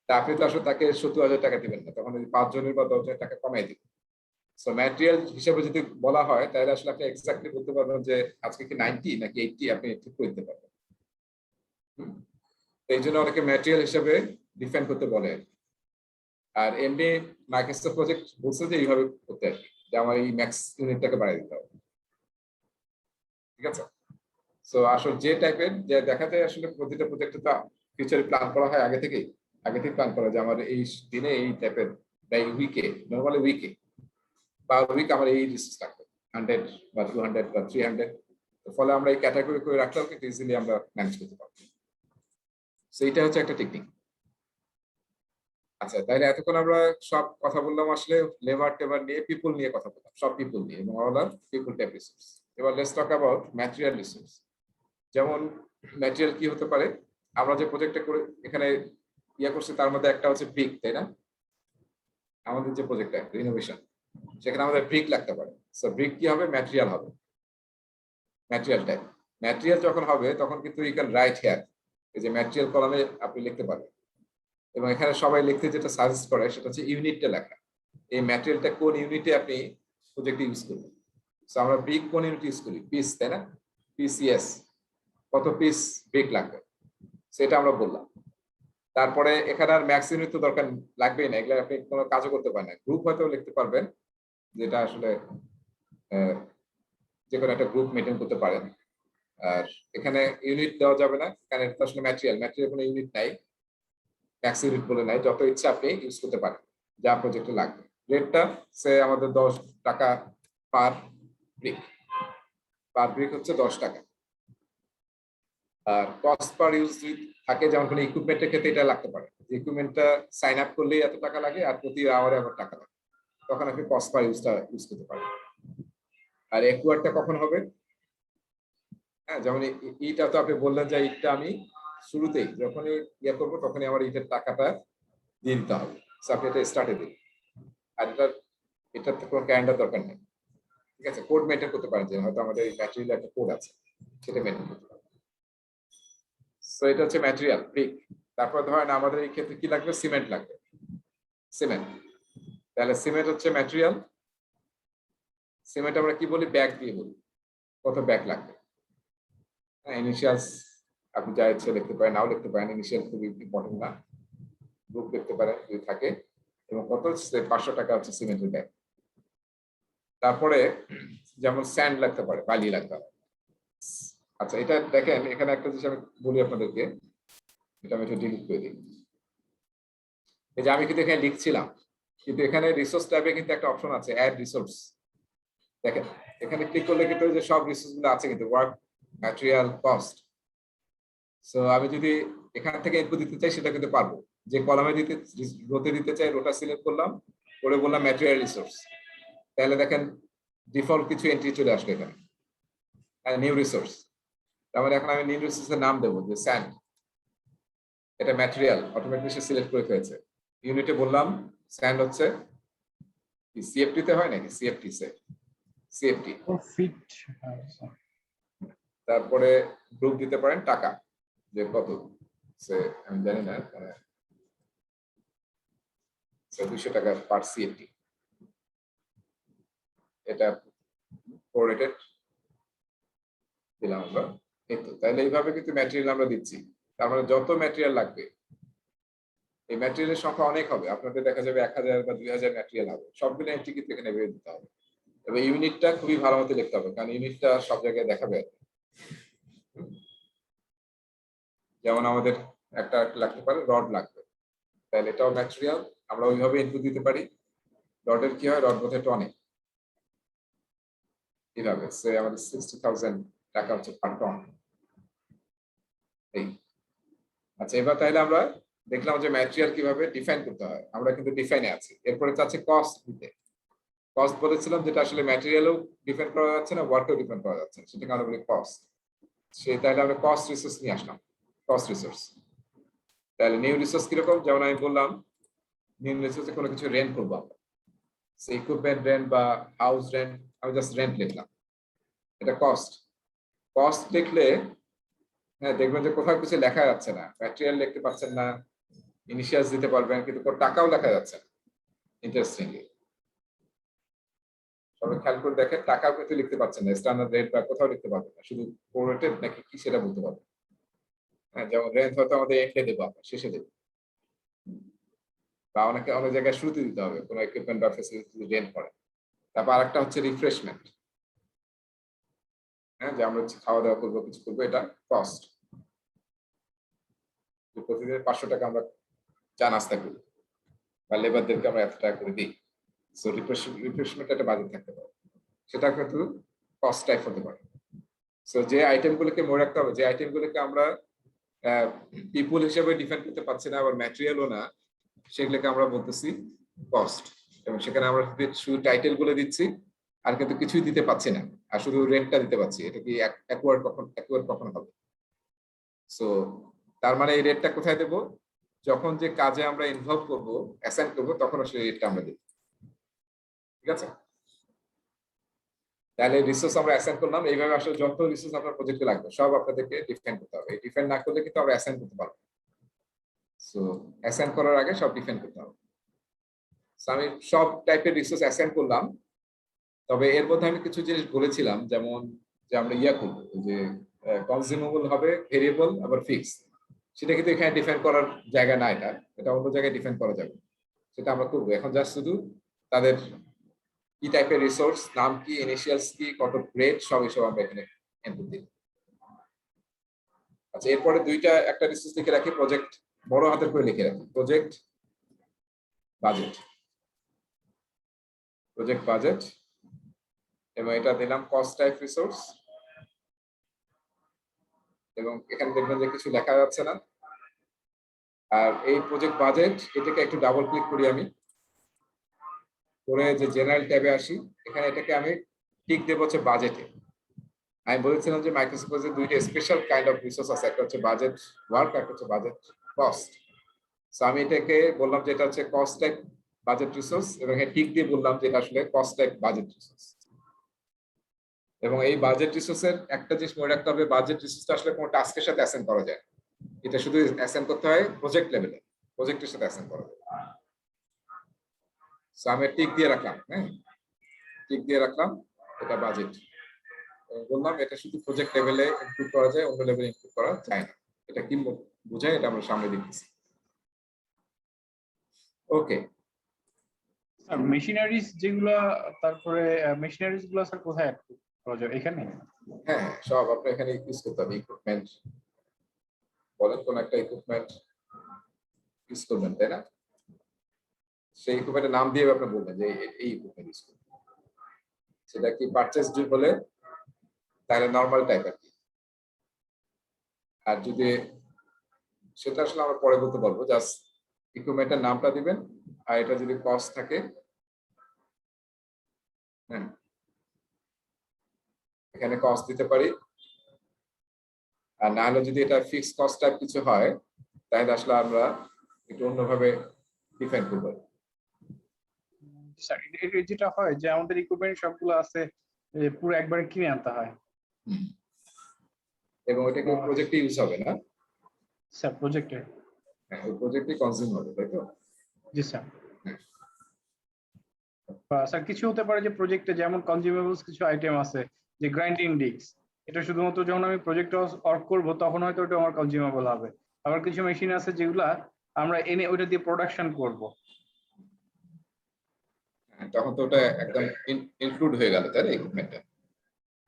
তা আপনি তো আসলে তাকে 70,000 টাকা দিবেন না, তখন ওই 5 জনের বা 10 জনের টাকা কমাই দিবেন। সো ম্যাটেরিয়াল হিসেবে যদি বলা হয় তাহলে আসলে আপনি এক্স্যাক্টলি বলতে পারবেন যে আজকে কি 90 নাকি 80 আপনি ঠিক করে দিতে পারবেন। তো এই জন্য অনেকে ম্যাটেরিয়াল হিসেবে ডিফাইন করতে বলে। আর এমনি মাইক্রোসফট প্রজেক্ট বলছে যে এইভাবে করতে আর কি, যে আমার এই ম্যাক্স ইউনিটটাকে বাড়িয়ে দিতে হবে, ঠিক আছে? সো আসলে যে টাইপের যে দেখা যায় আসলে প্রতিটা প্রজেক্টে তো ফিউচারে প্ল্যান করা হয় আগে থেকে প্ল্যান করা যায় আমার এই দিনে এই টাইপের বা এই উইকে, নর্মালি উইকে বা উইক আমার এই রিসোর্স লাগবে 100 বা 200 বা 300। তো ফলে আমরা এই ক্যাটাগরি করে রাখলেও কিন্তু ইজিলি আমরা ম্যানেজ করতে পারবো। সো এইটা হচ্ছে একটা টেকনিক। আচ্ছা, তাইলে এতক্ষণ আমরা সব কথা বললাম আসলে লেবার টেবার নিয়ে, পিপল নিয়ে কথা বললাম, সব পিপল নিয়ে এবং অল আর পিপল টাইপ রিসোর্স। এবার let's talk about material resource. যেমন ম্যাটেরিয়াল কি হতে পারে, আমরা যে প্রজেক্টটা করে এখানে ইয়ে করছি তার মধ্যে একটা হচ্ছে ব্রিক, তাই না? আমাদের যে প্রজেক্টটা রিনোভেশন, সেখানে আমাদের ব্রিক লাগতে পারে। সো ব্রিক কি হবে, ম্যাটেরিয়াল হবে, ম্যাটেরিয়াল টাইপ। ম্যাটেরিয়াল যখন হবে তখন কিন্তু ইউ ক্যান রাইট হিয়ার, এই যে ম্যাটেরিয়াল কলামে আপনি লিখতে পারবেন। এবং এখানে সবাই লিখতে যেটা সাজেস্ট করে সেটা হচ্ছে ইউনিটটা লেখা, এই ম্যাটেরিয়ালটা কোন ইউনিটে আপনি প্রজেক্টে ইউজ করবেন। সো আমরা ব্রিক কোন ইউনিট ইউজ করি, পিস, তাই না? পিসিএস, কত পিস ব্রিক লাগবে সেটা আমরা বললাম। তারপরে এখানে আর ম্যাক্স ইউনিট তো দরকার লাগবেই না, এগুলো আপনি কোনো কাজও করতে পারেন না, গ্রুপ হয়তো লিখতে পারবেন, যেটা আসলে যে কোনো একটা গ্রুপ মেনটেন করতে পারেন। আর এখানে ইউনিট দেওয়া যাবে না, কারণ এটা আসলে ম্যাটেরিয়াল কোনো ইউনিট নাই, ম্যাক্স ইউনিট বলে নাই, যত ইচ্ছা আপনি ইউজ করতে পারেন যা প্রজেক্টে লাগবে। রেটটা সে আমাদের 10 টাকা পার ব্রিক হচ্ছে 10 টাকা। আর কস্ট পার ইউজ থাকে, যেমন কোনো ইকুইপমেন্টের ক্ষেত্রে এটা লাগতে পারে, ইকুইপমেন্টটা সাইন আপ করলেই এত টাকা লাগে আর প্রতি আওয়ারে আবার টাকা লাগে, তখন আপনি কস্ট পার ইউজটা ইউজ করতে পারেন। আর একুয়ারটা কখন হবে, হ্যাঁ যেমন ইটা তো আপনি বললেন যে ইটটা আমি শুরুতেই যখনই ইয়ে করবো তখনই আমার ইটের টাকাটা দিয়ে দিতে হবে, আপনি এটা স্টার্টে দিন। আর এটার তো কোনো ক্যালেন্ডার দরকার নেই, ঠিক আছে? কোড মেনটেন করতে পারেন, যে হয়তো আমাদের এই ম্যাটেরিয়াল একটা কোড আছে, সেটা মেনটেন করতে পারেন। সো এটা হচ্ছে ম্যাটেরিয়াল ব্রিক। তারপর ধরেন আমাদের এই ক্ষেত্রে কি লাগবে, সিমেন্ট লাগবে, সিমেন্ট। তাহলে সিমেন্ট হচ্ছে ম্যাটেরিয়াল। সিমেন্ট আমরা কি বলি, ব্যাগ দিয়ে বলি, কত ব্যাগ লাগবে। ইনিশিয়ালস আপনি যা ইচ্ছে লিখতে পারেন, নাও লিখতে পারেন, ইনিশিয়াল খুবই ইম্পর্টেন্ট না, গ্রুপ লিখতে পারেন যদি থাকে। এবং কত, 500 টাকা হচ্ছে সিমেন্টের ব্যাগ। তারপরে যেমন স্যান্ড লাগতে পারে, বালি লাগতে পারে। আচ্ছা, এটা দেখেন এখানে একটা জিনিস আমি বলি আপনাদেরকে, এটা আমি একটু ডিলিট করে দিই। এই যে আমি কিন্তু এখানে লিখছিলাম, কিন্তু এখানে রিসোর্স ট্যাবে কিন্তু একটা অপশন আছে, অ্যাড রিসোর্স। দেখেন এখানে ক্লিক করলে কিন্তু যে সব রিসোর্স গুলো আছে, কিন্তু ওয়ার্ক, ম্যাটেরিয়াল, কস্ট। সো আমি যদি এখান থেকে ইনপুট দিতে চাই সেটা কিন্তু পারবো, যে কলামে দিতে, রোতে দিতে চাই, রোটা সিলেক্ট করলাম, করে বললাম ম্যাটেরিয়াল রিসোর্স, তাহলে দেখেন ডিফল্ট কিছু এন্ট্রি চলে আসলো এখানে, নিউ রিসোর্স। তার মানে এখন আমি নিউ রিসোর্সের নাম দেবো যে স্যান্ড, এটা ম্যাটেরিয়াল, অটোমেটিক সে সিলেক্ট করে ফেলেছে। ইউনিটে বললাম স্যান্ড হচ্ছে সিএফটি তে হয় নাকি, সিএফটি। ফিট। তারপরে গ্রুপ দিতে পারেন টাকা, যে কত, সে আমি জানি না, 200 টাকা পার সিএফটি, এটা প্রোরেটেড দিলাম আমরা। এই তো, তাহলে এইভাবে কিন্তু ম্যাটেরিয়াল আমরা দিচ্ছি। তার মানে যত ম্যাটেরিয়াল লাগবে, এই ম্যাটেরিয়ালের সংখ্যা অনেক হবে, আপনাদের দেখা যাবে 1000 বা 2000 ম্যাটেরিয়াল হবে, সবগুলো এন্ট্রি কিন্তু এখানে বের দিতে হবে। তবে ইউনিটটা খুবই ভালো মতো লিখতে হবে, কারণ ইউনিটটা সব জায়গায় দেখাবে। যেমন আমাদের একটা লাগতে পারে রড লাগবে, তাহলে এটাও ম্যাটেরিয়াল, আমরা ওইভাবে ইনপুট দিতে পারি। রডের কি হয়, রড বোধহয় টনে, এইভাবে সে আমাদের 60,000 টাকা হচ্ছে পার টন। এই আচ্ছা, এবার তাহলে আমরা দেখলাম যে ম্যাটেরিয়াল কিভাবে ডিফাইন করতে হয়, আমরা কিন্তু ডিফাইনে আছি। এরপরে চাচ্ছে কস্ট দিতে। কস্ট বলেছিলাম যেটা আসলে ম্যাটেরিয়ালও ডিফাইন করা যাচ্ছে না, ওয়ার্কও ডিফাইন করা যাচ্ছে, সেটাকে আমরা বলি কস্ট। তাহলে আমরা কস্ট রিসোর্স নিয়ে আসলাম, কস্ট রিসোর্স। তাহলে নিউ রিসোর্স কিরকম, যেমন আমি বললাম নিউ রিসোর্সে কোনো কিছু রেন্ট করবো আমরা, ইকুইপমেন্ট রেন্ট বা হাউস রেন্ট, আমি জাস্ট রেন্ট লিখলাম, এটা কস্ট। কস্ট লিখলে হ্যাঁ দেখবেন যে কোথাও কিছু লেখা যাচ্ছে না, ম্যাটেরিয়াল লিখতে পারছেন না, ইনিশিয়ালস দিতে পারবেন কিন্তু কোনো টাকাও লেখা যাচ্ছে না। ইন্টারেস্টিংলি সবাই খেয়াল করে দেখেন, টাকাও কিন্তু লিখতে পারছেন না, স্ট্যান্ডার্ড রেট বা কোথাও লিখতে পারবেন না, শুধু প্রোরেটেড নাকি কি সেটা বলতে পারবেন। হ্যাঁ যেমন রেন্ট হয়তো আমাদের এন্ডে দেবো, আমরা শেষে দেবো, বা অনেক জায়গায় শুরুতে দিতে হবে কোনো ইকুইপমেন্ট বা ফ্যাসিলিটি যদি রেন্ট করে। তারপর আরেকটা হচ্ছে রিফ্রেশমেন্ট, হ্যাঁ যে আমরা খাওয়া দাওয়া করবো কিছু করবো, এটা কস্ট। প্রতিদিন 500 টাকা আমরা চা নাস্তা করি বা লেবারদেরকে আমরা এত টাকা করে দিই, সো রিফ্রেশমেন্ট একটা বাজেট থাকতে পারে, সেটা কিন্তু কস্ট টাইপ হতে পারে। সো যে আইটেমগুলোকে মনে রাখতে হবে, যে আইটেমগুলোকে আমরা পিপল হিসেবে ডিফাইন করতে পারছি না, আবার ম্যাটেরিয়ালও না, সেগুলোকে আমরা বলতেছি কস্ট। এবং সেখানে আমরা শুধু টাইটেল গুলো দিচ্ছি আর কিন্তু কিছুই দিতে পাচ্ছি না, আর শুধু রেন্টটা দিতে পাচ্ছি, এটা কি অ্যাকুয়ার্ড কখন হবে। সো তার মানে এই রেটটা কোথায় দেব, যখন যে কাজে আমরা ইনভলভ করব, অ্যাসাইন করব, তখন আসলে রেটটা আমরা দেব। ঠিক আছে, তাহলে রিসোর্স আমরা অ্যাসাইন করলাম। এইভাবে আসলে যত রিসোর্স আপনার প্রজেক্টে লাগবে সব আপনাদেরকে ডিফাইন করতে হবে। এই ডিফাইন না করলে কিন্তু আমরা অ্যাসাইন করতে পারবো। সো অ্যাসাইন করার আগে সব ডিফাইন করতে হবে। সো আমি সব টাইপের রিসোর্স অ্যাসাইন করলাম, তবে এর মধ্যে আমি কিছু জিনিস বলেছিলাম, যেমন যে আমরা করবো যে কনজিউমেবল হবে ভেরিয়েবল আবার ফিক্স, সেটা কিন্তু এখানে ডিফাইন করার জায়গা না, এটা অন্য জায়গায় ডিফাইন করা যাবে, সেটা আমরা করবো। এখন জাস্ট শুধু তাদের কি টাইপের রিসোর্স, নাম কি, ইনিশিয়ালস কি, কত গ্রেড, সব এসব আমরা এখানে ইনপুট দিই। আচ্ছা এরপরে একটা রিসোর্স লিখে রাখি, প্রজেক্ট বড় হাতের করে লিখে রাখি, প্রজেক্ট বাজেট, প্রজেক্ট বাজেট, এবং এটা দিলাম কস্ট টাইপ রিসোর্স। এবং এখানে দেখবেন যে কিছু লেখা যাচ্ছে না। আর এই প্রজেক্ট বাজেট, এটাকে একটু ডাবল ক্লিক করি আমি, করে যে জেনারেল ট্যাবে আসি, এখানে এটাকে আমি টিক দেবো হচ্ছে বাজেটে। আমি বলেছিলাম যে মাইক্রোসফটের দুইটা স্পেশাল কাইন্ড অফ রিসোর্স আছে, একটা হচ্ছে বাজেট ওয়ার্ক, একটা হচ্ছে বাজেট কস্ট। সো আমি এটাকে বললাম যে এটা হচ্ছে কস্ট টাইপ বাজেট রিসোর্স, এবং টিক দিয়ে বললাম যে এটা আসলে কস্ট টাইপ বাজেট রিসোর্স। এবং এই বাজেট রিসোর্সের একটা জিনিস মনে রাখতে হবে, বাজেট রিসোর্সটা আসলে কোনো টাস্কের সাথে অ্যাসাইন করা যায়, এটা শুধু অ্যাসাইন করতে হয় প্রজেক্ট লেভেলে, প্রজেক্টের সাথে অ্যাসাইন করা যায়। সো আমি টিক দিয়ে রাখলাম, হ্যাঁ টিক দিয়ে রাখলাম, এটা বাজেট বললাম, এটা শুধু প্রজেক্ট লেভেলে ইনপুট করা যায়, অন্য লেভেলে ইনপুট করা যায় না। এটা কি বোঝায়, এটা আমরা সামনে দেখতেছি। ওকে, মেশিনারিজ যেগুলো, তারপরে মেশিনারিজ গুলো স্যার কোথায় অ্যাড করা যাবে? এখানে? হ্যাঁ সব আপনার এখানে ইউজ করতে হবে। ইকুইপমেন্ট বলেন, কোন একটা ইকুইপমেন্ট ইউজ করবেন, তাই না? সেই ইকুইপমেন্টের নাম দিয়ে আপনি বলবেন যে এই ইকুইপমেন্ট ইউজ করবেন। সেটা কি পারচেজ হলে তাহলে নরমাল টাইপ আর কি, আর যদি সেটা আসলে আমরা পরে বলতে পারবো, জাস্ট ইকুইপমেন্টের নামটা দিবেন। আর এটা যদি কস্ট থাকে, হ্যাঁ এখানে কস্ট দিতে পারি, আর না হলে যদি এটা ফিক্সড কস্ট টাইপ কিছু হয়, তাহলে আসলে আমরা একটু অন্যভাবে ডিফাইন করব। স্যার যেটা হয় যে আমাদের ইকুইপমেন্ট সবগুলো আছে, পুরো একবারে কিনে আনতে হয়, এবং ওইটাকে প্রজেক্টে ইউজ হবে না? স্যার প্রজেক্টে? হ্যাঁ ওই প্রজেক্টে কনজিউম হবে, তাই তো? জি স্যার। হ্যাঁ। স্যার কিছু হতে পারে যে প্রজেক্টে যেমন কনজিউমেবলস কিছু আইটেম আছে, যে গ্রাইন্ডিং ডিস্ক, এটা শুধুমাত্র যখন আমি প্রজেক্টে ওয়ার্ক করব তখন হয়তো ওটা আমার কনজিউমেবল হবে। আবার কিছু মেশিন আছে যেগুলা আমরা এনে ওইটা দিয়ে প্রোডাকশন করব। তখন তো ওটা একদম ইনক্লুড হয়ে গেল, তাই না, ইকুইপমেন্টটা?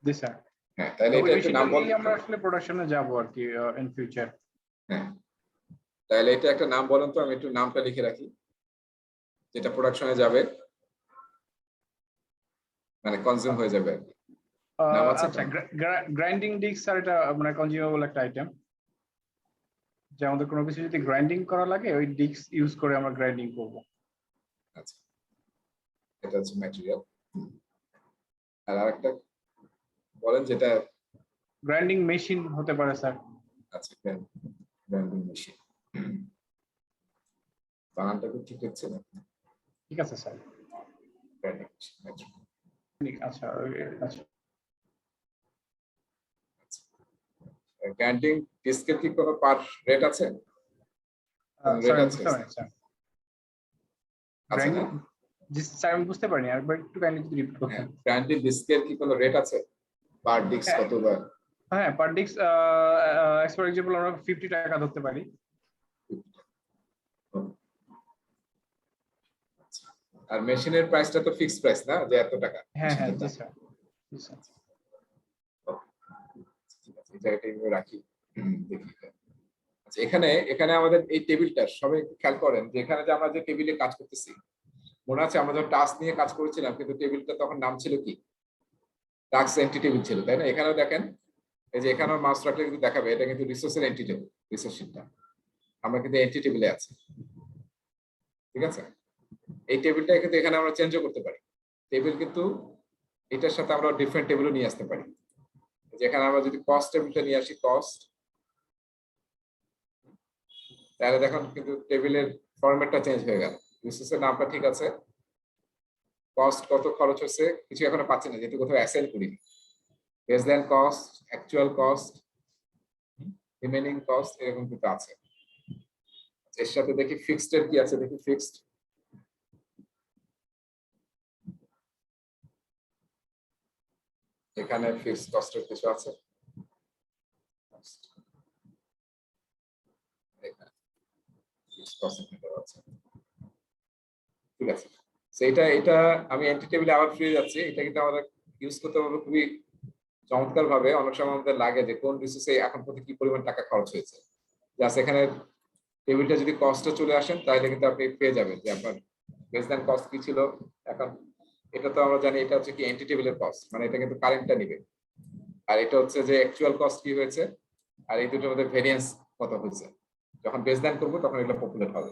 জি স্যার। হ্যাঁ তাহলে ওই এটা একটু মেশিনটা নাম বল। দিয়ে আমরা আসলে প্রোডাকশনে যাব আর কি ইন ফিউচার। হ্যাঁ তাহলে এটা একটা নাম বলেন তো, আমি একটু নামটা লিখে রাখি, যেটা প্রোডাকশনে যাবে, মানে কনজিউম হয়ে যাবে আর কি। নাম আছে আচ্ছা, তো? গ্রাইন্ডিং ডিস্ক স্যার, এটা মানে কনজিউমেবল একটা আইটেম, যে আমাদের কোনো কিছু যদি গ্রাইন্ডিং করা লাগে ওই ডিস্ক ইউজ করে আমরা গ্রাইন্ডিং করব। আচ্ছা এটা হচ্ছে ম্যাটেরিয়াল। আর আরেকটা বলেন যেটা। গ্রাইন্ডিং মেশিন হতে পারে স্যার। আচ্ছা গ্রাইন্ডিং মেশিন, বানানটা কি ঠিক হচ্ছে না? ঠিক আছে স্যার। আচ্ছা আচ্ছা গ্যান্ডিং ডিস্কের কি কোনো পার রেট আছে? স্যার রেট আমি আছে? বুঝতে পারিনি স্যার। আছে না? জি স্যার আমি বুঝতে পারিনি, একবার একটু কাইন্ডলি যদি রিপিট করতেন। গ্যান্ডিং ডিস্কের কি কোনো রেট আছে? পার ডিস্ক হ্যাঁ। কত বা? হ্যাঁ পার ডিস্ক ফর এক্সাম্পল আমরা 50 টাকা ধরতে পারি। আর মেশিনের প্রাইসটা তো ফিক্সড প্রাইস না, যে এত টাকা? হ্যাঁ হ্যাঁ মেশিনটার জি দাম। স্যার জি স্যার। ঠিক আছে, এই জায়গাটা এইভাবে রাখি। দেখি। আচ্ছা, এখানে এখানে আমাদের এই টেবিলটা সবাই একটু খেয়াল করেন যে এখানে যে আমরা যে টেবিলে কাজ করতেছি, মনে আছে আমরা যখন টাস্ক নিয়ে কাজ করেছিলাম, কিন্তু টেবিলটা তখন নাম ছিল কি? টাস্ক এন্ট্রি টেবিল ছিল, তাই না? এখানেও দেখেন, এই যে এখানেও মাউস রাখলে কিন্তু দেখাবে এটা কিন্তু রিসোর্সের এন্ট্রি টেবিল, রিসোর্স শিটটা। আমরা কিন্তু এন্ট্রি টেবিলে আছি, ঠিক আছে? এই টেবিলটা কিন্তু এখানে আমরা চেঞ্জও করতে পারি। টেবিল কিন্তু এটার সাথে আমরা ডিফারেন্ট টেবিলও নিয়ে আসতে পারি। যেখানে আমরা যদি কস্ট টেবিলটা নিয়ে আসি, কস্ট, তাহলে দেখুন কিন্তু টেবিলের ফরম্যাটটা চেঞ্জ হয়ে গেল। রিসোর্সের নামটা ঠিক আছে, কস্ট কত খরচ হচ্ছে কিছু এখনো পাচ্ছি না, যেহেতু কোথাও অ্যাসাইন করিনি। Base then cost, actual cost, remaining cost, এরকম কিন্তু আছে। এর সাথে দেখি ফিক্সড এর কি আছে, দেখি ফিক্সড। এখানে ফিক্সড কস্টের কিছু আছে, এখানে ফিক্সড কস্ট আছে, ঠিক আছে। সেটা এটা আমি এন্ট্রি টেবিলে আবার ফিরে যাচ্ছি। এটা কিন্তু আমাদের ইউজ করতে পারবো খুবই চমৎকার ভাবে। অনেক সময় আমাদের লাগে যে কোন রিসোর্সে এখন প্রতি কি পরিমাণ টাকা খরচ হয়েছে। জাস্ট এখানে টেবিলটা যদি কস্টে চলে আসেন, তাহলে কিন্তু আপনি পেয়ে যাবেন যে আপনার বেস দেন কস্ট কি ছিল। এখন এটা তো আমরা জানি এটা হচ্ছে কি এন্ট্রি টেবিলের কস্ট, মানে এটা কিন্তু কারেন্টটা নিবে। আর এটা হচ্ছে যে অ্যাকচুয়াল কস্ট কি হয়েছে, আর এই দুটোর মধ্যে ভেরিয়েন্স কত হয়েছে। যখন বেস দেন করবো তখন এগুলো পপুলেট হবে।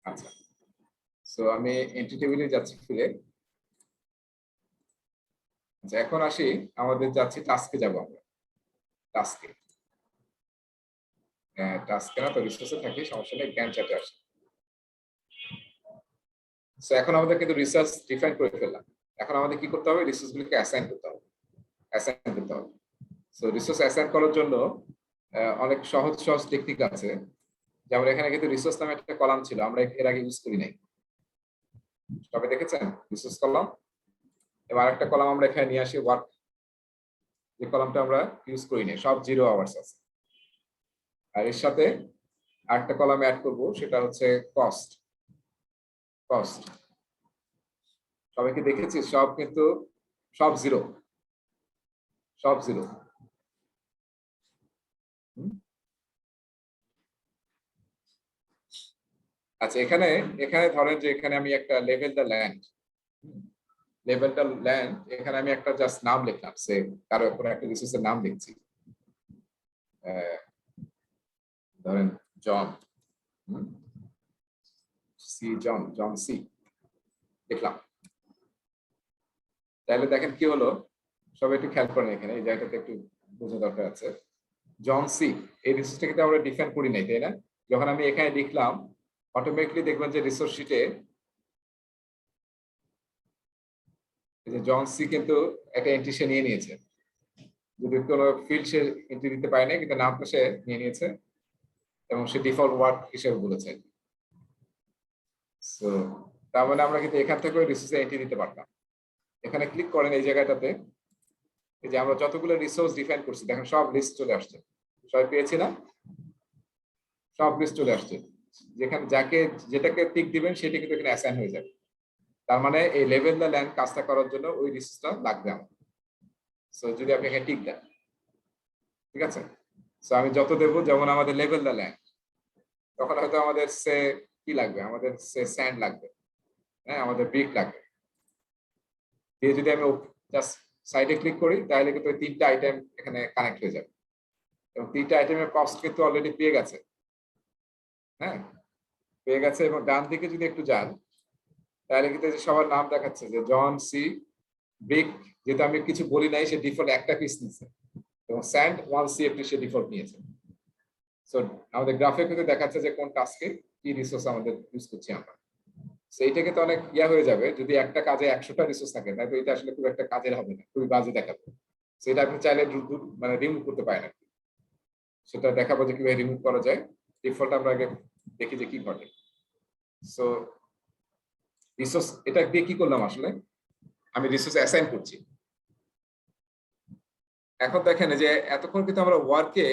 আচ্ছা, সো আমি এন্ট্রি টেবিলে যাচ্ছি ফিরে। আচ্ছা, এখন আসি, আমাদের যাচ্ছি টাস্কে যাব আমরা। টাস্কে টাস্কে না তো রিসোর্সে থাকি, সমস্যা নেই, গ্যান্ট চার্টে আসি। সো এখন আমাদের কিন্তু রিসোর্স ডিফাইন করে ফেললাম। এখন আমাদের কি করতে হবে? রিসোর্সগুলোকে অ্যাসাইন করতে হবে, অ্যাসাইন করতে হবে। সো রিসোর্স অ্যাসাইন করার জন্য অনেক সহজ সহজ টেকনিক আছে। যেমন এখানে কিন্তু রিসোর্স নামে একটা কলাম ছিল, আমরা এর আগে ইউজ করি নাই। সবাই দেখেছেন রিসোর্স কলাম? এবার একটা কলাম আমরা এখানে নিয়ে আসি, ওয়ার্ক, যে কলামটা আমরা ইউজ করি নাই, সব 0 আওয়ার্স আছে। আর এর সাথে আরেকটা কলাম অ্যাড করব, সেটা হচ্ছে কস্ট। কস্ট সবাইকে দেখেছি, সব কিন্তু সব 0, সব 0। আচ্ছা, এখানে এখানে ধরেন যে এখানে আমি একটা লেভেল দ্য ল্যান্ড, লেভেলটা ল্যান্ড, এখানে আমি একটা জাস্ট নাম লিখলাম, সে কারো কোনো একটা রিসোর্সের নাম লিখছি, ধরেন জন সি, জন, জন সি লিখলাম। তাহলে দেখেন কি হলো, সবাই একটু খেয়াল করেন, এখানে এই জায়গাটাতে একটু বোঝা দরকার আছে। জন সি, এই রিসোর্সটা কিন্তু আমরা ডিফাইন করি নাই, তাই না? যখন আমি এখানে লিখলাম, অটোমেটিকলি দেখবেন যে রিসোর্স শিটে জন সি কিন্তু একটা এন্ট্রি সে নিয়ে নিয়েছে। যদি কোনো ফিল্ড সে এন্ট্রি দিতে পারে না, কিন্তু নামটা সে নিয়ে নিয়েছে এবং সে ডিফল্ট ওয়ার্ড হিসেবে বলেছে। সো তার মানে আমরা কিন্তু এখান থেকে রিসোর্সে এন্ট্রি দিতে পারতাম। এখানে ক্লিক করেন এই জায়গাটাতে, এই যে আমরা যতগুলো রিসোর্স ডিফাইন করছি, দেখেন সব লিস্ট চলে আসছে। সবাই পেয়েছি না? সব লিস্ট চলে আসছে। যেখানে যাকে যেটাকে টিক দিবেন সেটা কিন্তু এখানে অ্যাসাইন হয়ে যাবে। তার মানে এই লেভেল দ্য ল্যান্ড কাজটা করার জন্য ওই রিসোর্সটা লাগবে আমার। সো যদি আপনি এখানে টিক দেন, ঠিক আছে? সো আমি যত দেবো, যেমন আমাদের লেভেল দ্য ল্যান্ড, তখন হয়তো আমাদের সে কি লাগবে, আমাদের সে স্যান্ড লাগবে, হ্যাঁ, আমাদের ব্রিক লাগবে। দিয়ে যদি আমি জাস্ট সাইডে ক্লিক করি, তাহলে কিন্তু ওই 3টা আইটেম এখানে কানেক্ট হয়ে যাবে এবং 3টা আইটেমের কস্ট কিন্তু অলরেডি পেয়ে গেছে। হ্যাঁ, পেয়ে গেছে। এবং ডান দিকে যদি একটু যান, তাহলে কিন্তু সবার নাম দেখাচ্ছে যে জন সি, ব্রিক যেটা আমি কিছু বলি নাই, সে ডিফল্ট একটা পিস নিচ্ছে, এবং স্যান্ড 1 CFT সে ডিফল্ট নিয়েছে। সো আমাদের গ্রাফে কিন্তু দেখাচ্ছে যে কোন টাস্কে কি রিসোর্স আমাদের ইউজ করছি আমরা। সেইটাকে তো অনেক হয়ে যাবে যদি একটা কাজে 100টা রিসোর্স থাকে, তাই তো এটা আসলে খুব একটা কাজের হবে না, খুবই বাজে দেখাবে। সেটা আপনি চাইলে মানে রিমুভ করতে পারেন আর কি। সেটা দেখাবো যে কিভাবে রিমুভ করা যায়। ডিফল্ট আমরা আগে দেখি যে কি ঘটে। সো রিসোর্স এটা দিয়ে কি করলাম আসলে, আমি রিসোর্স অ্যাসাইন করছি। এখন দেখেন যে এতক্ষণ কিন্তু আমরা ওয়ার্কে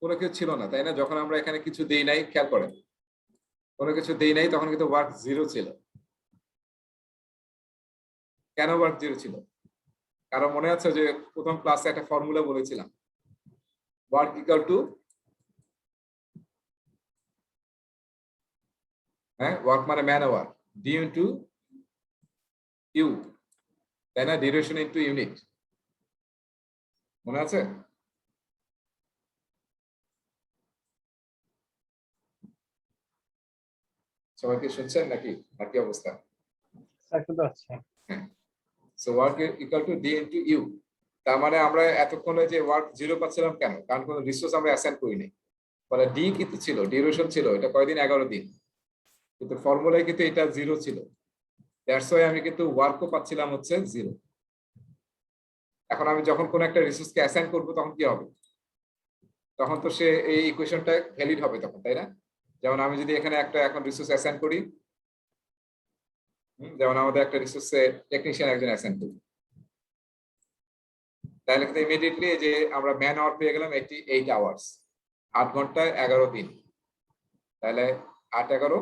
কোনো কিছু ছিল না, তাই না? যখন আমরা এখানে কিছু দেই নাই, খেয়াল করেন কোনো কিছু দেই নাই, তখন কিন্তু ওয়ার্ক 0 ছিল। কেন ওয়ার্ক 0 ছিল? কারণ মনে আছে যে প্রথম ক্লাসে একটা ফর্মুলা বলেছিলাম, ওয়ার্ক ইকুয়াল টু ওয়ার্ক মানে man hour, D into U, তাই না? ডিউরেশন ইনটু ইউনিট, মনে আছে? সবাই কি শুনছেন নাকি, আর কি অবস্থা? শুনতে পাচ্ছি। So work equal to D into U. তার মানে আমরা এতক্ষণে যে ওয়ার্ক 0 পাচ্ছিলাম কেন? কারণ কোনো রিসোর্স আমরা অ্যাসাইন করি নাই। ফলে ডি কিন্তু ছিল, ডিউরেশন ছিল, এটা কয়দিন? 11 দিন। কিন্তু ফর্মুলায় কিন্তু এটা 0 ছিল, দ্যাটস ওয়াই আমি কিন্তু ওয়ার্কও পাচ্ছিলাম হচ্ছে 0। এখন আমি যখন কোন একটা রিসোর্সকে অ্যাসাইন করব তখন কি হবে? তখন তো সে এই ইকুয়েশনটা ভ্যালিড হবে তখন, তাই না? যেমন আমি যদি এখানে একটা এখন রিসোর্স অ্যাসাইন করি, যেমন আমাদের একটা রিসোর্সে টেকনিশিয়ান একজন অ্যাসাইন করি, তাহলে কিন্তু ইমিডিয়েটলি যে আমরা ম্যান আওয়ার পেয়ে গেলাম 88 আওয়ার্স, 8 ঘন্টায় 11 দিন। তাহলে 8 11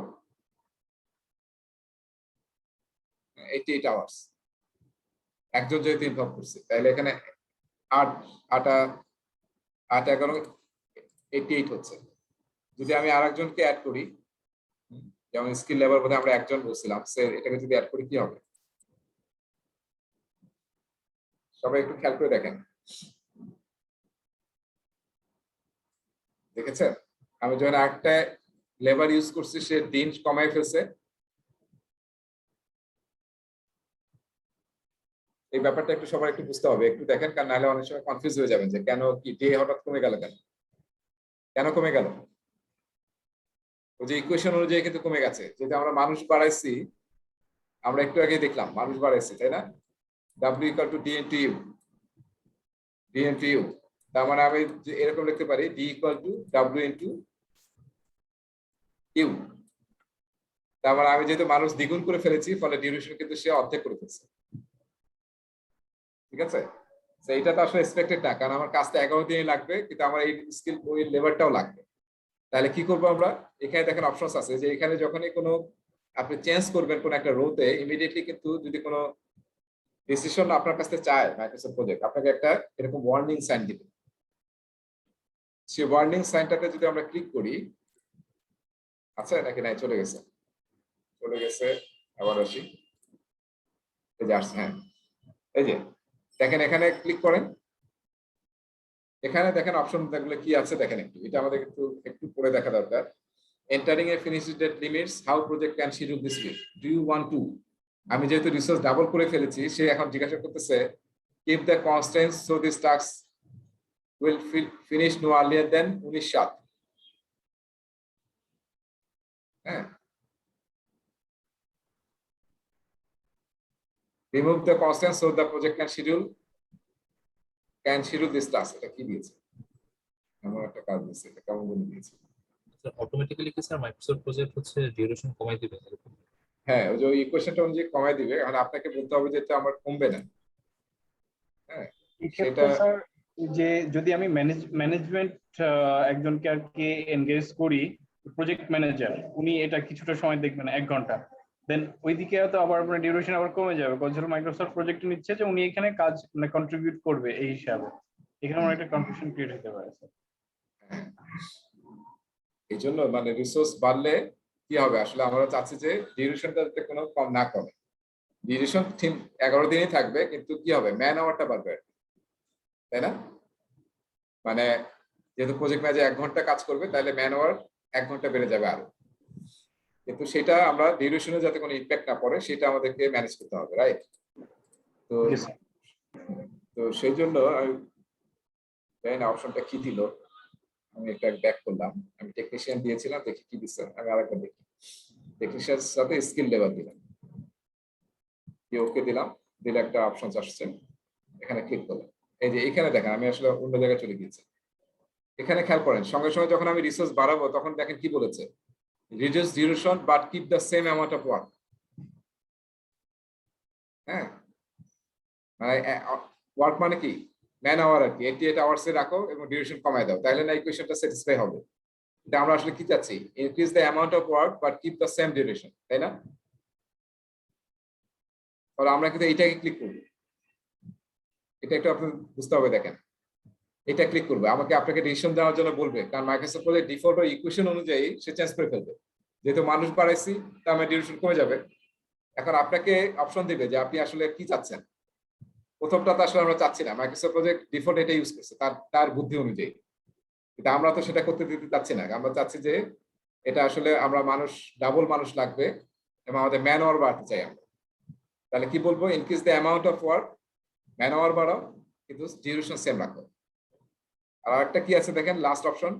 88 আওয়ার্স একজন যেহেতু ইনভলভ করছে, তাহলে এখানে 8 8 8 11 88 হচ্ছে। যদি আমি আরেকজনকে অ্যাড করি, যেমন স্কিল লেবার বোধহয় আমরা একজন বলছিলাম, সে এটাকে যদি অ্যাড করি কি হবে? সবাই একটু খেয়াল করে দেখেন, দেখেছেন? আমি যখন একটা লেবার ইউজ করছি সে দিন কমায় ফেলছে। এই ব্যাপারটা একটু সবাই একটু বুঝতে হবে, একটু দেখেন, কারণ নাহলে অনেক সময় কনফিউজ হয়ে যাবেন যে কেন কি ডে হঠাৎ কমে গেল, কেন কেন কমে গেল? ওই যে ইকুয়েশন অনুযায়ী কিন্তু কমে গেছে, যেটা আমরা মানুষ বাড়াইছি, আমরা একটু আগে দেখলাম মানুষ বাড়াইছি, তাই না? W equal to D into U, D into U. তার মানে আমি এরকম লিখতে পারি D equal to W into U. তার মানে আমি যেহেতু মানুষ দ্বিগুণ করে ফেলেছি, ফলে ডিউরেশন কিন্তু সে অর্ধেক করে ফেলছে, ঠিক আছে? এইটা তো আসলে এক্সপেক্টেড না, কারণ আমার কাজটা 11 দিনই লাগবে, কিন্তু আমার এই স্কিল ওই লেবারটাও লাগবে। তাহলে কি করবো আমরা? এখানে দেখেন অপশনস আছে যে এখানে যখনই কোনো আপনি চেঞ্জ করবেন কোন একটা রোতে, ইমিডিয়েটলি কিন্তু যদি কোনো ডিসিশন আপনার কাছে চায় মাইক্রোসফট প্রজেক্ট, আপনাকে একটা এরকম ওয়ার্নিং সাইন দিবে। সেই ওয়ার্নিং সাইনটাতে যদি আমরা ক্লিক করি, আচ্ছা নাকি নাই, চলে গেছে, চলে গেছে, আবার আসি, এই যে আসছে, হ্যাঁ এই যে দেখেন, এখানে ক্লিক করেন, এখানে দেখেন অপশন গুলো কি আছে দেখেন একটু, এটা আমাদের একটু পড়ে দেখা দরকার। Entering a finish date limits how project can schedule this week. Do you want to? আমি যেহেতু রিসোর্স ডাবল করে ফেলেছি, সে এখন জিজ্ঞাসা করতেছে if the constraints so this task will finish no earlier than 19/7। হ্যাঁ, remove the constraints so the project can schedule this task। এটা কি দিয়েছে? এমন একটা কাজ দিয়েছে, এটা কেমন বলে দিয়েছে? অটোমেটিক্যালি কি স্যার মাইক্রোসফট প্রজেক্ট হচ্ছে ডিউরেশন কমাই দিবে এরকম? হ্যাঁ, ওই যে ইকুয়েশনটা অনুযায়ী কমায় দিবে, এখন আপনাকে বলতে হবে যে এটা আমার কমবে না। হ্যাঁ, এক্ষেত্রে স্যার যে যদি আমি ম্যানেজমেন্ট একজনকে আর কি এনগেজ করি, প্রজেক্ট ম্যানেজার, উনি এটা কিছুটা সময় দেখবেন 1 ঘন্টা, দেন ওইদিকে তো আবার আপনার ডিউরেশন আবার কমে যাবে, কারণ মাইক্রোসফট প্রজেক্ট নিচ্ছে যে উনি এখানে কাজ মানে কন্ট্রিবিউট করবে এই হিসাবে। এখানে আমার একটা কনফিউশন ক্রিয়েট হতে পারে স্যার। এই জন্য মানে রিসোর্স বাড়লে কি হবে, আসলে আমরা চাচ্ছি যে ডিউরেশনটা যাতে কোনো কম না কমে। ডিউরেশন 11 দিনই থাকবে, কিন্তু কি হবে, ম্যান আওয়ারটা বাড়বে, তাই না? মানে যেহেতু প্রজেক্ট ম্যানেজার 1 ঘন্টা কাজ করবে, তাহলে ম্যান আওয়ার 1 ঘন্টা বেড়ে যাবে আরো, কিন্তু সেটা আমরা ডিউরেশনে যাতে কোনো ইম্প্যাক্ট না পড়ে সেটা আমাদেরকে ম্যানেজ করতে হবে, রাইট? তো তো সেই জন্য আমি জানি না অপশনটা কি দিল, আমি এটা ব্যাক করলাম, আমি টেকনিশিয়ান দিয়েছিলাম, দেখি কি দিচ্ছে, আমি আরেকবার দেখি। টেকনিশিয়ান সাথে স্কিল লেবার দিলাম, ওকে দিলাম, দিলে একটা অপশন আসছে, এখানে ক্লিক করলাম। এই যে এখানে দেখেন আমি আসলে অন্য জায়গায় চলে গিয়েছি। এখানে খেয়াল করেন সঙ্গে সঙ্গে যখন আমি রিসোর্স বাড়াবো তখন দেখেন কি বলেছে, reduce duration but keep the same amount of work. হ্যাঁ, মানে ওয়ার্ক মানে কি, ম্যান আওয়ার আর কি, 88 আওয়ার্স এ রাখো এবং ডিউরেশন কমায় দাও, তাহলে না ইকুয়েশনটা স্যাটিসফাই হবে। এটা আমরা আসলে কি চাচ্ছি, increase the amount of work but keep the same duration, তাই না? তাহলে আমরা কিন্তু এইটাকে ক্লিক করবো, এটা একটু আপনার বুঝতে হবে। দেখেন এটা ক্লিক করবে, আমাকে আপনাকে ডিসিশন দেওয়ার জন্য বলবে, কারণ মাইক্রোসফট বলে ডিফল্ট ও ইকুয়েশন অনুযায়ী সে চেঞ্জ করে ফেলবে। যেহেতু মানুষ বাড়াইছি তার মানে ডিউরেশন কমে যাবে। এখন আপনাকে অপশন দিবে যে আপনি আসলে কি চাচ্ছেন। প্রথমটা তো আসলে আমরা চাচ্ছি না, মাইক্রোসফট প্রজেক্ট ডিফল্ট এটা ইউজ করছে তার বুদ্ধি অনুযায়ী, কিন্তু আমরা তো সেটা করতে দিতে চাচ্ছি না। আমরা চাচ্ছি যে এটা আসলে আমরা মানুষ, ডাবল মানুষ লাগবে এবং আমাদের ম্যান আওয়ার বাড়াতে চাই আমরা। তাহলে কি বলবো, increase the amount of work, man hour বাড়াও কিন্তু ডিউরেশন সেম রাখো। আর একটা কি আছে দেখেন, last option,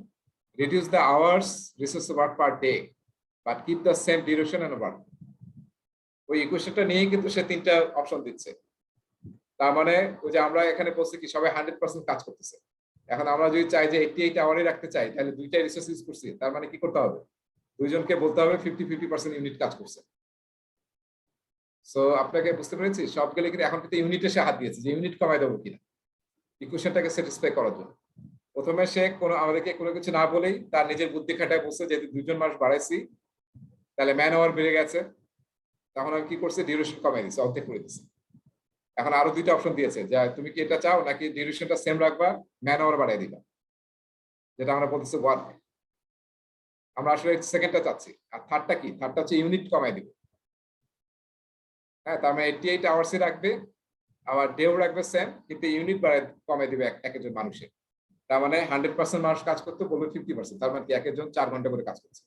reduce the hours resource work per day but keep the same duration and work. ওই ইকুয়েশনটা নিয়েই কিন্তু সে তিনটা অপশন দিচ্ছে। তার মানে ওই যে আমরা এখানে বলছি কি সবাই 100% কাজ করতেছে। এখন আমরা যদি চাই যে 88 আওয়ারই রাখতে চাই, তাহলে দুইটা রিসোর্স ইউজ করছি, তার মানে কি করতে হবে, দুইজনকে বলতে হবে 50-50% ইউনিট কাজ করছে। সো আপনাকে বুঝতে পেরেছি, সবগুলো কিন্তু এখন কিন্তু ইউনিটে সে হাত দিয়েছে যে ইউনিট কমাই দেবো কিনা ইকুয়েশনটাকে স্যাটিসফাই করার জন্য। প্রথমে সে কোনো আমাদেরকে কোনো কিছু না বলেই তার নিজের বুদ্ধি খাটায় বলছে যেহেতু দুইজন মানুষ বাড়াইছি তাহলে ম্যান আওয়ার বেড়ে গেছে, তখন আমি কি করছি, ডিউরেশন কমাই দিচ্ছি, অর্ধেক করে দিচ্ছি। এখন আরো দুইটা অপশন দিয়েছে যে তুমি কি এটা চাও নাকি ডিউরেশনটা সেম রাখবা, ম্যান আওয়ার বাড়াই দিবা, যেটা আমরা বলতেছি ওয়ার্ক। আমরা আসলে সেকেন্ডটা চাচ্ছি। আর থার্ডটা কি, থার্ডটা হচ্ছে ইউনিট কমাই দিব। হ্যাঁ, তার মানে 88 আওয়ার্সই রাখবে, আবার ডেও রাখবে সেম, কিন্তু ইউনিট কমাই দিবে এক একজন মানুষের। তার মানে 100% মানুষ কাজ করতে বলবে 50%, তার মানে কি এক একজন 4 ঘন্টা করে কাজ করছে।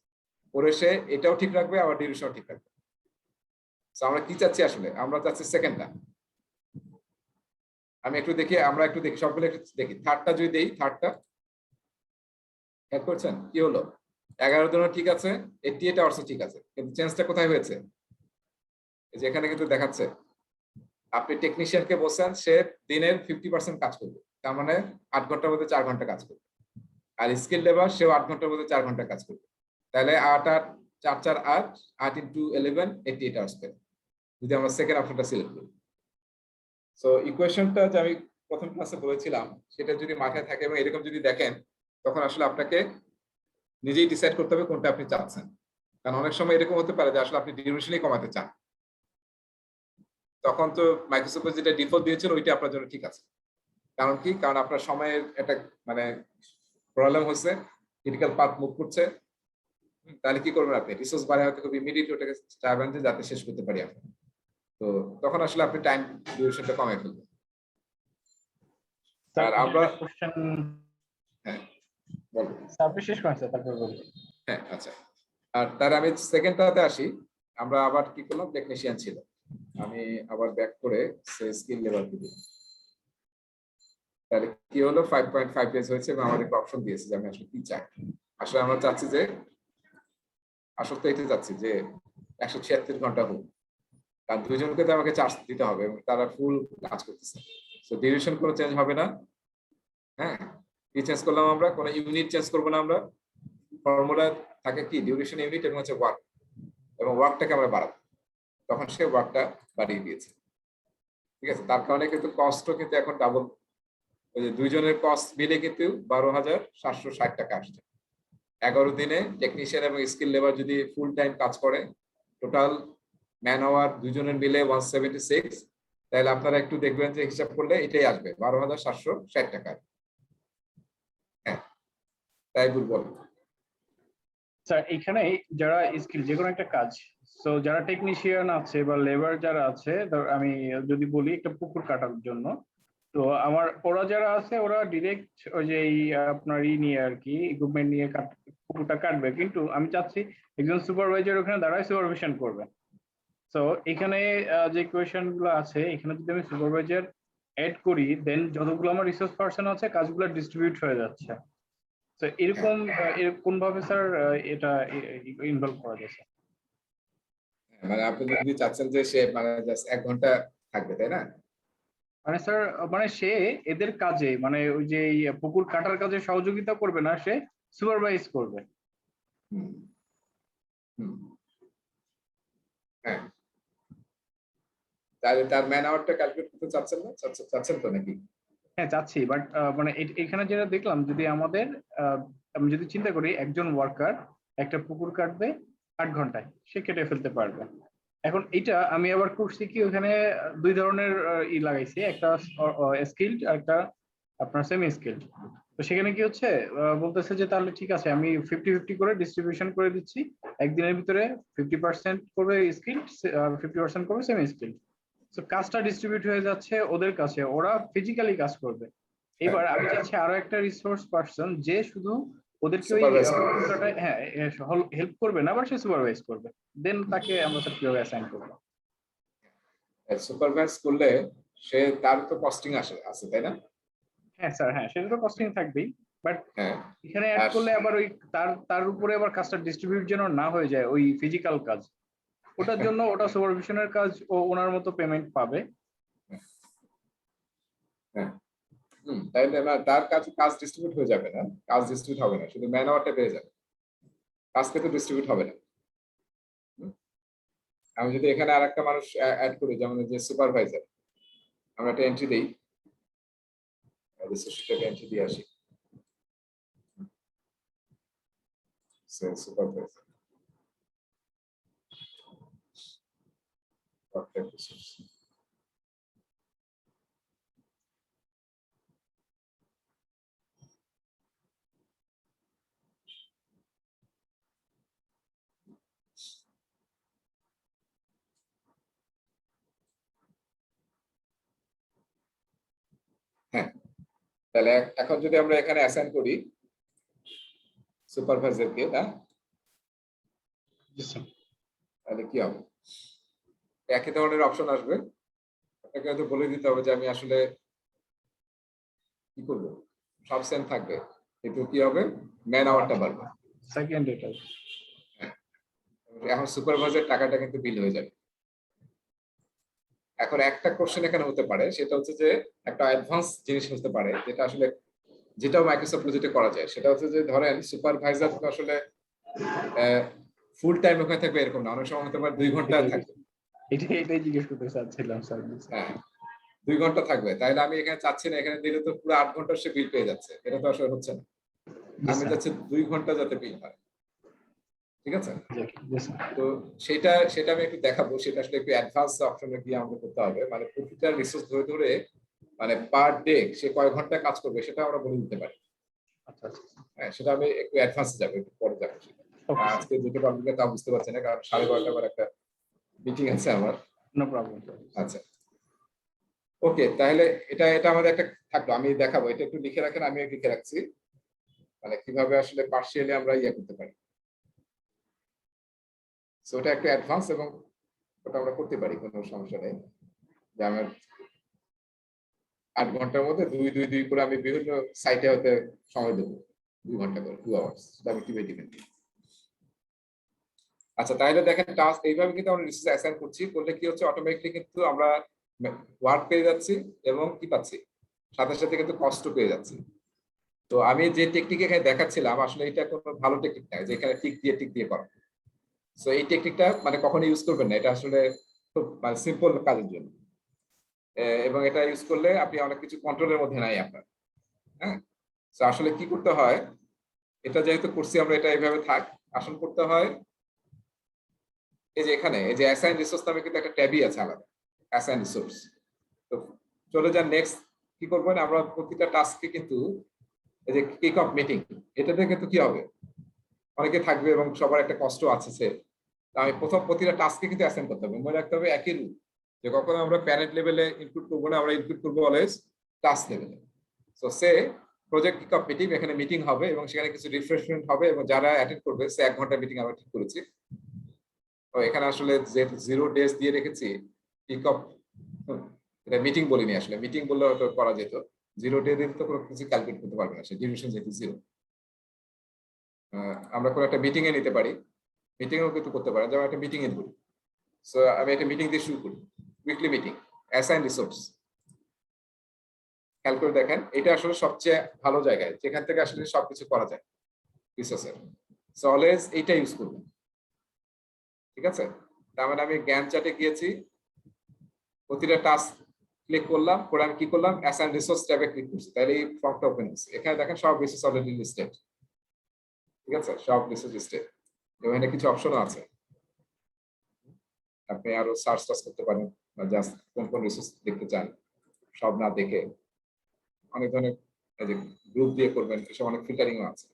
পরে সে এটাও ঠিক রাখবে আবার ডিউরেশনও ঠিক রাখবে। আমরা কি চাচ্ছি আসলে, আমরা চাচ্ছি সেকেন্ডটা। আমি একটু দেখি, আমরা একটু দেখি সবগুলো একটু দেখি। থার্ডটা যদি দেই, থার্ডটা খেয়াল করছেন কি হলো, 11 দিনও ঠিক আছে, 88 আওয়ার্সও ঠিক আছে, কিন্তু চেঞ্জটা কোথায় হয়েছে, যেখানে কিন্তু দেখাচ্ছে আপনি টেকনিশিয়ানকে বলছেন সে দিনের 50% কাজ করবে, তার মানে 8 ঘন্টার মধ্যে 4 ঘন্টা কাজ করবে। আর স্কিল লেবার সেও 8 ঘন্টার মধ্যে 4 ঘন্টা কাজ করবে। তাহলে 8 ইন্টু 11 88 আওয়ার্স পেল, যদি আমরা সেকেন্ড অপশনটা সিলেক্ট করি। সো ইকুয়েশনটা যে আমি প্রথম ক্লাসে বলেছিলাম সেটা যদি মাথায় থাকে এবং এরকম যদি দেখেন, তখন আসলে আপনাকে নিজেই ডিসাইড করতে হবে কোনটা আপনি চাচ্ছেন। কারণ অনেক সময় এরকম হতে পারে যে আসলে আপনি ডিউরেশনই কমাতে চান, তখন তো মাইক্রোসফট যেটা ডিফল্ট দিয়েছিল ওইটা আপনার জন্য ঠিক আছে। কারণ কি, কারণ আপনার সময়ের একটা মানে প্রবলেম হচ্ছে, ক্রিটিক্যাল পাথ মুভ করছে, তাহলে কি করবেন আপনি, রিসোর্স বাড়ায় হয়তো খুব ইমিডিয়েট ওটাকে চাইবেন যে যাতে শেষ করতে পারি আমরা। তো তখন আসলে আপনি টাইম ডিউরেশনটা কমায় ফেলবেন। আর আমরা কোশ্চেন, হ্যাঁ বলবো, আপনি শেষ করেন স্যার, তারপর বলবো। হ্যাঁ আচ্ছা। আর তার আমি সেকেন্ডটাতে আসি। আমরা আবার কি করলাম, টেকনিশিয়ান ছিল, আমি আবার ব্যাক করে স্কিল লেবার দিলাম। তাহলে কি হলো, 5.5 ডেজ হয়েছে এবং আমাদেরকে অপশন দিয়েছে যে আমি আসলে কি চাই। আসলে আমরা চাচ্ছি যে, আসলে তো এটা চাচ্ছি যে 176 ঘন্টা হোক, কারণ দুইজনকে তো আমাকে চার্জ দিতে হবে এবং তারা ফুল কাজ করতেছে। তো ডিউরেশন কোনো চেঞ্জ হবে না। হ্যাঁ, কি চেঞ্জ করলাম আমরা, কোনো ইউনিট চেঞ্জ করবো না আমরা। ফর্মুলা থাকে কি, ডিউরেশন ইউনিট এবং হচ্ছে ওয়ার্ক, এবং ওয়ার্কটাকে আমরা বাড়াবো, তখন সে ওয়ার্কটা বাড়িয়ে দিয়েছে। ঠিক আছে, তার কারণে কিন্তু কস্টও কিন্তু এখন ডাবল, ওই যে দুইজনের কস্ট মিলে কিন্তু 12,760 টাকা আসছে। 11 দিনে টেকনিশিয়ান এবং স্কিল লেবার যদি ফুল টাইম কাজ করে, টোটাল ম্যান আওয়ার দুজনের মিলে 176, তাহলে আপনারা একটু দেখবেন যে হিসাব করলে এটাই আসবে 12,760 টাকা। হ্যাঁ, তাই দুর্বল। স্যার এখানে যারা স্কিল যে কোনো একটা কাজ, তো যারা টেকনিশিয়ান আছে বা লেবার যারা আছে, আমি যদি বলি একটা পুকুর কাটার জন্য, তো আমার ওরা যারা আছে ওরা ডিরেক্ট ওই যে আপনার নিয়ে আর কি ইকুইপমেন্ট নিয়ে পুকুরটা কাটবে, কিন্তু আমি চাচ্ছি একজন সুপারভাইজার ওখানে দাঁড়ায় সুপারভিশন করবে। তো এখানে যে কোয়েশন গুলো আছে, এখানে যদি আমি সুপারভাইজার এড করি, দেন যতগুলো আমার রিসোর্স পার্সন আছে কাজগুলো ডিস্ট্রিবিউট হয়ে যাচ্ছে। তো এরকম কোন ভাবে স্যার এটা ইনভলভ করা যায়? মানে আপনি যদি চাচ্ছেন যে সে মানে জাস্ট 1 ঘন্টা থাকবে, তাই না? মানে স্যার, মানে সে এদের কাজে মানে ওই যে এই পুকুর কাটার কাজে সহযোগিতা করবে না, সে সুপারভাইজ করবে। হুম, হুম, হ্যাঁ। তাহলে তার ম্যান আওয়ারটা ক্যালকুলেট করতে চাচ্ছেন না? চাচ্ছেন তো নাকি? হ্যাঁ চাচ্ছি, বাট মানে এখানে যেটা দেখলাম, যদি আমাদের আমি যদি চিন্তা করি একজন ওয়ার্কার একটা পুকুর কাটবে 8 ঘন্টায়, সে কেটে ফেলতে পারবে। এখন এটা আমি আবার করছি কি, ওখানে দুই ধরনের লাগাইছি, একটা স্কিল্ড আর একটা আপনার সেমি স্কিল্ড। তো সেখানে কি হচ্ছে, বলতেছে যে তাহলে ঠিক আছে, আমি 50-50 করে ডিস্ট্রিবিউশন করে দিচ্ছি, একদিনের ভিতরে 50% করবে স্কিল্ড, 50% করবে সেমি স্কিল্ড। তো কাজটা ডিস্ট্রিবিউট হয়ে যাচ্ছে ওদের কাছে, ওরা ফিজিক্যালি কাজ করবে। এবার আমি চাচ্ছি আরো একটা রিসোর্স পারসন যে শুধু ওদেরকে ওই Supervise করবে। পুরোটাই, হ্যাঁ হেল্প করবে না, আবার সে সুপারভাইজ করবে। দেন তাকে আমরা স্যার কিভাবে অ্যাসাইন করবো? সুপারভাইজ করলে সে তার তো কস্টিং আছে, তাই না? হ্যাঁ স্যার, হ্যাঁ সেটা তো কস্টিং থাকবেই, বাট হ্যাঁ। এখানে অ্যাড আর করলে আবার ওই তার উপরে আবার কাজটা ডিস্ট্রিবিউট যেন না হয়ে যায় ওই ফিজিক্যাল কাজ, ওটার জন্য ওটা সুপারভিশনের কাজ, ও ওনার মতো পেমেন্ট পাবে। হ্যাঁ, তাইলে না তার কাজ ডিস্ট্রিবিউট হয়ে যাবে না, কাজ ডিস্ট্রিবিউট হবে না, শুধু ম্যান আওয়ারটা পেয়ে যাবে, কাজ কিন্তু ডিস্ট্রিবিউট হবে না। হুম, আমি যদি এখানে আরেকটা মানুষ অ্যাড করি, যেমন যে সুপারভাইজার, আমরা একটা এন্ট্রি দেই, রিসোর্সটাকে এন্ট্রি দিয়ে আসি, সুপারভাইজার হ্যাঁ। তাহলে এখন যদি আমরা এখানে অ্যাসাইন করি সুপারভাইজারকে, না তাহলে কি হবে? একই ধরনের অপশন আসবে, আপনাকে হয়তো বলে দিতে হবে যে আমি আসলে কি করবো, সব সেম থাকবে, কিন্তু কি হবে, ম্যান আওয়ারটা বাড়বে। সেকেন্ড এটা এখন সুপারভাইজার টাকাটা কিন্তু বিল হয়ে যাবে। এখন একটা কোশ্চেন এখানে হতে পারে, সেটা হচ্ছে যে একটা অ্যাডভান্স জিনিস হতে পারে, যেটা আসলে যেটাও মাইক্রোসফট প্রজেক্টে করা যায়, সেটা হচ্ছে যে ধরেন সুপারভাইজার তো আসলে ফুল টাইম ওখানে থাকবে এরকম না, অনেক সময় হতে পারে 2 ঘন্টা থাকবে। এটাই জিজ্ঞেস করতে চাচ্ছিলাম স্যার। হ্যাঁ, 2 ঘন্টা থাকবে, তাইলে আমি এখানে চাচ্ছি না, এখানে দিলে তো পুরো 8 ঘন্টা সে বিল পেয়ে যাচ্ছে, এটা তো আসলে হচ্ছে না। আমি চাচ্ছি 2 ঘন্টা যাতে বিল হয়, ঠিক আছে? তো সেটা আমি একটু দেখাবো, সেটা আসলে একটু অ্যাডভান্স অপশনে গিয়ে আমাদের করতে হবে, মানে প্রতিটা রিসোর্স ধরে ধরে মানে পার ডে সে কয় ঘন্টা কাজ করবে সেটা আমরা বলে দিতে পারি। আচ্ছা, হ্যাঁ, সেটা আমি একটু অ্যাডভান্সে যাবো, একটু পরে যাবো সেটা। আজকে যেতে পারবো কিনা তা বুঝতে পারছি না, কারণ 12:30 আবার একটা মিটিং আছে আমার। No problem. আচ্ছা, ওকে, তাহলে এটা আমাদের একটা থাকলো, আমি দেখাবো, এটা একটু লিখে রাখেন, আমি লিখে রাখছি, মানে কিভাবে আসলে পার্সিয়ালি আমরা করতে পারি। সো ওটা একটা অ্যাডভান্স, এবং ওটা আমরা করতে পারি, কোনো সমস্যা নেই। যে আমার 8 ঘন্টার মধ্যে 2 করে আমি বিভিন্ন সাইটে হতে সময় দেবো, 2 ঘন্টা করে, 2 আওয়ার্স, আমি কিভাবে দিবেন। আচ্ছা, তাহলে দেখেন টাস্ক এইভাবে কিন্তু আমরা রিসোর্স অ্যাসাইন করছি, করলে কি হচ্ছে, অটোমেটিকলি কিন্তু আমরা ওয়ার্ক পেয়ে যাচ্ছি এবং কি পাচ্ছি, সাথে সাথে কিন্তু কষ্ট পেয়ে যাচ্ছি। তো আমি যে টেকনিক এখানে দেখাচ্ছিলাম, আসলে এটা কোনো ভালো টেকনিক না, যে এখানে টিক দিয়ে করা। সো এই টেকনিকটা মানে কখনো ইউজ করবেন না, এটা আসলে খুব মানে সিম্পল কাজের জন্য, এবং এটা ইউজ করলে আপনি অনেক কিছু কন্ট্রোলের মধ্যে নাই আপনার। হ্যাঁ, তো আসলে কি করতে হয়, এটা যেহেতু করছি আমরা, এটা এইভাবে থাক, আসলে করতে হয় এই যে এখানে এই যে অ্যাসাইন রিসোর্স নামে কিন্তু একটা ট্যাবই আছে আলাদা, অ্যাসাইন রিসোর্স। তো চলে যান নেক্সট, কি করবেন, আমরা প্রতিটা টাস্কে কিন্তু এই যে কিক অফ মিটিং, এটাতে কিন্তু কি হবে, অনেকে থাকবে এবং সবার একটা কষ্ট আছে, সে আমি প্রতিটা টাস্কে কিন্তু অ্যাসাইন করতে হবে, মনে রাখতে হবে একই রুল, যে কখনো আমরা প্যারেন্ট লেভেলে ইনক্লুড করবো না, আমরা ইনক্লুড করবো অলওয়েজ টাস্ক লেভেলে। সো সে প্রজেক্ট কিক অফ মিটিং, এখানে মিটিং হবে এবং সেখানে কিছু রিফ্রেশমেন্ট হবে, এবং যারা অ্যাটেন্ড করবে সে 1 ঘন্টা মিটিং আমরা ঠিক করেছি। তো এখানে আসলে যে 0 ডেজ দিয়ে রেখেছি, পিক আপ, এটা মিটিং বলিনি, আসলে মিটিং বললে হয়তো করা যেত, 0 ডে দিলে তো কোনো কিছু ক্যালকুলেট করতে পারবে না, সে ডিউরেশন যেহেতু 0। আমরা কোনো একটা মিটিং এ নিতে পারি, মিটিং এও কিন্তু করতে পারি, যেমন একটা মিটিং এ ধরি, সো আমি একটা মিটিং দিয়ে শুরু করি, উইকলি মিটিং, অ্যাসাইন রিসোর্স। খেয়াল করে দেখেন, এটা আসলে সবচেয়ে ভালো জায়গায় যেখান থেকে আসলে সবকিছু করা যায় রিসোর্সের। সো অলওয়েজ এইটা ইউজ করবেন, ঠিক আছে? তার মানে আমি জ্ঞান চার্টে গিয়েছি, প্রতিটা টাস্ক ক্লিক করলাম, করে আমি কি করলাম, অ্যাসাইন রিসোর্স ট্যাবে ক্লিক করছি, তাহলে এই ফর্মটা ওপেন হচ্ছে। এখানে দেখেন সব রিসোর্স অলরেডি লিস্টেড, ঠিক আছে? সব রিসোর্স লিস্টেড, এখানে কিছু অপশনও আছে, আপনি আরো সার্চ টার্চ করতে পারেন, বা জাস্ট কোন কোন রিসোর্স দেখতে চান সব না দেখে অনেক ধরনের এই যে গ্রুপ দিয়ে করবেন, এসব অনেক ফিল্টারিংও আছে।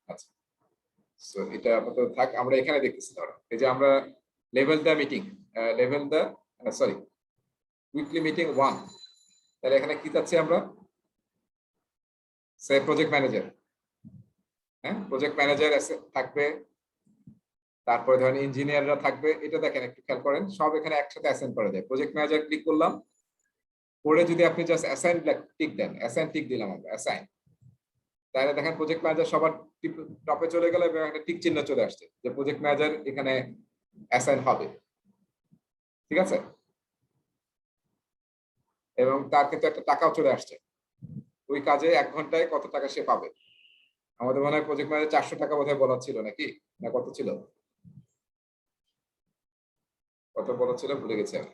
আচ্ছা, সো এটা আপাতত থাক, আমরা এখানে দেখতেছি। ধরো এই যে আমরা level the meeting, level the sorry weekly meeting 1, তাহলে এখানে কি চাচ্ছি আমরা, সে প্রজেক্ট ম্যানেজার। হ্যাঁ, প্রজেক্ট ম্যানেজার থাকবে, তারপরে ধরেন ইঞ্জিনিয়াররা থাকবে। এটা দেখেন একটু খেয়াল করেন, সব এখানে একসাথে অ্যাসাইন করা যায়। প্রজেক্ট ম্যানেজার ক্লিক করলাম, করে যদি আপনি জাস্ট অ্যাসাইন টিক দেন, অ্যাসাইন টিক দিলাম আমরা অ্যাসাইন, তাহলে দেখেন প্রজেক্ট ম্যানেজার সবার টপে চলে গেল এবং একটা টিক চিহ্ন চলে আসছে যে প্রজেক্ট ম্যানেজার এখানে অ্যাসাইন হবে, ঠিক আছে? এবং তার কিন্তু একটা টাকাও চলে আসছে, ওই কাজে 1 ঘন্টায় কত টাকা সে পাবে। আমাদের মনে হয় প্রজেক্ট ম্যানেজার 400 টাকা বোধহয় বলা ছিল নাকি, না কত ছিল, কত বলা ছিল ভুলে গেছি আমি।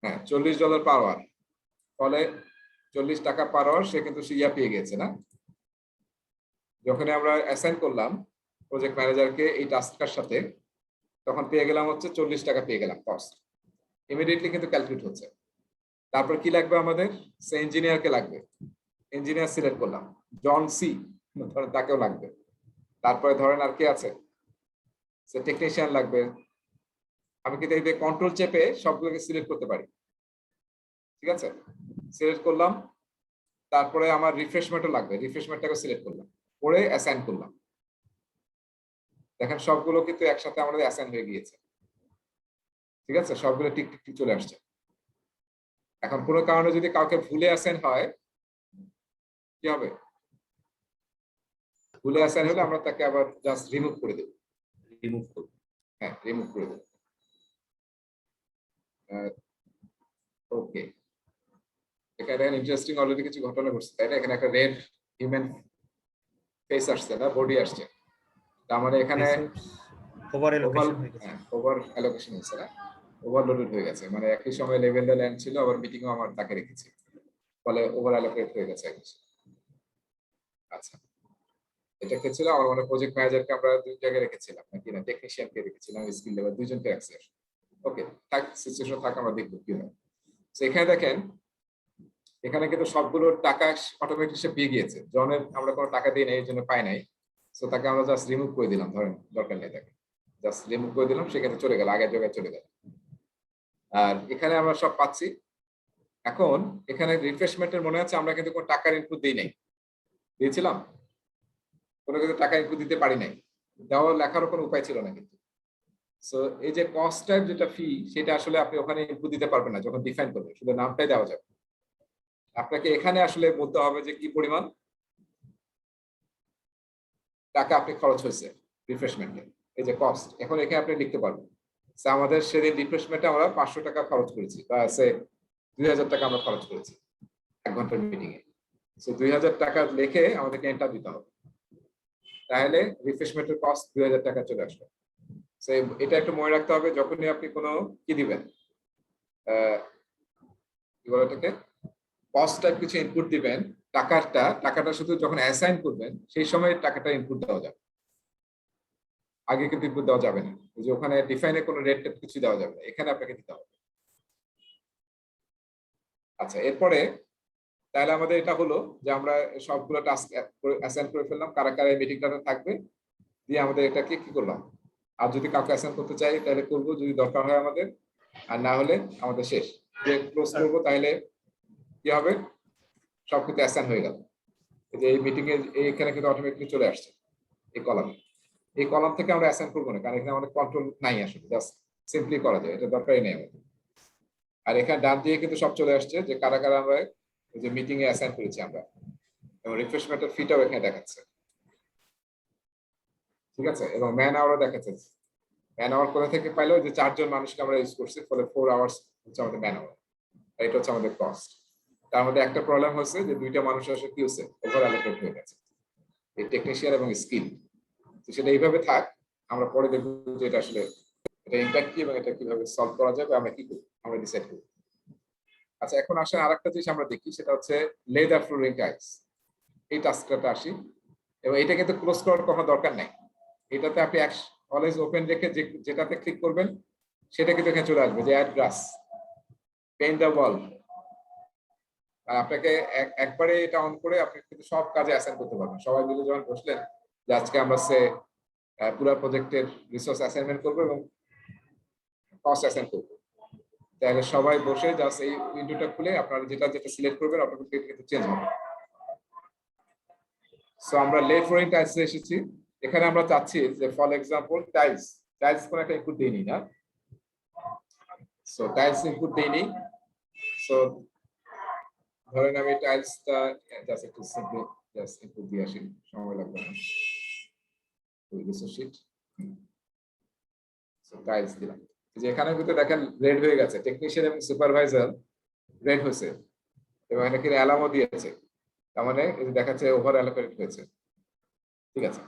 হ্যাঁ, $40 পার আওয়ার, ফলে 40 টাকা পার আওয়ার সে কিন্তু সিয়া পেয়ে গেছে না। যখন আমরা অ্যাসাইন করলাম প্রজেক্ট ম্যানেজারকে এই টাস্কটার সাথে, তখন পেয়ে গেলাম হচ্ছে 40 টাকা পেয়ে গেলাম কস্ট, ইমিডিয়েটলি কিন্তু ক্যালকুলেট হচ্ছে। তারপর কি লাগবে আমাদের, সে ইঞ্জিনিয়ারকে লাগবে, ইঞ্জিনিয়ার সিলেক্ট করলাম, জন সি ধরেন তাকেও লাগবে। তারপরে ধরেন আর কি আছে, সে টেকনিশিয়ান লাগবে। আমি কিন্তু এই কন্ট্রোল চেপে সবগুলোকে সিলেক্ট করতে পারি, ঠিক আছে? সিলেক্ট করলাম, তারপরে আমার রিফ্রেশমেন্টও লাগবে, রিফ্রেশমেন্টটাকে সিলেক্ট করলাম, করে অ্যাসাইন করলাম। দেখেন সবগুলো কিন্তু একসাথে আমাদের অ্যাসাইন হয়ে গিয়েছে, ঠিক আছে? সবগুলো টিক টিক টিক চলে আসছে। এখন কোনো কারণে যদি কাউকে ভুলে অ্যাসাইন হয়, কি হবে? ভুলে অ্যাসাইন হলে আমরা তাকে আবার জাস্ট রিমুভ করে দেব, রিমুভ করব। হ্যাঁ রিমুভ করে দেব। ওকে, এখানে ইন্টারেস্টিং অলরেডি কিছু ঘটনা ঘটছে, তাই না? এখানে একটা রেড হিউম্যান ফেস আসছে না, বডি আসছে, তার মানে এখানে ওভার অ্যালোকেশন হয়ে গেছে। ওভার অ্যালোকেশন হয়েছে না, ওভারলোডেড হয়ে গেছে। মানে একই সময় লেভেলটা ল্যান্ড ছিল, আবার মিটিংও আমার তাকে রেখেছি, ফলে ওভার অ্যালোকেট হয়ে গেছে একই সাথে। আচ্ছা, এটা কে ছিল আমার মনে, প্রজেক্ট ম্যানেজারকে আমরা 2 জায়গায় রেখেছিলাম নাকি, না টেকনিশিয়ানকে রেখেছিলাম, স্কিল লেভেল 2 জনকে রাখছি। ওকে, থাক, সিচুয়েশন থাক, আমরা দেখবো কি হয়। তো এখানে দেখেন, এখানে কিন্তু সবগুলো টাকা অটোমেটিক সে পেয়ে গিয়েছে। জনের আমরা কোনো টাকা দিই নাই, এই জন্য পাই নাই। সো তাকে আমরা জাস্ট রিমুভ করে দিলাম, ধরেন দরকার নেই তাকে, জাস্ট রিমুভ করে দিলাম, সেখানে চলে গেল, আগের জায়গায় চলে গেল। আর এখানে আমরা সব পাচ্ছি। এখন এখানে রিফ্রেশমেন্টের মনে আছে আমরা কিন্তু কোনো টাকার ইনপুট দিই নাই, দিয়েছিলাম? কোনো কিছু টাকা ইনপুট দিতে পারি নাই, দেওয়া লেখারও কোনো উপায় ছিল না কিন্তু। সো এই যে কস্ট টাইপ যেটা ফি, সেটা আসলে আপনি ওখানে ইনপুট দিতে পারবেন না যখন ডিফাইন করবেন, শুধু নামটাই দেওয়া যাবে। আপনাকে এখানে আসলে বলতে হবে যে কি পরিমাণ টাকা আপনি খরচ হয়েছে রিফ্রেশমেন্টে, এই যে কস্ট, এখন এখানে আপনি লিখতে পারবেন। আমাদের সেদিন রিফ্রেশমেন্টে আমরা 500 টাকা খরচ করেছি, বা সে 2000 টাকা আমরা খরচ করেছি 1 ঘন্টার মিটিং এ। সো 2000 টাকা লিখে আমাদেরকে এন্টার দিতে হবে, তাহলে রিফ্রেশমেন্টের কস্ট 2000 টাকা চলে আসবে। সো এটা একটু মনে রাখতে হবে, যখনই আপনি কোনো কি দিবেন, কি বলে এটাকে, কস্ট টাইপ কিছু ইনপুট দিবেন, টাকাটা শুধু যখন অ্যাসাইন করবেন সেই সময় টাকাটা ইনপুট দেওয়া যাবে, আগে কিন্তু ইনপুট দেওয়া যাবে না। ওই যে ওখানে ডিফাইনে কোনো রেট টেট কিছু দেওয়া যাবে না, এখানে আপনাকে দিতে হবে। আচ্ছা, এরপরে তাহলে আমাদের এটা হলো যে আমরা সবগুলো টাস্ক অ্যাসাইন করে ফেললাম, কারা কারা এই মিটিংটাতে থাকবে, দিয়ে আমাদের এটাকে কি করলাম। আর যদি কাউকে অ্যাসাইন করতে চাই তাহলে করবো, যদি দরকার হয় আমাদের, আর না হলে আমাদের শেষ, ক্লোজ করবো। তাহলে কি হবে, সবকিছু অ্যাসাইন হয়ে গেল। এই যে এই মিটিং এর এইখানে কিন্তু অটোমেটিকলি চলে আসছে এই কলামে। এই কলাম থেকে আমরা অ্যাসাইন করবো না, কারণ এখানে আমাদের কন্ট্রোল নাই, আসলে জাস্ট সিম্পলি করা যায়, এটা দরকারই নেই আমাদের। আর এখানে ডান দিয়ে কিন্তু সব চলে আসছে যে কারা কারা আমরা এই যে মিটিং এ অ্যাসাইন করেছি আমরা। এবং রিফ্রেশমেন্টের ফিটাও এখানে দেখাচ্ছে, ঠিক আছে, এবং ম্যান আওয়ারও দেখাচ্ছে। ম্যান আওয়ার কোথা থেকে পাইলো, যে 4 জন মানুষকে আমরা ইউজ করছি, ফলে 4 আওয়ার্স হচ্ছে আমাদের ম্যান আওয়ার, এটা হচ্ছে আমাদের কস্ট। তার মধ্যে একটা প্রবলেম হচ্ছে যে 2টা মানুষ আসলে কি হচ্ছে, ওভার অ্যালোকেট হয়ে গেছে, এই টেকনিশিয়ান এবং স্কিল। তো সেটা এইভাবে থাক, আমরা পরে দেখবো যে এটা আসলে এটা ইম্প্যাক্ট কি এবং এটা কিভাবে সলভ করা যাবে, আমরা কি করব, আমরা ডিসাইড করব। আচ্ছা, এখন আসলে আরেকটা জিনিস আমরা দেখি, সেটা হচ্ছে লে দ্য ফ্লোরিং টাইলস। এই টাস্কটাতে আসি, এবং এটা কিন্তু ক্লোজ করার কোনো দরকার নাই। এটাতে আপনি অলওয়েজ ওপেন রেখে যেটাতে ক্লিক করবেন সেটা কিন্তু এখানে চলে আসবে, যে অ্যাড গ্রাস, পেইন্ট দ্য ওয়াল। আর আপনাকে একবারে এটা অন করে আপনি কিন্তু সব কাজে অ্যাসাইন করতে পারবেন। সবাই মিলে যখন বসলেন যে আজকে আমরা পুরো প্রজেক্টের রিসোর্স অ্যাসাইনমেন্ট করবো এবং কস্ট অ্যাসাইন করবো, তাহলে সবাই বসে জাস্ট এই উইন্ডোটা খুলে আপনারা যেটা যেটা সিলেক্ট করবেন অটোমেটিক কিন্তু চেঞ্জ হবে। সো আমরা লে ফ্লোরিং টাইলস এসেছি। এখানে আমরা চাচ্ছি যে ফর এক্সাম্পল টাইলস কোন একটা ইনপুট দেইনি না, সো টাইলস ইনপুট দেইনি। সো ধরেন আমি টাইলসটা জাস্ট একটু সিম্পল জাস্ট ইনপুট দিয়ে আসি, সময় লাগবে না। রিসোর্স শিট, সো টাইলস দিলাম, যে এখানে কিন্তু দেখেন রেড হয়ে গেছে, টেকনিশিয়ান এবং সুপারভাইজার রেড হয়েছে, এবং এখানে অ্যালার্মও দিয়েছে, তার মানে এই যে দেখাচ্ছে ওভার অ্যালোকেটেড হয়েছে। ঠিক আছে,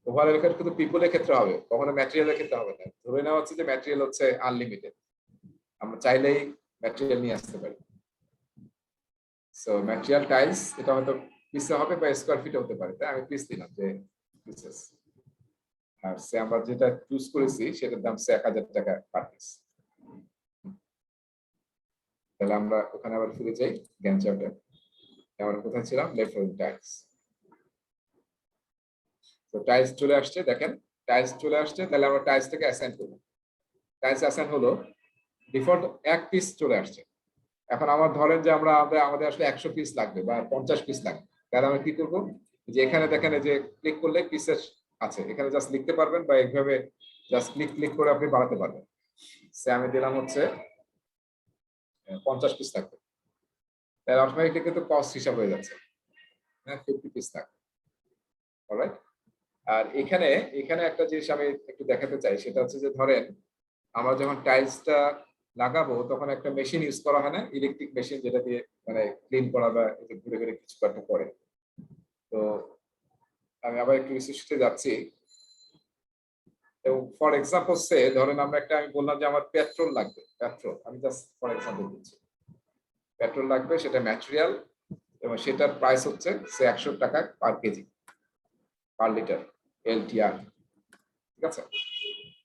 ওভার অ্যালোকেট কিন্তু পিপলের ক্ষেত্রে হবে, কখনো ম্যাটেরিয়ালের ক্ষেত্রে হবে না। ধরে নেওয়া হচ্ছে যে ম্যাটেরিয়াল হচ্ছে আনলিমিটেড, আমরা চাইলেই ম্যাটেরিয়াল নিয়ে আসতে পারি। সো ম্যাটেরিয়াল টাইলস এটা হয়তো পিসে হবে বা স্কয়ার ফিটে হতে পারে, তাই আমি পিস দিলাম যে পিসেস। আর সে আমরা যেটা চুজ করেছি সেটার দাম 1000 টাকা পার পিস। তাহলে আমরা ওখানে আবার ফিরে যাই জ্ঞান চার্টে, আমরা কোথায় ছিলাম, লেফট ফ্লোরিং টাইলস। তো টাইলস চলে আসছে, দেখেন টাইলস চলে আসছে, তাহলে আমরা টাইলসটাকে অ্যাসাইন করব। টাইলস অ্যাসাইন হলো, ডিফল্ট 1 পিস চলে আসছে। এখন আমার ধরেন যে আমাদের আসলে 100 পিস লাগবে বা 50 পিস লাগবে, তাহলে আমরা কি করব, যে এখানে দেখেন যে ক্লিক করলে পিসেস আছে, এখানে জাস্ট লিখতে পারবেন বা এইভাবে জাস্ট ক্লিক করে আপনি বাড়াতে পারবেন। সে আমি দিলাম হচ্ছে 50 পিস থাকবে, তাহলে অটোমেটিকলি কিন্তু কস্ট হিসাব হয়ে যাচ্ছে, হ্যাঁ 50 পিস থাকবে। অলরাইট, আর এখানে একটা জিনিস আমি একটু দেখাতে চাই, সেটা হচ্ছে যে ধরেন আমরা যখন টাইলসটা লাগাবো তখন একটা মেশিন ইউজ করা হয় না, ইলেকট্রিক মেশিন, যেটা দিয়ে মানে ক্লিন করা বা ঘুরে ঘুরে কিছু একটা করে। তো আমি আবার একটু রিসার্চে যাচ্ছি, এবং ফর এক্সাম্পল ধরেন আমি বললাম যে আমার পেট্রোল লাগবে, আমি জাস্ট ফর এক্সাম্পল দিচ্ছি, পেট্রোল লাগবে, সেটা ম্যাটেরিয়াল, এবং সেটার প্রাইস হচ্ছে 100 টাকা পার কেজি, পার লিটার এলটিআর। ঠিক আছে,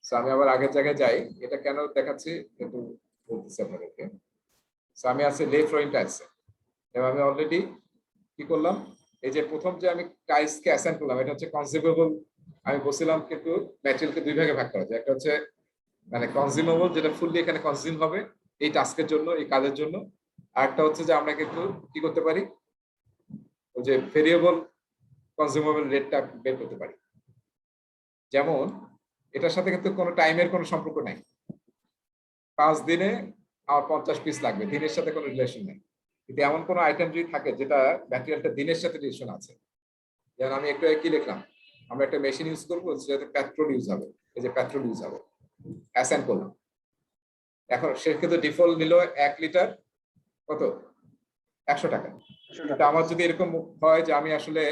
সো আমি আবার আগের জায়গায় যাই, এটা কেন দেখাচ্ছি একটু বলতেছি আপনাদেরকে। সো আমি আছি লে ফ্লোরিং টাইলস, এবং আমি অলরেডি কি করলাম, এই যে প্রথম যে আমি টাইলসকে অ্যাসাইন করলাম, এটা হচ্ছে কনজিউমেবল। আমি বলছিলাম কিন্তু ম্যাটেরিয়ালকে 2 ভাগে ভাগ করা যায়, একটা হচ্ছে মানে কনজিউমেবল, যেটা ফুললি এখানে কনজিউম হবে এই টাস্কের জন্য, এই কাজের জন্য। আর একটা হচ্ছে যে আমরা কিন্তু কি করতে পারি, ওই যে ভেরিয়েবল কনজিউমেবল রেটটা বের করতে পারি। যেমন এটার সাথে কিন্তু কোনো টাইমের কোনো সম্পর্ক নাই, 5 দিনে আমার 50 পিস লাগবে, দিনের সাথে কোনো রিলেশন নেই। কিন্তু এমন কোনো আইটেম যদি থাকে যেটা ম্যাটেরিয়ালটা দিনের সাথে রিলেশন আছে, যেমন আমি একটু কি লিখলাম, আমরা একটা মেশিন ইউজ করবো যেটাতে পেট্রোল ইউজ হবে, এই যে পেট্রোল ইউজ হবে, অ্যাসাইন করলাম। এখন সেক্ষেত্রে ডিফল্ট নিল 1 লিটার কত, 100 টাকা। কিন্তু আমার যদি এরকম হয় যে আমি আসলে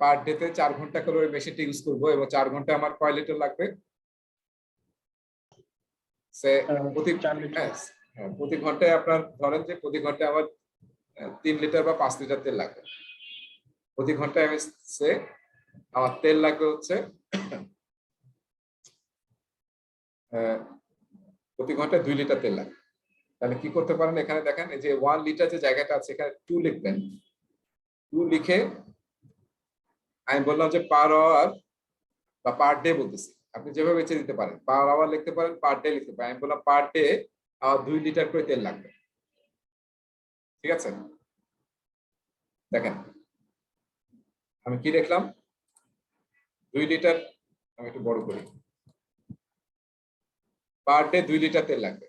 পার ডেতে 4 ঘন্টা করে ওই মেশিনটা ইউজ করবো, এবং 4 ঘন্টা আমার কয় লিটার লাগবে, সে প্রতি 4 লিটার। হ্যাঁ প্রতি ঘন্টায় আপনার ধরেন যে প্রতি ঘন্টায় আমার 3 লিটার বা 5 লিটার তেল লাগবে। প্রতি ঘন্টায় আমার তেল লাগবে হচ্ছে প্রতি ঘন্টায় 2 লিটার তেল লাগবে। তাহলে কি করতে পারেন, এখানে দেখেন এই যে 1 লিটার যে জায়গাটা আছে এখানে 2 লিখবেন, 2 লিখে আমি বললাম যে পার আওয়ার বা পার ডে বলতেছি, আপনি যেভাবে বেছে দিতে পারেন, পার আওয়ার লিখতে পারেন, পার ডে লিখতে পারেন। আমি বললাম পার ডে আমার 2 লিটার করে তেল লাগবে। ঠিক আছে, দেখেন আমি কি দেখলাম, 2 লিটার, আমি একটু বড় করি, পার ডে 2 লিটার তেল লাগবে।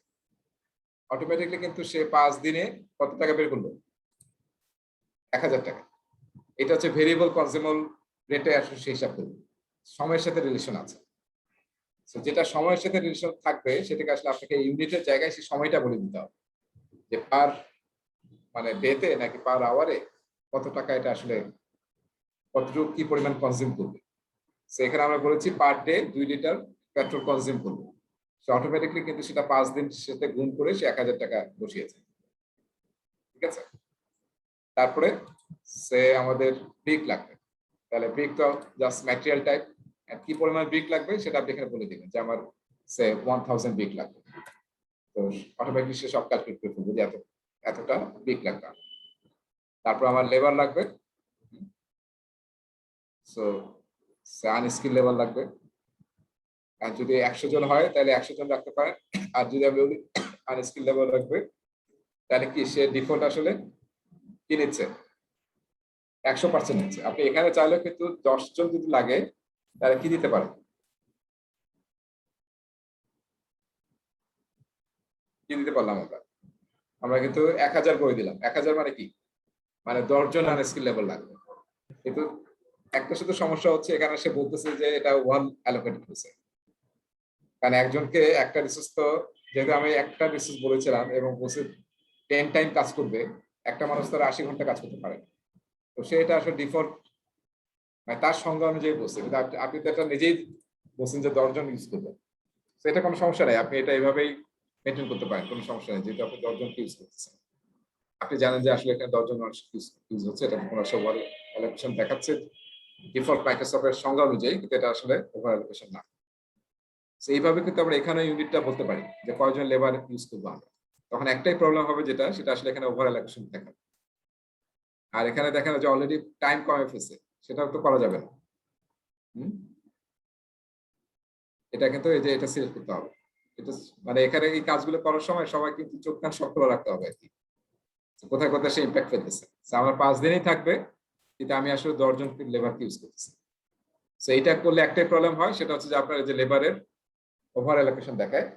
অটোমেটিকলি কিন্তু সে 5 দিনে কত টাকা বের করলো, 1000 টাকা। এটা হচ্ছে ভেরিয়েবল কনজিউমেবল রেটে আসলে সে হিসাব করবে, সময়ের সাথে রিলেশন আছে। তো যেটা সময়ের সাথে রিলেশন থাকবে সেটাকে আসলে আপনাকে ইউনিটের জায়গায় সেই সময়টা বলে দিতে হবে, যে পার মানে ডেতে নাকি পার আওয়ারে কত টাকা এটা আসলে কতটুকু কি পরিমাণ কনজিউম করবে। তো এখানে আমরা বলেছি per day 2 litre petrol consume করবে, সে অটোমেটিকলি কিন্তু সেটা 5 দিন সাথে গুণ করে সে 1000 টাকা বসিয়েছে, ঠিক আছে। তারপরে সে আমাদের ব্রিক লাগবে, তাহলে ব্রিক তো জাস্ট ম্যাটেরিয়াল টাইপ, কি পরিমাণ ব্রিক লাগবে সেটা আপনি এখানে বলে দিবেন যে আমার সে 1000 ব্রিক লাগবে, তো অটোমেটিকলি সে সব ক্যালকুলেট করে ফেলবে যে এতটা ব্রিক লাগবে। তারপর আমার লেবার লাগবে, সো আনস্কিল লেবার লাগবে, আর যদি 100 জন হয় তাহলে 100 জন রাখতে পারেন, আর যদি আমি বলি আনস্কিল লেবার রাখবে তাহলে কি সে ডিফল্ট আসলে কি নিচ্ছে 100% নিচ্ছে। আপনি এখানে চাইলে কিন্তু 10 জন যদি লাগে তাহলে কি দিতে পারেন, কি দিতে পারলাম আমরা, আমরা কিন্তু 1000 করে দিলাম। 1000 মানে কি, মানে 10 জন আনস্কিল লেবার লাগবে। কিন্তু একটা শুধু সমস্যা হচ্ছে এখানে সে বলতেছে যে এটা ওয়ান অ্যালোকেট করেছে, কারণ একজনকে একটা রিসোর্স তো, যেহেতু আমি একটা রিসোর্স বলেছিলাম এবং বলছে 10 টাইম কাজ করবে, একটা মানুষ তার 80 ঘন্টা কাজ করতে পারে, তো সে এটা আসলে ডিফল্ট মানে তার সংজ্ঞা অনুযায়ী বলছে, কিন্তু আপনি তো এটা নিজেই বলছেন যে 10 জন ইউজ করবে, তো এটা কোনো সমস্যা নাই, আপনি এটা এইভাবেই মেনটেন করতে পারেন, কোনো সমস্যা নেই, যেহেতু আপনি 10 জনকে ইউজ করতেছেন। আপনি জানেন যে আসলে এখানে 10 জন মানুষ ইউজ হচ্ছে, এটা কোনো ওভার অ্যালোকেশন দেখাচ্ছে ডিফল্ট মাইক্রোসফটের সংজ্ঞা অনুযায়ী, কিন্তু এটা আসলে ওভার অ্যালোকেশন না। তো এইভাবে কিন্তু আমরা এখানে ইউনিটটা বলতে পারি যে কয়জন লেবার ইউজ করবো আমরা, তখন একটাই প্রবলেম হবে সেটা আসলে এখানে ওভার অ্যালোকেশন দেখাবে। আর এখানে দেখেন যে অলরেডি টাইম কমে ফেলছে, সেটাও তো করা যাবে না। এটা কিন্তু এই যে এটা সিলেক্ট করতে হবে, এটা মানে এখানে এই কাজগুলো করার সময় সবাই কিন্তু চোখ কান সক্রিয় রাখতে হবে আর কি, কোথায় কোথায় সে ইম্প্যাক্ট ফেলতেছে। আমার 5 দিনই থাকবে, কিন্তু আমি আসলে 10 জন লেবার ইউজ করতেছি। তো এইটা করলে একটাই প্রবলেম হয়, সেটা হচ্ছে যে আপনার যে লেবারের ওভার অ্যালোকেশন দেখায়,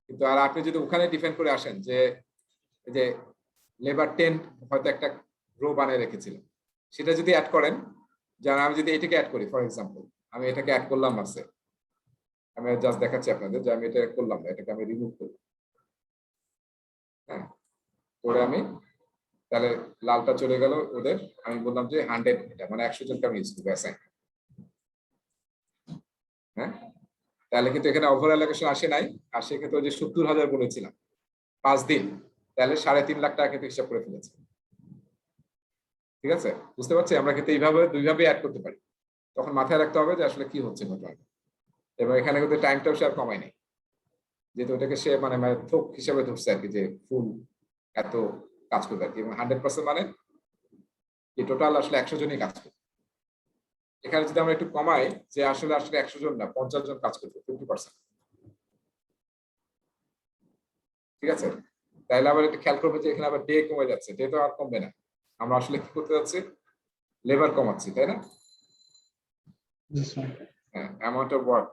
কিন্তু আর আপনি যদি ওখানে ডিফেন্ড করে আসেন যে এই যে লেবার 10 হয়তো একটা রো বানিয়ে রেখেছিলেন, সেটা যদি অ্যাড করেন, যেমন আমি যদি এটাকে অ্যাড করি ফর এক্সাম্পল, আমি এটাকে অ্যাড করলাম আছে, আমি জাস্ট দেখাচ্ছি আপনাদের যে আমি এটা করলাম না, এটাকে আমি রিমুভ করলাম, হ্যাঁ, করে আমি তাহলে লালটা চলে গেল ওদের, আমি বললাম যে 100, এটা মানে 100 জনকে আমি ইউজ করবো অ্যাসাইন, হ্যাঁ, তাহলে কিন্তু এখানে ওভার অ্যালোকেশন আসে নাই, আর সেক্ষেত্রে ওই যে 70,000 বলেছিলাম 5 দিন, তাহলে 3.5 লাখ টাকা কিন্তু হিসাব করে ফেলেছে, ঠিক আছে, বুঝতে পারছি। আমরা কিন্তু এইভাবে দুইভাবে অ্যাড করতে পারি, তখন মাথায় রাখতে হবে যে আসলে কি হচ্ছে ঘটনাটা, এবং এখানে কিন্তু টাইমটাও সে আর কমায় নেই, যেহেতু ওটাকে সে মানে থোক হিসাবে ধরছে আর কি, যে ফুল এত কাজ করবে আর কি, এবং 100% মানে এই টোটাল আসলে 100 জনই কাজ করবে। এখানে যদি আমরা একটু কমাই যে আসলে 100 জন না 50 জন কাজ করবে 50%, ঠিক আছে, তাইলে আবার একটু খেয়াল করবে যে এখানে আবার ডে কমে যাচ্ছে, ডে তো আর কমবে না, আমরা আসলে কি করতে যাচ্ছি, লেবার কমাচ্ছি, তাই না, হ্যাঁ, অ্যামাউন্ট অফ ওয়ার্ক,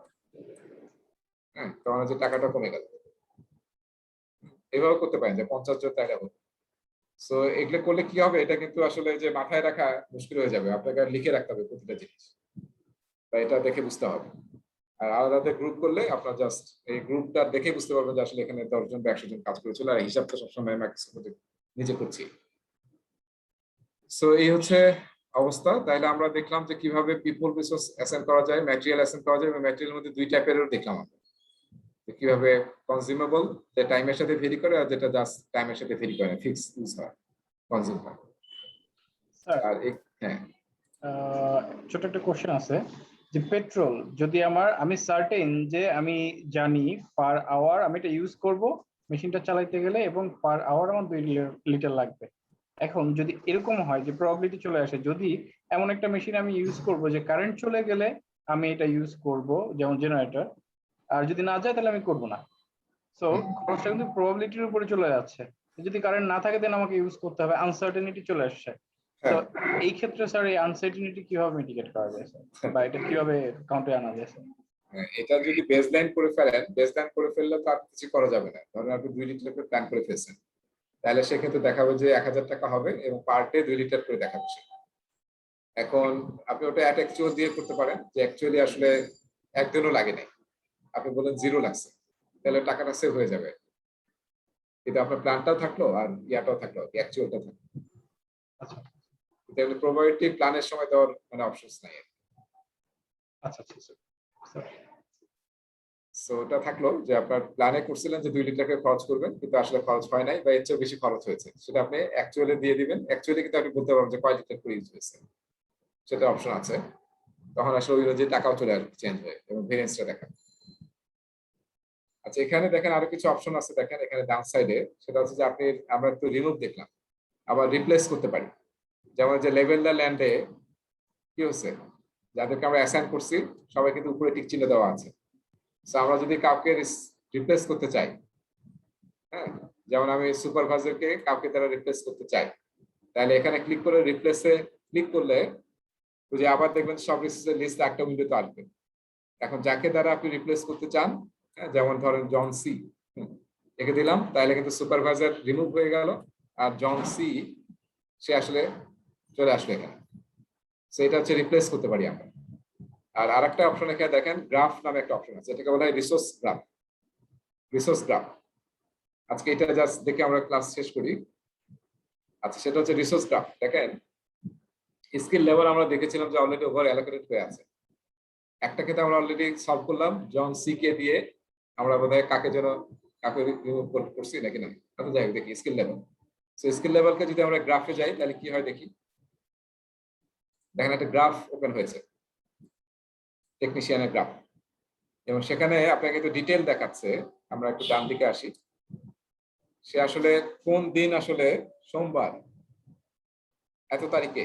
হ্যাঁ, তখন যে টাকাটা কমে গেল। এভাবে করতে পারেন যে 50 জন তাইলে হবে। সো এগুলো করলে কি হবে, এটা কিন্তু আসলে যে মাথায় রাখা মুশকিল হয়ে যাবে, আপনাকে আর লিখে রাখতে হবে প্রতিটা জিনিস, বা এটা দেখে বুঝতে হবে। আর আলাদা গ্রুপ করলে আপনার জাস্ট এই গ্রুপটা দেখে বুঝতে পারবেন যে আসলে এখানে 10 জন বা 100 জন কাজ করেছিল, আর হিসাবটা সবসময় মাইক্রোসফট নিজে করছি। সো এই হচ্ছে অবস্থা। তাইলে আমরা দেখলাম যে কিভাবে পিপল রিসোর্স অ্যাসাইন করা যায়, ম্যাটেরিয়াল অ্যাসাইন করা যায়, এবং ম্যাটেরিয়ালের মধ্যে 2 টাইপেরও দেখলাম আমরা, কিভাবে কনজিউমেবল যে টাইমের সাথে ভেরি করে, আর যেটা জাস্ট টাইমের সাথে ভেরি করে না, ফিক্স ইউজ হয়, কনজিউম হয়। স্যার, আর হ্যাঁ, ছোট একটা কোশ্চেন আছে যে পেট্রোল যদি আমি সার্টেন যে আমি জানি পার আওয়ার আমি এটা ইউজ করব মেশিনটা চালাইতে গেলে, এবং পার আওয়ার আমার 2 লিটার লাগবে। এখন যদি এরকম হয় যে প্রবাবিলিটি চলে আসে, যদি এমন একটা মেশিন আমি ইউজ করব যে কারেন্ট চলে গেলে আমি এটা ইউজ করব, যেমন জেনারেটর, আর যদি না যায় তাহলে আমি করব না। সো খরচটা কিন্তু প্রবাবিলিটির উপরে চলে যাচ্ছে। যদি কারেন্ট না থাকে দেন আমাকে ইউজ করতে হবে, আনসার্টেনিটি চলে আসছে। তো এই ক্ষেত্রে স্যার এই আনসার্টেনিটি কিভাবে মিটিগেট করা যায় স্যার, বা এটা কিভাবে কাউন্টে আনা যায় স্যার? এটা যদি বেসলাইন করে ফেলেন, বেসলাইন করে ফেললে তো আর কিছু করা যাবে না। ধরেন আপনি 2 লিটার করে প্ল্যান করে ফেলছেন, তাহলে সেক্ষেত্রে দেখাবে যে 1000 টাকা হবে এবং পার ডে 2 লিটার করে দেখাবে সে। এখন আপনি ওটা অ্যাট অ্যাকচুয়াল দিয়ে করতে পারেন, যে অ্যাকচুয়ালি আসলে একদিনও লাগে নাই, আপনি বলেন 0 লাগছে, তাহলে টাকাটা সেভ হয়ে যাবে। কিন্তু আপনার প্ল্যানটাও থাকলো আর ইয়াটাও থাকলো, অ্যাকচুয়ালটা থাকলো। আচ্ছা কিন্তু প্রবাবিলিটি প্ল্যানের সময় দেওয়ার মানে অপশনস নাই। আচ্ছা আচ্ছা স্যার। সো ওটা থাকলো যে আপনার প্ল্যানে করছিলেন যে 2 লিটার করে খরচ করবেন, কিন্তু আসলে খরচ হয় নাই বা এর চেয়ে বেশি খরচ হয়েছে, সেটা আপনি অ্যাকচুয়ালি দিয়ে দিবেন। অ্যাকচুয়ালি কিন্তু আপনি বলতে পারবেন যে কয় লিটার করে ইউজ হয়েছে, সেটা অপশন আছে। তখন আসলে ওই অনুযায়ী টাকাও চলে আসবে, চেঞ্জ হয়ে, এবং ভেরিয়েন্সটা দেখা। আচ্ছা, এখানে দেখেন আরো কিছু অপশন আছে, দেখেন এখানে ডান সাইডে, সেটা হচ্ছে যে আপনি, আমরা একটু রিমুভ দেখলাম, আবার রিপ্লেস করতে পারি। যেমন যে লেভেল দা ল্যান্ডে কি হচ্ছে, যাদেরকে আমরা অ্যাসাইন করছি সবাই কিন্তু উপরে টিক চিহ্ন দেওয়া আছে। সো আমরা যদি কাউকে রিপ্লেস করতে চাই, হ্যাঁ, যেমন আমি সুপারভাইজারকে কাউকে দ্বারা রিপ্লেস করতে চাই, তাহলে এখানে ক্লিক করে রিপ্লেসে ক্লিক করলে ওই যে আবার দেখবেন সব রিসোর্সের লিস্ট একটা উইন্ডোতে আসবে। এখন যাকে দ্বারা আপনি রিপ্লেস করতে চান, হ্যাঁ, যেমন ধরেন জন সি, একে দিলাম, তাহলে কিন্তু সুপারভাইজার রিমুভ হয়ে গেল, আর জন সি সে আসলে চলে আসলো এখানে। সেটা হচ্ছে রিপ্লেস করতে পারি আমরা। আর আরেকটা অপশন এখানে দেখেন, গ্রাফ নামে একটা অপশন আছে, এটাকে বলা হয় রিসোর্স গ্রাফ। রিসোর্স গ্রাফ, আজকে এটা জাস্ট দেখে আমরা ক্লাস শেষ করি। আচ্ছা, সেটা হচ্ছে রিসোর্স গ্রাফ। দেখেন স্কিল লেভেল আমরা দেখেছিলাম যে অলরেডি ওভার অ্যালোকেটেড হয়ে আছে। একটা ক্ষেত্রে আমরা অলরেডি সলভ করলাম, জন সি কে দিয়ে আমরা বোধহয় কাকে যেন কাকে রিমুভ করছি নাকি না। আচ্ছা যাই হোক, দেখি স্কিল লেভেল। সো স্কিল লেভেলকে যদি আমরা গ্রাফে যাই তাহলে কি হয় দেখি। দেখেন একটা গ্রাফ ওপেন হয়েছে, টেকনিশিয়ানের গ্রাফ, এবং সেখানে আপনাকে একটু ডিটেল দেখাচ্ছে। আমরা একটু ডান দিকে আসি, সে আসলে কোন দিন, আসলে সোমবার এত তারিখে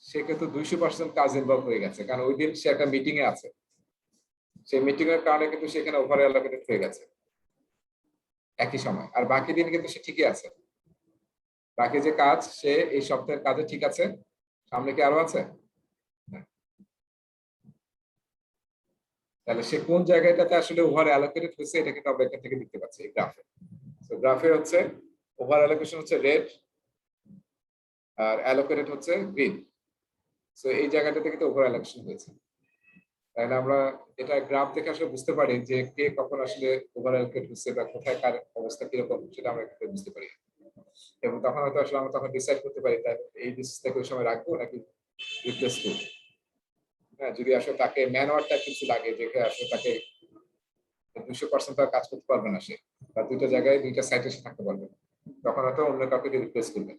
সে কিন্তু 200% কাজ ইনভলভ হয়ে গেছে, কারণ ওই দিন সে একটা মিটিং এ আছে। সেই মিটিং এর কারণে কিন্তু সেখানে ওভার অ্যালোকেটেড হয়ে গেছে একই সময়। আর বাকি দিন কিন্তু সে ঠিকই আছে, বাকি যে কাজ সে এই সপ্তাহের কাজে ঠিক আছে। সামনে কি আরো আছে? তাহলে সে কোন জায়গাটাতে আসলে ওভার অ্যালোকেটেড হয়েছে, এটা কিন্তু আমরা এখান থেকে দেখতে পাচ্ছি এই গ্রাফে। তো গ্রাফে হচ্ছে ওভার অ্যালোকেশন হচ্ছে রেড, আর অ্যালোকেটেড হচ্ছে গ্রিন। সো এই জায়গাটাতে কিন্তু ওভার অ্যালোকেশন হয়েছে। তাহলে আমরা এটা গ্রাফ দেখে আসলে বুঝতে পারি যে কে কখন আসলে ওভার অ্যালোকেট হচ্ছে বা কোথায় কার অবস্থা কিরকম, সেটা আমরা এখানে বুঝতে পারি। এবং তখন হয়তো আসলে আমরা তখন ডিসাইড করতে পারি তাই এই ডিসিশনটাকে ওই সময় রাখবো নাকি রিপ্লেস করবো। হ্যাঁ, যদি আসলে তাকে ম্যান আওয়ারটা কিছু লাগে, যেখানে আসলে তাকে 200% কাজ করতে পারবে না সে, বা দুইটা জায়গায় দুইটা সাইটে সে থাকতে পারবে না, তখন হয়তো অন্য কাউকে রিপ্লেস করবে।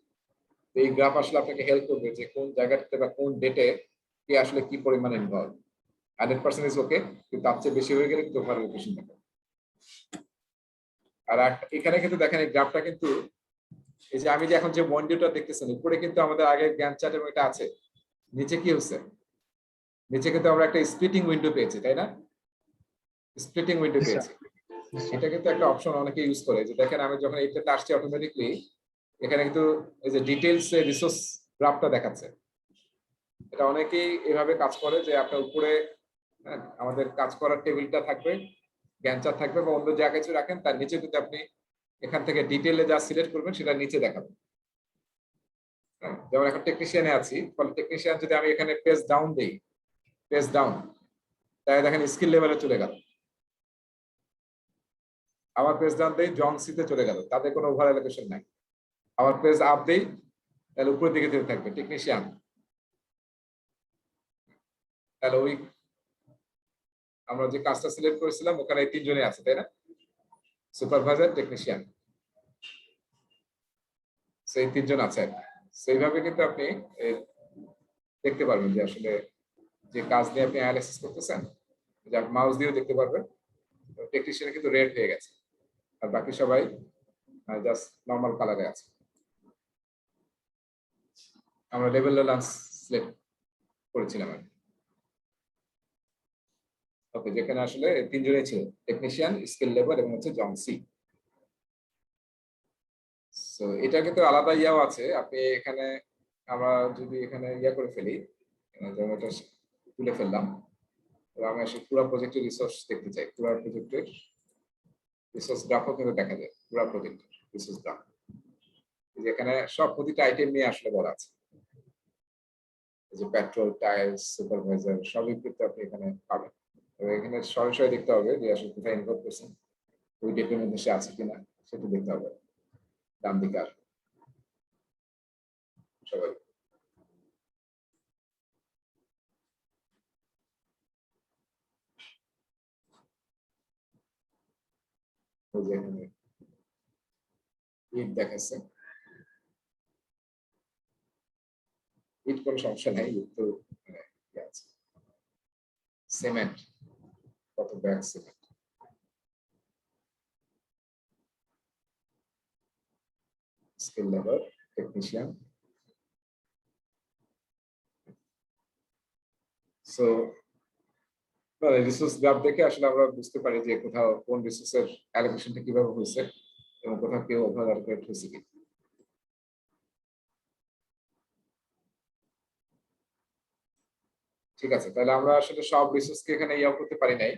তো এই গ্রাফ আসলে আপনাকে হেল্প করবে যে কোন জায়গাটাতে বা কোন ডেটে কে আসলে কি পরিমাণ ইনভলভ। 100% ইজ ওকে, কিন্তু তার চেয়ে বেশি হয়ে গেলে কিন্তু ওভার অ্যালোকেশন থাকে। আর এখানে কিন্তু দেখেন এই গ্রাফটা কিন্তু, এই যে আমি যে এখন যে উইন্ডোটা দেখতেছেন উপরে কিন্তু আমাদের আগে গ্যান্ট চার্ট এবং এটা আছে, নিচে কি হচ্ছে, নিচে কিন্তু আমরা একটা স্প্লিটিং উইন্ডো পেয়েছি, তাই না? স্প্লিটিং উইন্ডো পেয়েছি। এটা কিন্তু একটা অপশন অনেকে ইউজ করে, যে দেখেন আমি যখন এইটাতে আসছি অটোমেটিকলি এখানে কিন্তু এই যে ডিটেইলস এর রিসোর্স গ্রাফটা দেখাচ্ছে। এটা অনেকেই এভাবে কাজ করে যে আপনার উপরে, হ্যাঁ, আমাদের কাজ করার টেবিলটা থাকবে, গ্যান্ট চার্ট থাকবে, বা অন্য জায়গায় কিছু রাখেন, তার নিচে যদি আপনি এখান থেকে ডিটেইলে যা সিলেক্ট করবেন সেটা নিচে দেখাবে। হ্যাঁ, যেমন এখন টেকনিশিয়ানে আছি, ফলে টেকনিশিয়ান যদি আমি এখানে পেজ ডাউন দেই, পেজ ডাউন, তাই দেখেন স্কিল লেভেলে চলে গেল। আবার পেজ ডাউন দেই, জন সিতে চলে গেল, তাদের কোনো ওভার অ্যালোকেশন নাই। আবার পেজ আপ দেই, তাহলে উপরের দিকে যেতে থাকবে টেকনিশিয়ান। তাহলে ওই আমরা যে কাজটা সিলেক্ট করেছিলাম ওখানে 3 জনে আছে, তাই না? সুপারভাইজার, টেকনিশিয়ান, সেই 3 জন আছে। সেইভাবে কিন্তু আপনি দেখতে পারবেন যে আসলে যে কাজ নিয়ে আপনি অ্যানালাইসিস করতেছেন, যে মাউস দিয়েও দেখতে পারবেন। টেকনিশিয়ান কিন্তু রেড হয়ে গেছে, আর বাকি সবাই জাস্ট নরমাল কালারে আছে। আমরা লেভেল লাঞ্চ সিলেক্ট করেছিলাম আর ওকে, যেখানে আসলে 3 জনই ছিল, টেকনিশিয়ান, স্কিল লেভেল এবং হচ্ছে জন সি। সো এটা কিন্তু আলাদা ইয়াও আছে, আপনি এখানে আমরা যদি এখানে ইয়া করে ফেলি, যেমন এটা তুলে ফেললাম, আমি আসলে পুরো প্রজেক্টের রিসোর্স দেখতে চাই, পুরো প্রজেক্টের রিসোর্স গ্রাফও কিন্তু দেখা যায়, পুরো প্রজেক্টের রিসোর্স গ্রাফ যেখানে সব প্রতিটা আইটেম নিয়ে আসলে বলা আছে। এই যে পেট্রোল, টাইলস, সুপারভাইজার সবই কিন্তু আপনি এখানে পাবেন। এবং এখানে সরাসরি দেখতে হবে যে আসলে কোথায় ইনভলভ করছেন, ওই ডেটের মধ্যে সে আছে কিনা সেটা দেখতে হবে। ডান দিকে আসবে সবাই। ওই যে এখানে ইট দেখাচ্ছে, ইট কোনো সমস্যা নাই, ইট তো মানে ইয়ে আছে। সিমেন্ট, কত bag cement, skill labour, technician. So resource graph দেখে আসলে আমরা বুঝতে পারি যে কোথাও কোন রিসোর্সের অ্যালোকেশনটা কিভাবে হয়েছে এবং কোথাও কেউ ওভার অ্যালোকেট হয়েছে কি। ঠিক আছে, তাহলে আমরা আসলে সব রিসোর্সকে এখানে ইয়া করতে পারি নাই।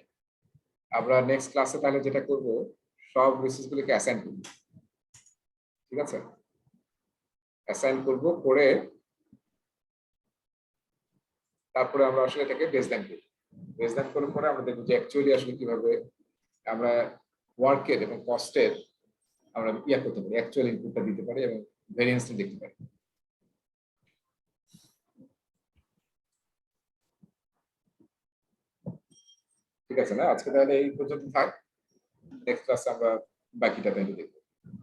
আমরা নেক্সট ক্লাসে তাহলে যেটা করব, সব রিসোর্স গুলোকে অ্যাসাইন করব। ঠিক আছে, অ্যাসাইন করব, করে তারপরে আমরা আসলে এটাকে বেসলাইন করব। বেসলাইন করার পরে আমরা দেখব যে অ্যাকচুয়ালি আসলে কিভাবে আমরা ওয়ার্কের এবং কস্টের আমরা ইয়া করতে পারি, অ্যাকচুয়াল ইনপুটটা দিতে পারি এবং ভেরিয়েন্সটা দেখতে পারি। ঠিক আছে না, আজকে তাহলে এই পর্যন্ত থাক। নেক্সট ক্লাসে আমরা বাকিটা তাহলে দেখব।